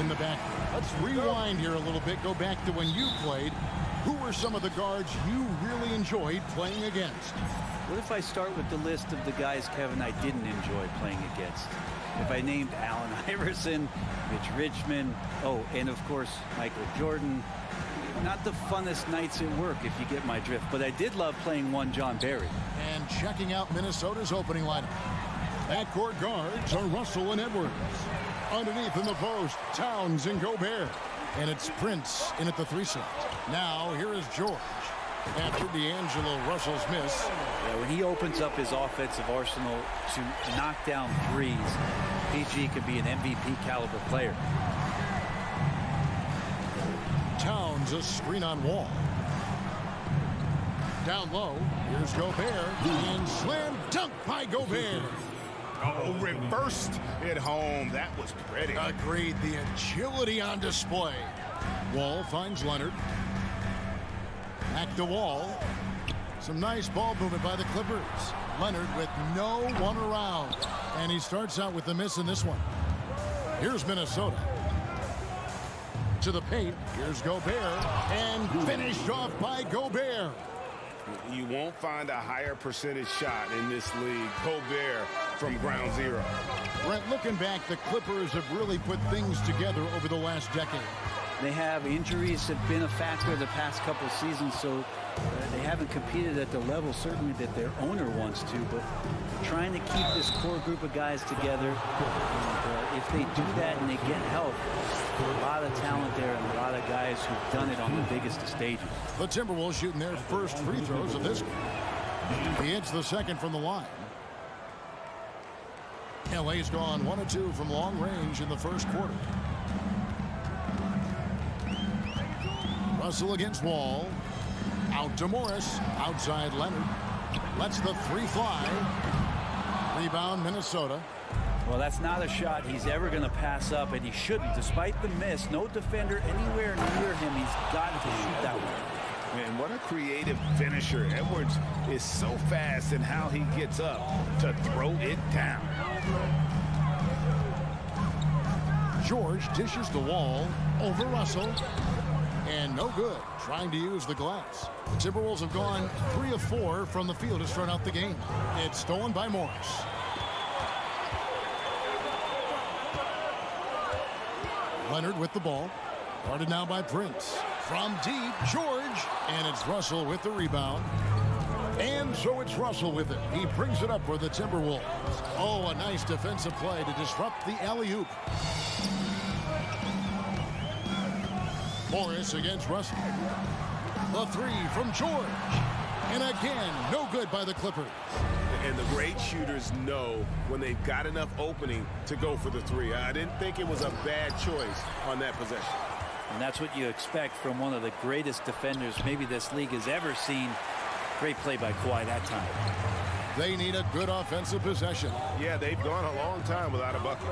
in the back. Let's rewind here a little bit. Go back to when you played. Who were some of the guards you really enjoyed playing against? What if I start with the list of the guys, Kevin, I didn't enjoy playing against? If I named Allen Iverson, Mitch Richmond, and of course, Michael Jordan. Not the funnest nights at work, if you get my drift, but I did love playing one John Barry. And checking out Minnesota's opening lineup. Backcourt guards are Russell and Edwards. Underneath in the post, Towns and Gobert. And it's Prince in at the 3 slot. Now, here is George. After D'Angelo Russell's miss. Yeah, when he opens up his offensive arsenal to knock down threes, PG could be an MVP caliber player. Towns a screen on Wall. Down low, here's Gobert. And slam dunk by Gobert. Oh, reversed it home. That was pretty. Agreed. The agility on display. Wall finds Leonard. Back to Wall. Some nice ball movement by the Clippers. Leonard with no one around. And he starts out with the miss in this one. Here's Minnesota. To the paint. Here's Gobert. And finished off by Gobert. You won't find a higher percentage shot in this league. Gobert from ground zero. Brent, looking back, the Clippers have really put things together over the last decade. They have injuries have been a factor the past couple of seasons, so they haven't competed at the level certainly that their owner wants to, but trying to keep this core group of guys together. And if they do that and they get help, a lot of talent there and a lot of guys who've done it on the biggest of stages. The Timberwolves shooting their first free throws of this game. He hits the second from the line. LA's gone 1 of 2 from long range in the first quarter. Russell against Wall. Out to Morris. Outside Leonard. Lets the 3 fly. Rebound Minnesota. Well, that's not a shot he's ever going to pass up, and he shouldn't. Despite the miss, no defender anywhere near him. He's got to shoot that one. Man, what a creative finisher. Edwards is so fast in how he gets up to throw it down. George dishes the Wall over Russell. And no good. Trying to use the glass. The Timberwolves have gone 3 of 4 from the field to start out the game. It's stolen by Morris. Leonard with the ball. Guarded now by Prince. From deep, George. And it's Russell with the rebound. And so it's Russell with it. He brings it up for the Timberwolves. Oh, a nice defensive play to disrupt the alley-oop. Morris against Russell. The 3 from George. And again, no good by the Clippers. And the great shooters know when they've got enough opening to go for the 3. I didn't think it was a bad choice on that possession. And that's what you expect from one of the greatest defenders maybe this league has ever seen. Great play by Kawhi that time. They need a good offensive possession. Yeah, they've gone a long time without a bucket.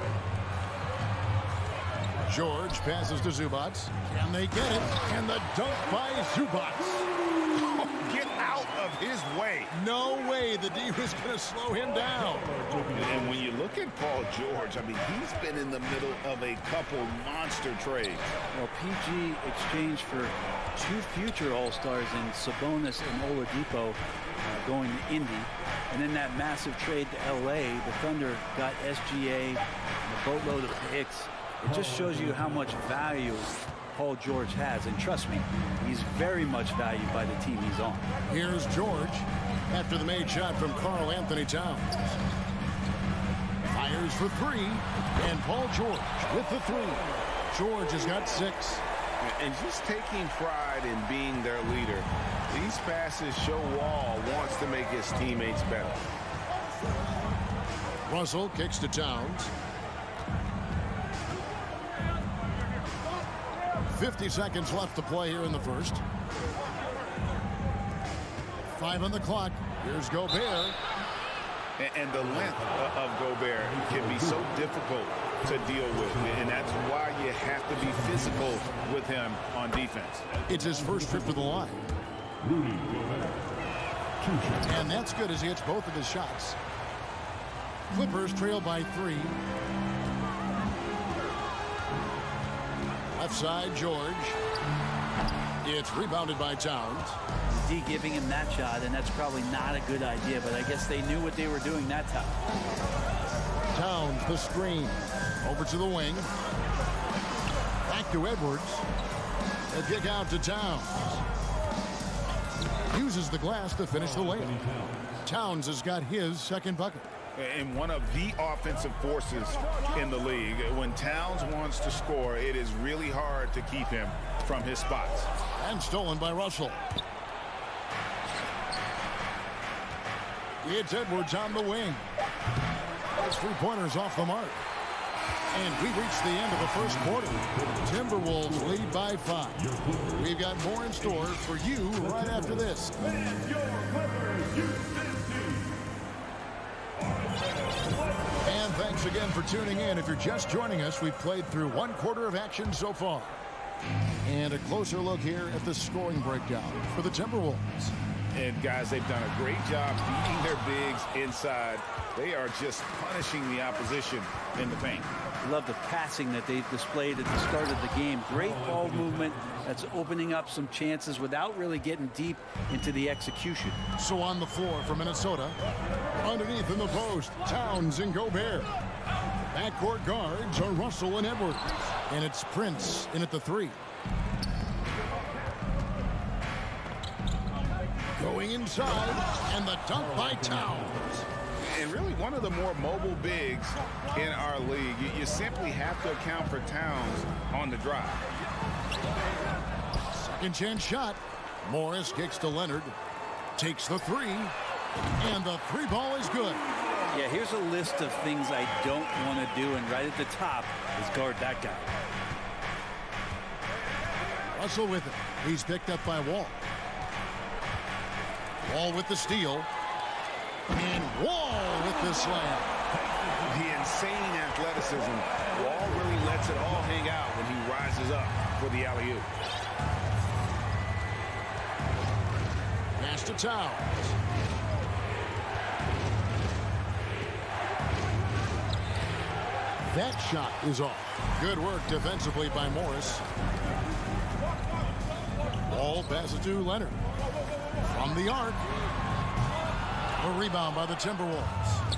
George passes to Zubac. Can they get it? And the dunk by Zubac. Oh, get out of his way. No way the D was going to slow him down. And when you look at Paul George, I mean, he's been in the middle of a couple monster trades. Well, PG exchanged for 2 future All-Stars in Sabonis and Oladipo going to Indy. And in that massive trade to LA, the Thunder got SGA and a boatload of picks. It just shows you how much value Paul George has. And trust me, he's very much valued by the team he's on. Here's George after the made shot from Karl Anthony Towns. Fires for 3. And Paul George with the 3. George has got 6. And just taking pride in being their leader. These passes show Wall wants to make his teammates better. Russell kicks to Towns. 50 seconds left to play here in the first. 5 on the clock. Here's Gobert. And the length of Gobert can be so difficult to deal with. And that's why you have to be physical with him on defense. It's his first trip to the line. And that's good as he hits both of his shots. Clippers trail by 3. Left side, George. It's rebounded by Towns. D giving him that shot, and that's probably not a good idea, but I guess they knew what they were doing that time. Towns, the screen. Over to the wing. Back to Edwards. A kick out to Towns. Uses the glass to finish the layup. Towns has got his second bucket. And one of the offensive forces in the league. When Towns wants to score, it is really hard to keep him from his spots. And stolen by Russell. It's Edwards on the wing. It's 3-pointers off the mark. And we reached the end of the first quarter. Timberwolves lead by 5. We've got more in store for you right after this. And thanks again for tuning in. If you're just joining us, we've played through 1 quarter of action so far. And a closer look here at the scoring breakdown for the Timberwolves. And guys, they've done a great job beating their bigs inside. They are just punishing the opposition in the paint. Love the passing that they've displayed at the start of the game. Great ball movement that's opening up some chances without really getting deep into the execution. So on the floor for Minnesota, underneath in the post, Towns and Gobert. Backcourt guards are Russell and Edwards. And it's Prince in at the 3. Going inside, and the dunk by Towns. And really one of the more mobile bigs in our league. You simply have to account for Towns on the drive. Second chance shot. Morris kicks to Leonard. Takes the 3. And the 3 ball is good. Yeah, here's a list of things I don't want to do, and right at the top is guard that guy. Russell with it. He's picked up by Wall. Wall with the steal. And Wall with the slam. The insane athleticism. Wall really lets it all hang out when he rises up for the alley-oop. Pass to Towns. That shot is off. Good work defensively by Morris. Wall passes to Leonard. From the arc. A rebound by the Timberwolves.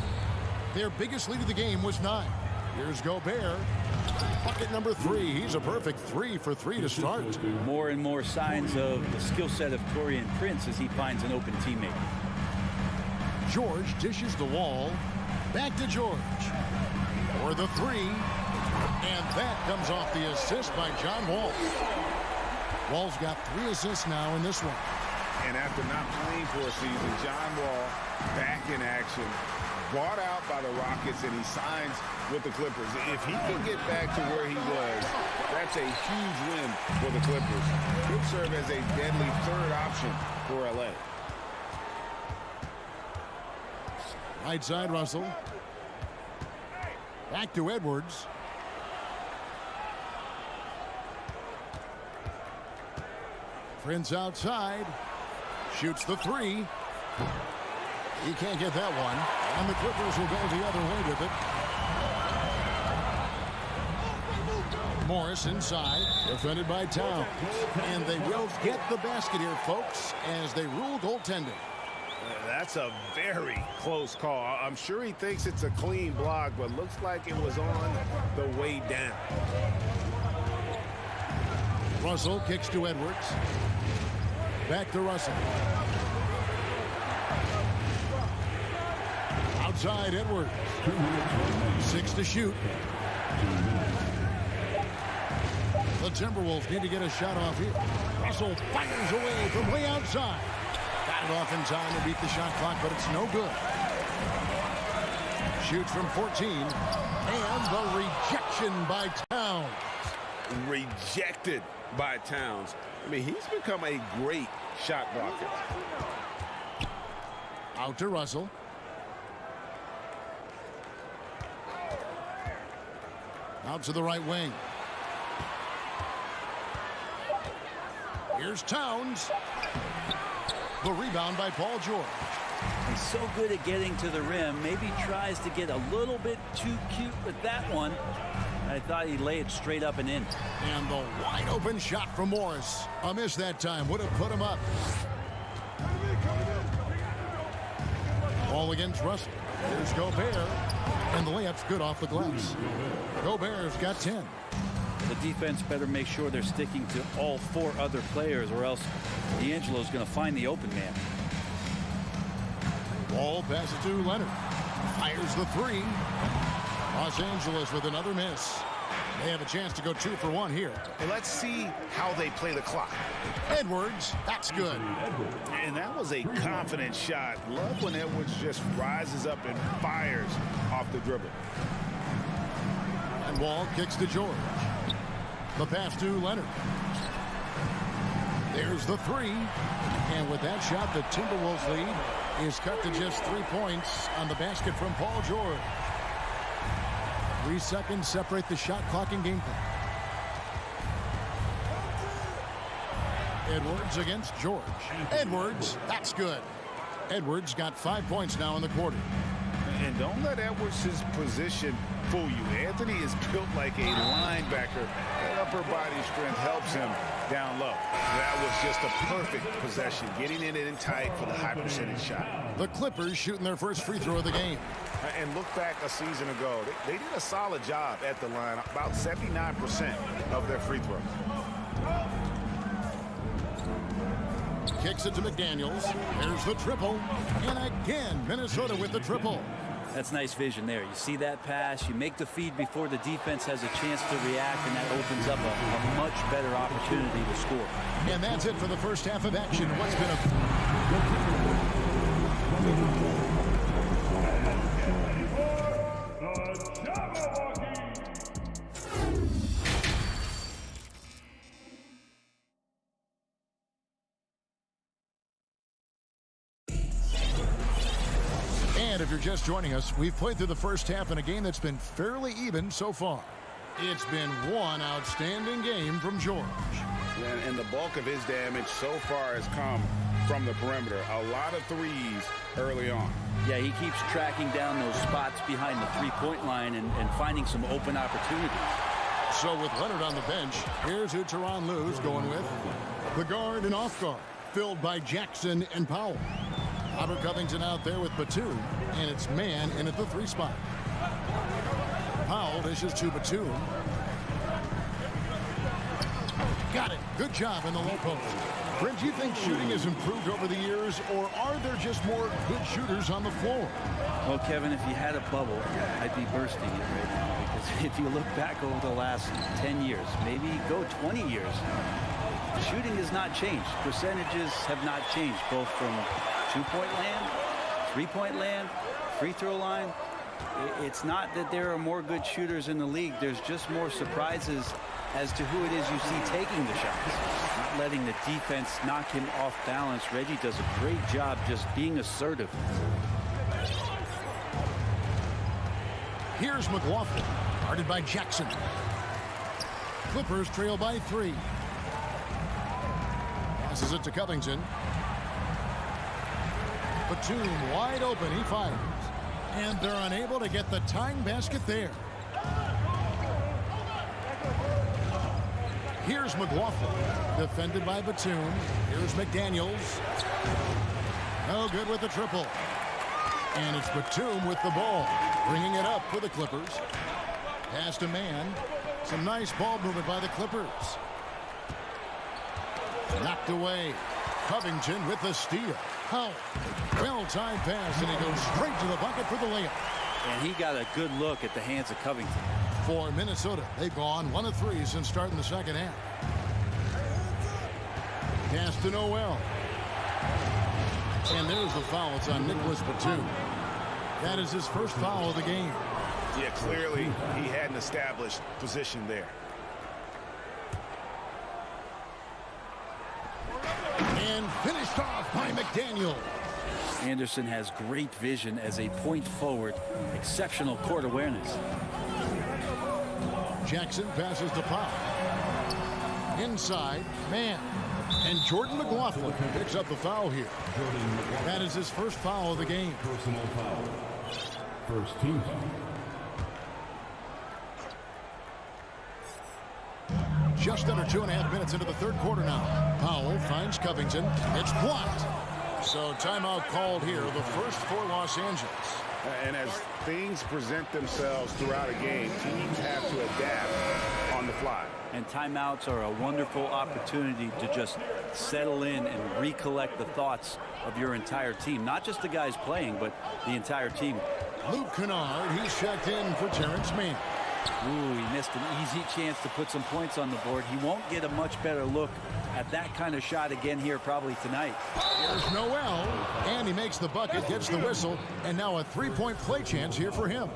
Their biggest lead of the game was 9. Here's Gobert. Bucket number 3. He's a perfect 3 for 3 to start. More and more signs of the skill set of Taurean Prince as he finds an open teammate. George dishes the Wall. Back to George. For the 3. And that comes off the assist by John Wall. Wall's got 3 assists now in this one. And after not playing for a season, John Wall back in action, bought out by the Rockets, and he signs with the Clippers. If he can get back to where he was, that's a huge win for the Clippers. Could serve as a deadly 3rd option for LA. Right side, Russell. Back to Edwards. Prince outside. Shoots the 3. He can't get that one. And the Clippers will go the other way with it. Morris inside. Defended by Towns. And they will get the basket here, folks, as they rule goaltending. That's a very close call. I'm sure he thinks it's a clean block, but looks like it was on the way down. Russell kicks to Edwards. Back to Russell. Outside Edwards. 6 to shoot. The Timberwolves need to get a shot off here. Russell fires away from way outside. Got it off in time to beat the shot clock, but it's no good. Shoots from 14. And the rejection by Towns. Rejected by Towns. I mean, he's become a great shot blocker. Out to Russell. Out to the right wing. Here's Towns. The rebound by Paul George. He's so good at getting to the rim. Maybe tries to get a little bit too cute with that one. I thought he'd lay it straight up and in. And the wide open shot from Morris. A miss that time. Would have put him up. Ball against Russell. Here's Gobert. And the layup's good off the glass. Gobert's got 10. The defense better make sure they're sticking to all 4 other players, or else D'Angelo's going to find the open man. Ball passes to Leonard. Fires the 3. Los Angeles with another miss. They have a chance to go 2 for 1 here. And let's see how they play the clock. Edwards, that's good. And that was a confident shot. Love when Edwards just rises up and fires off the dribble. And Wall kicks to George. The pass to Leonard. There's the 3. And with that shot, the Timberwolves lead is cut to just 3 points on the basket from Paul George. 3 seconds separate the shot clock and game clock. Edwards against George. Edwards, that's good. Edwards got 5 points now in the quarter. And don't let Edwards' position fool you. Anthony is built like a linebacker. That upper body strength helps him down low. That was just a perfect possession, getting in it in tight for the high percentage shot. The Clippers shooting their first free throw of the game. And look back a season ago. They did a solid job at the line, about 79% of their free throws. Kicks it to McDaniels. There's the triple. And again, Minnesota with the triple. That's nice vision there. You see that pass, you make the feed before the defense has a chance to react, and that opens up a much better opportunity to score. And that's it for the first half of action. What's been a... And if you're just joining us, we've played through the first half in a game that's been fairly even so far. It's been one outstanding game from George. And the bulk of his damage so far has come from the perimeter. A lot of threes early on. Yeah, he keeps tracking down those spots behind the three-point line and finding some open opportunities. So with Leonard on the bench, here's who Tyronn Lue's going with. The guard and off guard, filled by Jackson and Powell. Robert Covington out there with Batum, and it's man in at the 3 spot. Powell dishes to Batum. Got it. Good job in the low post. Brent, do you think shooting has improved over the years, or are there just more good shooters on the floor? Well, Kevin, if you had a bubble, I'd be bursting it right now. Because if you look back over the last 10 years, maybe go 20 years, shooting has not changed. Percentages have not changed, both from 2-point land, 3-point land, free throw line. It's not that there are more good shooters in the league. There's just more surprises as to who it is you see taking the shots. Not letting the defense knock him off balance. Reggie does a great job just being assertive. Here's McLaughlin, guarded by Jackson. Clippers trail by 3. Passes it to Covington. Batum wide open, he fires. And they're unable to get the tying basket there. Here's McLaughlin, defended by Batum. Here's McDaniels. No good with the triple. And it's Batum with the ball, bringing it up for the Clippers. Pass to man. Some nice ball movement by the Clippers. Knocked away. Covington with the steal. How? Well-timed pass, and he goes straight to the bucket for the layup. And he got a good look at the hands of Covington. For Minnesota, they've gone 1 of 3 since starting the second half. Pass to Noel. And there's the foul. It's on Nicholas Batum. That is his first foul of the game. Yeah, clearly he had an established position there. And finished off by McDaniel. Anderson has great vision as a point forward. Exceptional court awareness. Jackson passes to Powell. Inside, man. And Jordan McLaughlin picks up the foul here. That is his first foul of the game. Personal foul. First team foul. Just under 2.5 minutes into the third quarter now. Powell finds Covington. It's blocked. So timeout called here, the first for Los Angeles. And as things present themselves throughout a game, teams have to adapt on the fly. And timeouts are a wonderful opportunity to just settle in and recollect the thoughts of your entire team. Not just the guys playing, but the entire team. Luke Kennard, he's checked in for Terrence Mann. Ooh, he missed an easy chance to put some points on the board. He won't get a much better look at that kind of shot again here probably tonight. Here's Noel, and he makes the bucket, gets the whistle, and now a three-point play chance here for him.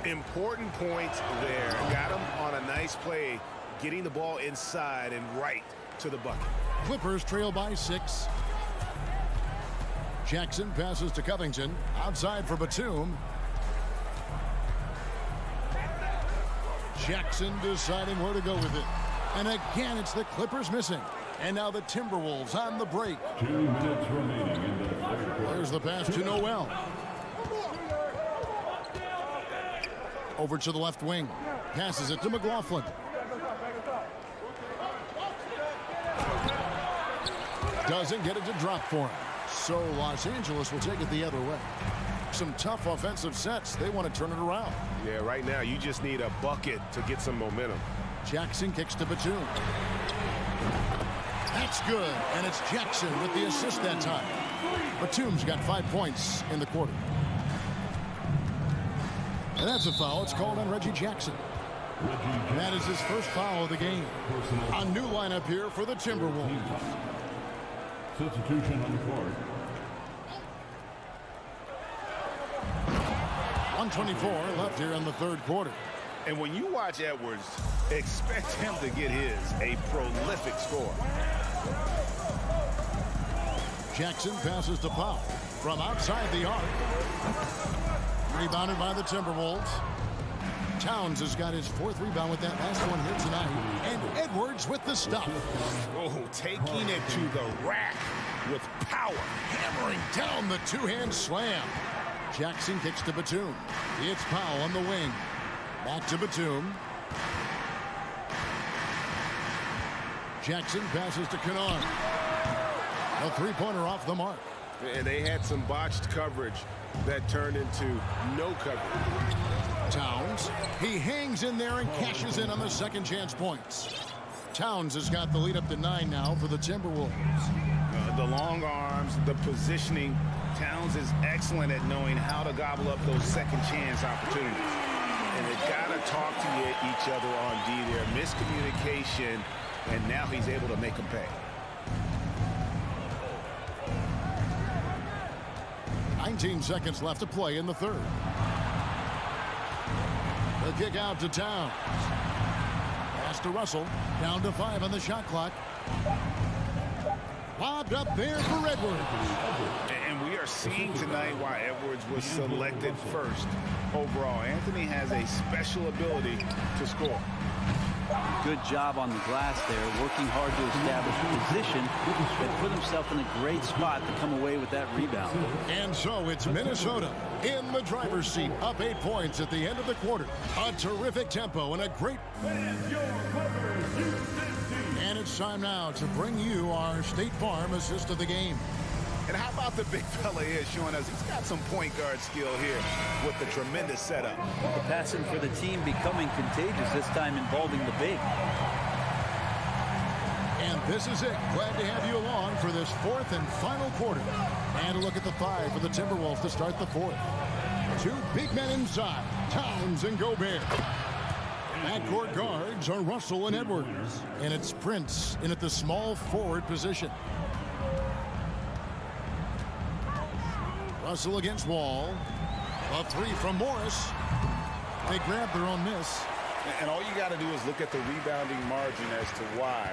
Important points there. Got him on a nice play, getting the ball inside and right to the bucket. Clippers trail by 6. Jackson passes to Covington. Outside for Batum. Jackson deciding where to go with it. And again, it's the Clippers missing. And now the Timberwolves on the break. 2 minutes remaining in the third quarter. There's the pass to Noel. Over to the left wing. Passes it to McLaughlin. Doesn't get it to drop for him. So Los Angeles will take it the other way. Some tough offensive sets. They want to turn it around. Yeah, right now you just need a bucket to get some momentum. Jackson kicks to Batum. That's good. And it's Jackson with the assist that time. Batum's got 5 points in the quarter. And that's a foul. It's called on Reggie Jackson. That is his first foul of the game. A new lineup here for the Timberwolves. Substitution on the court. 124 left here in the third quarter. And when you watch Edwards, expect him to get a prolific score. Jackson passes to Powell from outside the arc. Rebounded by the Timberwolves. Towns has got his 4th rebound with that last one here tonight. And Edwards with the stop. Oh, taking it to the rack with power. Hammering down the two-hand slam. Jackson kicks to Batum. It's Powell on the wing. Back to Batum. Jackson passes to Kennard. A three-pointer off the mark. And they had some botched coverage that turned into no coverage. Towns, he hangs in there and cashes in on the second chance points. Towns has got the lead up to 9 now for the Timberwolves. The long arms, the positioning. Towns is excellent at knowing how to gobble up those second chance opportunities. And they got to talk to each other on D there. Miscommunication, and now he's able to make them pay. 19 seconds left to play in the third. The kick out to Towns. Pass to Russell. Down to 5 on the shot clock. Lobbed up there for Edwards. And we are seeing tonight why Edwards was selected first overall. Anthony has a special ability to score. Good job on the glass there, working hard to establish a position and put himself in a great spot to come away with that rebound. And so it's Minnesota in the driver's seat, up 8 points at the end of the quarter. A terrific tempo and a great... And it's time now to bring you our State Farm assist of the game. And how about the big fella here showing us he's got some point guard skill here with the tremendous setup. The passing for the team becoming contagious, this time involving the big. And this is it. Glad to have you along for this 4th and final quarter. And a look at the 5 for the Timberwolves to start the 4th. 2 big men inside, Towns and Gobert. Backcourt guards are Russell and Edwards. And it's Prince in at the small forward position. Russell against Wall. A 3 from Morris. They grab their own miss. And all you got to do is look at the rebounding margin as to why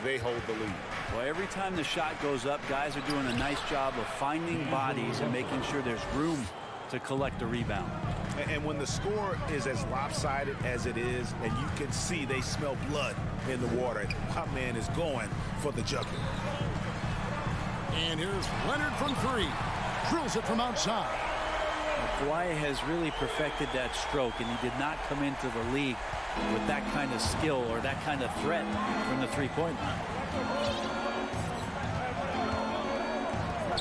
they hold the lead. Well, every time the shot goes up, guys are doing a nice job of finding bodies and making sure there's room to collect a rebound. And when the score is as lopsided as it is, and you can see they smell blood in the water, my man is going for the jugular. And here's Leonard from 3. Drills it from outside. Kawhi has really perfected that stroke, and he did not come into the league with that kind of skill or that kind of threat from the three-point line.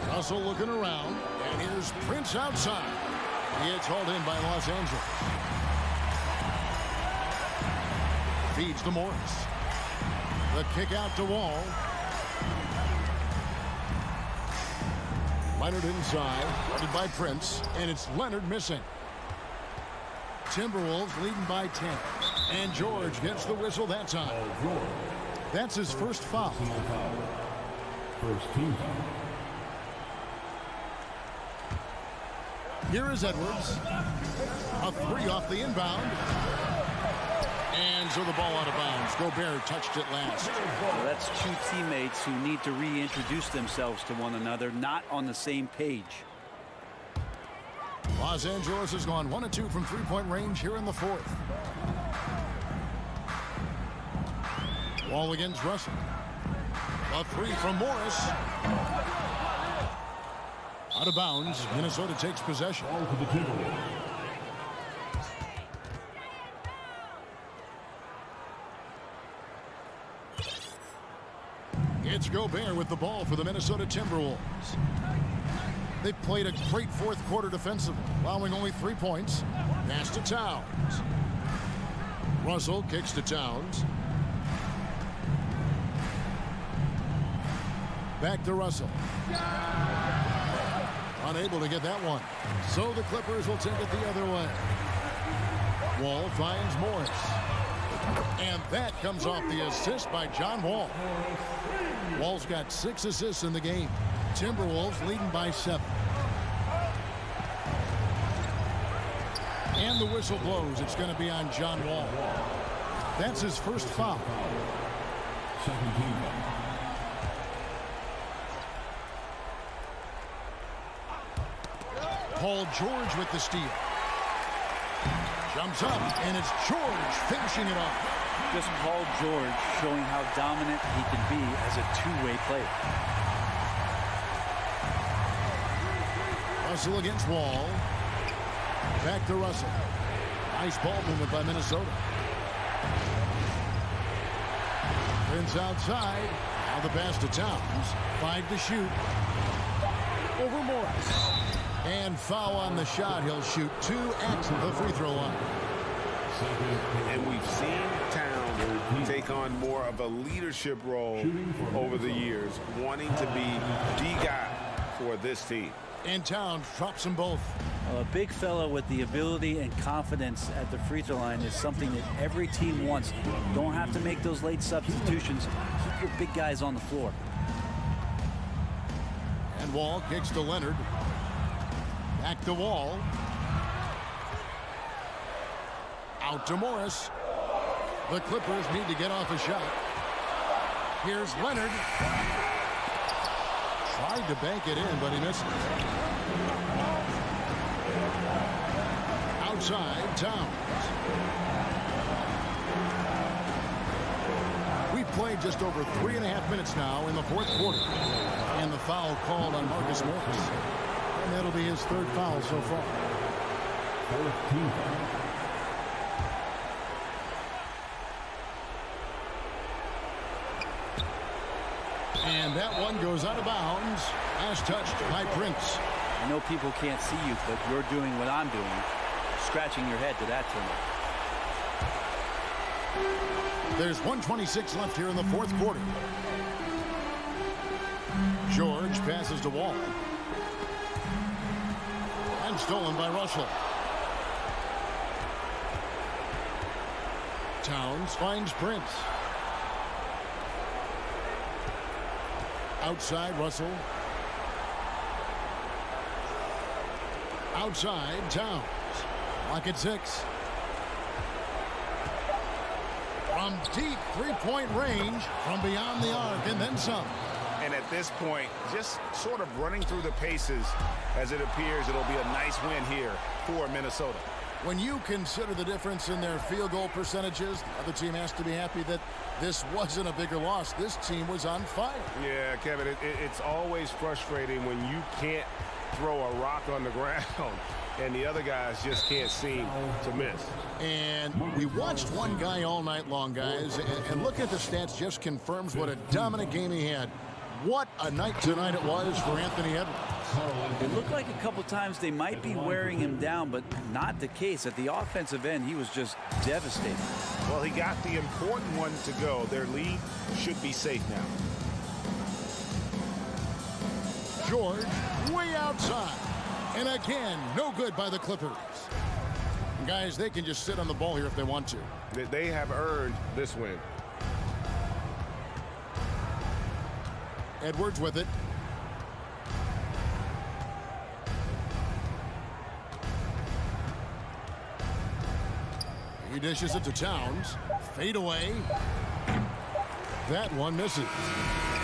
Russell looking around, and here's Prince outside. It's hauled in by Los Angeles. Feeds to Morris. The kick out to Wall. Leonard inside, guarded by Prince, and it's Leonard missing. Timberwolves leading by 10. And George gets the whistle that time. That's his first foul. First team foul. Here is Edwards. A three off the inbound. And so the ball out of bounds. Gobert touched it last. Well, that's two teammates who need to reintroduce themselves to one another, not on the same page. Los Angeles has gone 1 of 2 from three-point range here in the fourth. Wall against Russell. A three from Morris. Out of bounds. Minnesota takes possession. Ball to the Timberwolves. It's Gobert with the ball for the Minnesota Timberwolves. They've played a great fourth quarter defensively, allowing only 3 points. Pass to Towns. Russell kicks to Towns. Back to Russell. Unable to get that one. So the Clippers will take it the other way. Wall finds Morris. And that comes off the assist by John Wall. Wall's got 6 assists in the game. Timberwolves leading by 7. And the whistle blows. It's going to be on John Wall. That's his first foul. Second team foul. Paul George with the steal. Jumps up, and it's George finishing it off. Just Paul George showing how dominant he can be as a two-way player. Russell against Wall. Back to Russell. Nice ball movement by Minnesota. Prince outside. Now the pass to Towns. 5 to shoot. Over Morris. And foul on the shot. He'll shoot 2 at the free throw line. And we've seen Towns take on more of a leadership role over the years, wanting to be the guy for this team. And Towns drops them both. A big fella with the ability and confidence at the free throw line is something that every team wants. Don't have to make those late substitutions. Keep your big guys on the floor. And Wall kicks to Leonard. Back to Wall. Out to Morris. The Clippers need to get off a shot. Here's Leonard. Tried to bank it in, but he missed it. Outside, Towns. We've played just over 3.5 minutes now in the fourth quarter. And the foul called on Marcus Morris. And that'll be his 3rd foul so far. 4th team foul. And that one goes out of bounds. Last touched by Prince. I know people can't see you, but you're doing what I'm doing. Scratching your head to that turnover. There's 1:26 left here in the fourth quarter. George passes to Wall. And stolen by Russell. Towns finds Prince. Outside, Russell. Outside, Towns. Lock at 6. From deep three-point range, from beyond the arc, and then some. And at this point, just sort of running through the paces, as it appears it'll be a nice win here for Minnesota. When you consider the difference in their field goal percentages, the other team has to be happy that this wasn't a bigger loss. This team was on fire. Yeah, Kevin, it's always frustrating when you can't throw a rock on the ground, and the other guys just can't seem to miss. And we watched one guy all night long, guys, and looking at the stats just confirms what a dominant game he had. What a night tonight it was for Anthony Edwards. It looked like a couple times they might be wearing him down, but not the case. At the offensive end, he was just devastating. Well, he got the important one to go. Their lead should be safe now. George way outside. And again, no good by the Clippers. Guys, they can just sit on the ball here if they want to. They have earned this win. Edwards with it. He dishes it to Towns. Fade away. That one misses.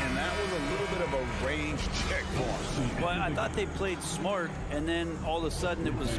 And that was a little bit of a range check for him. Well, I thought they played smart, and then all of a sudden it was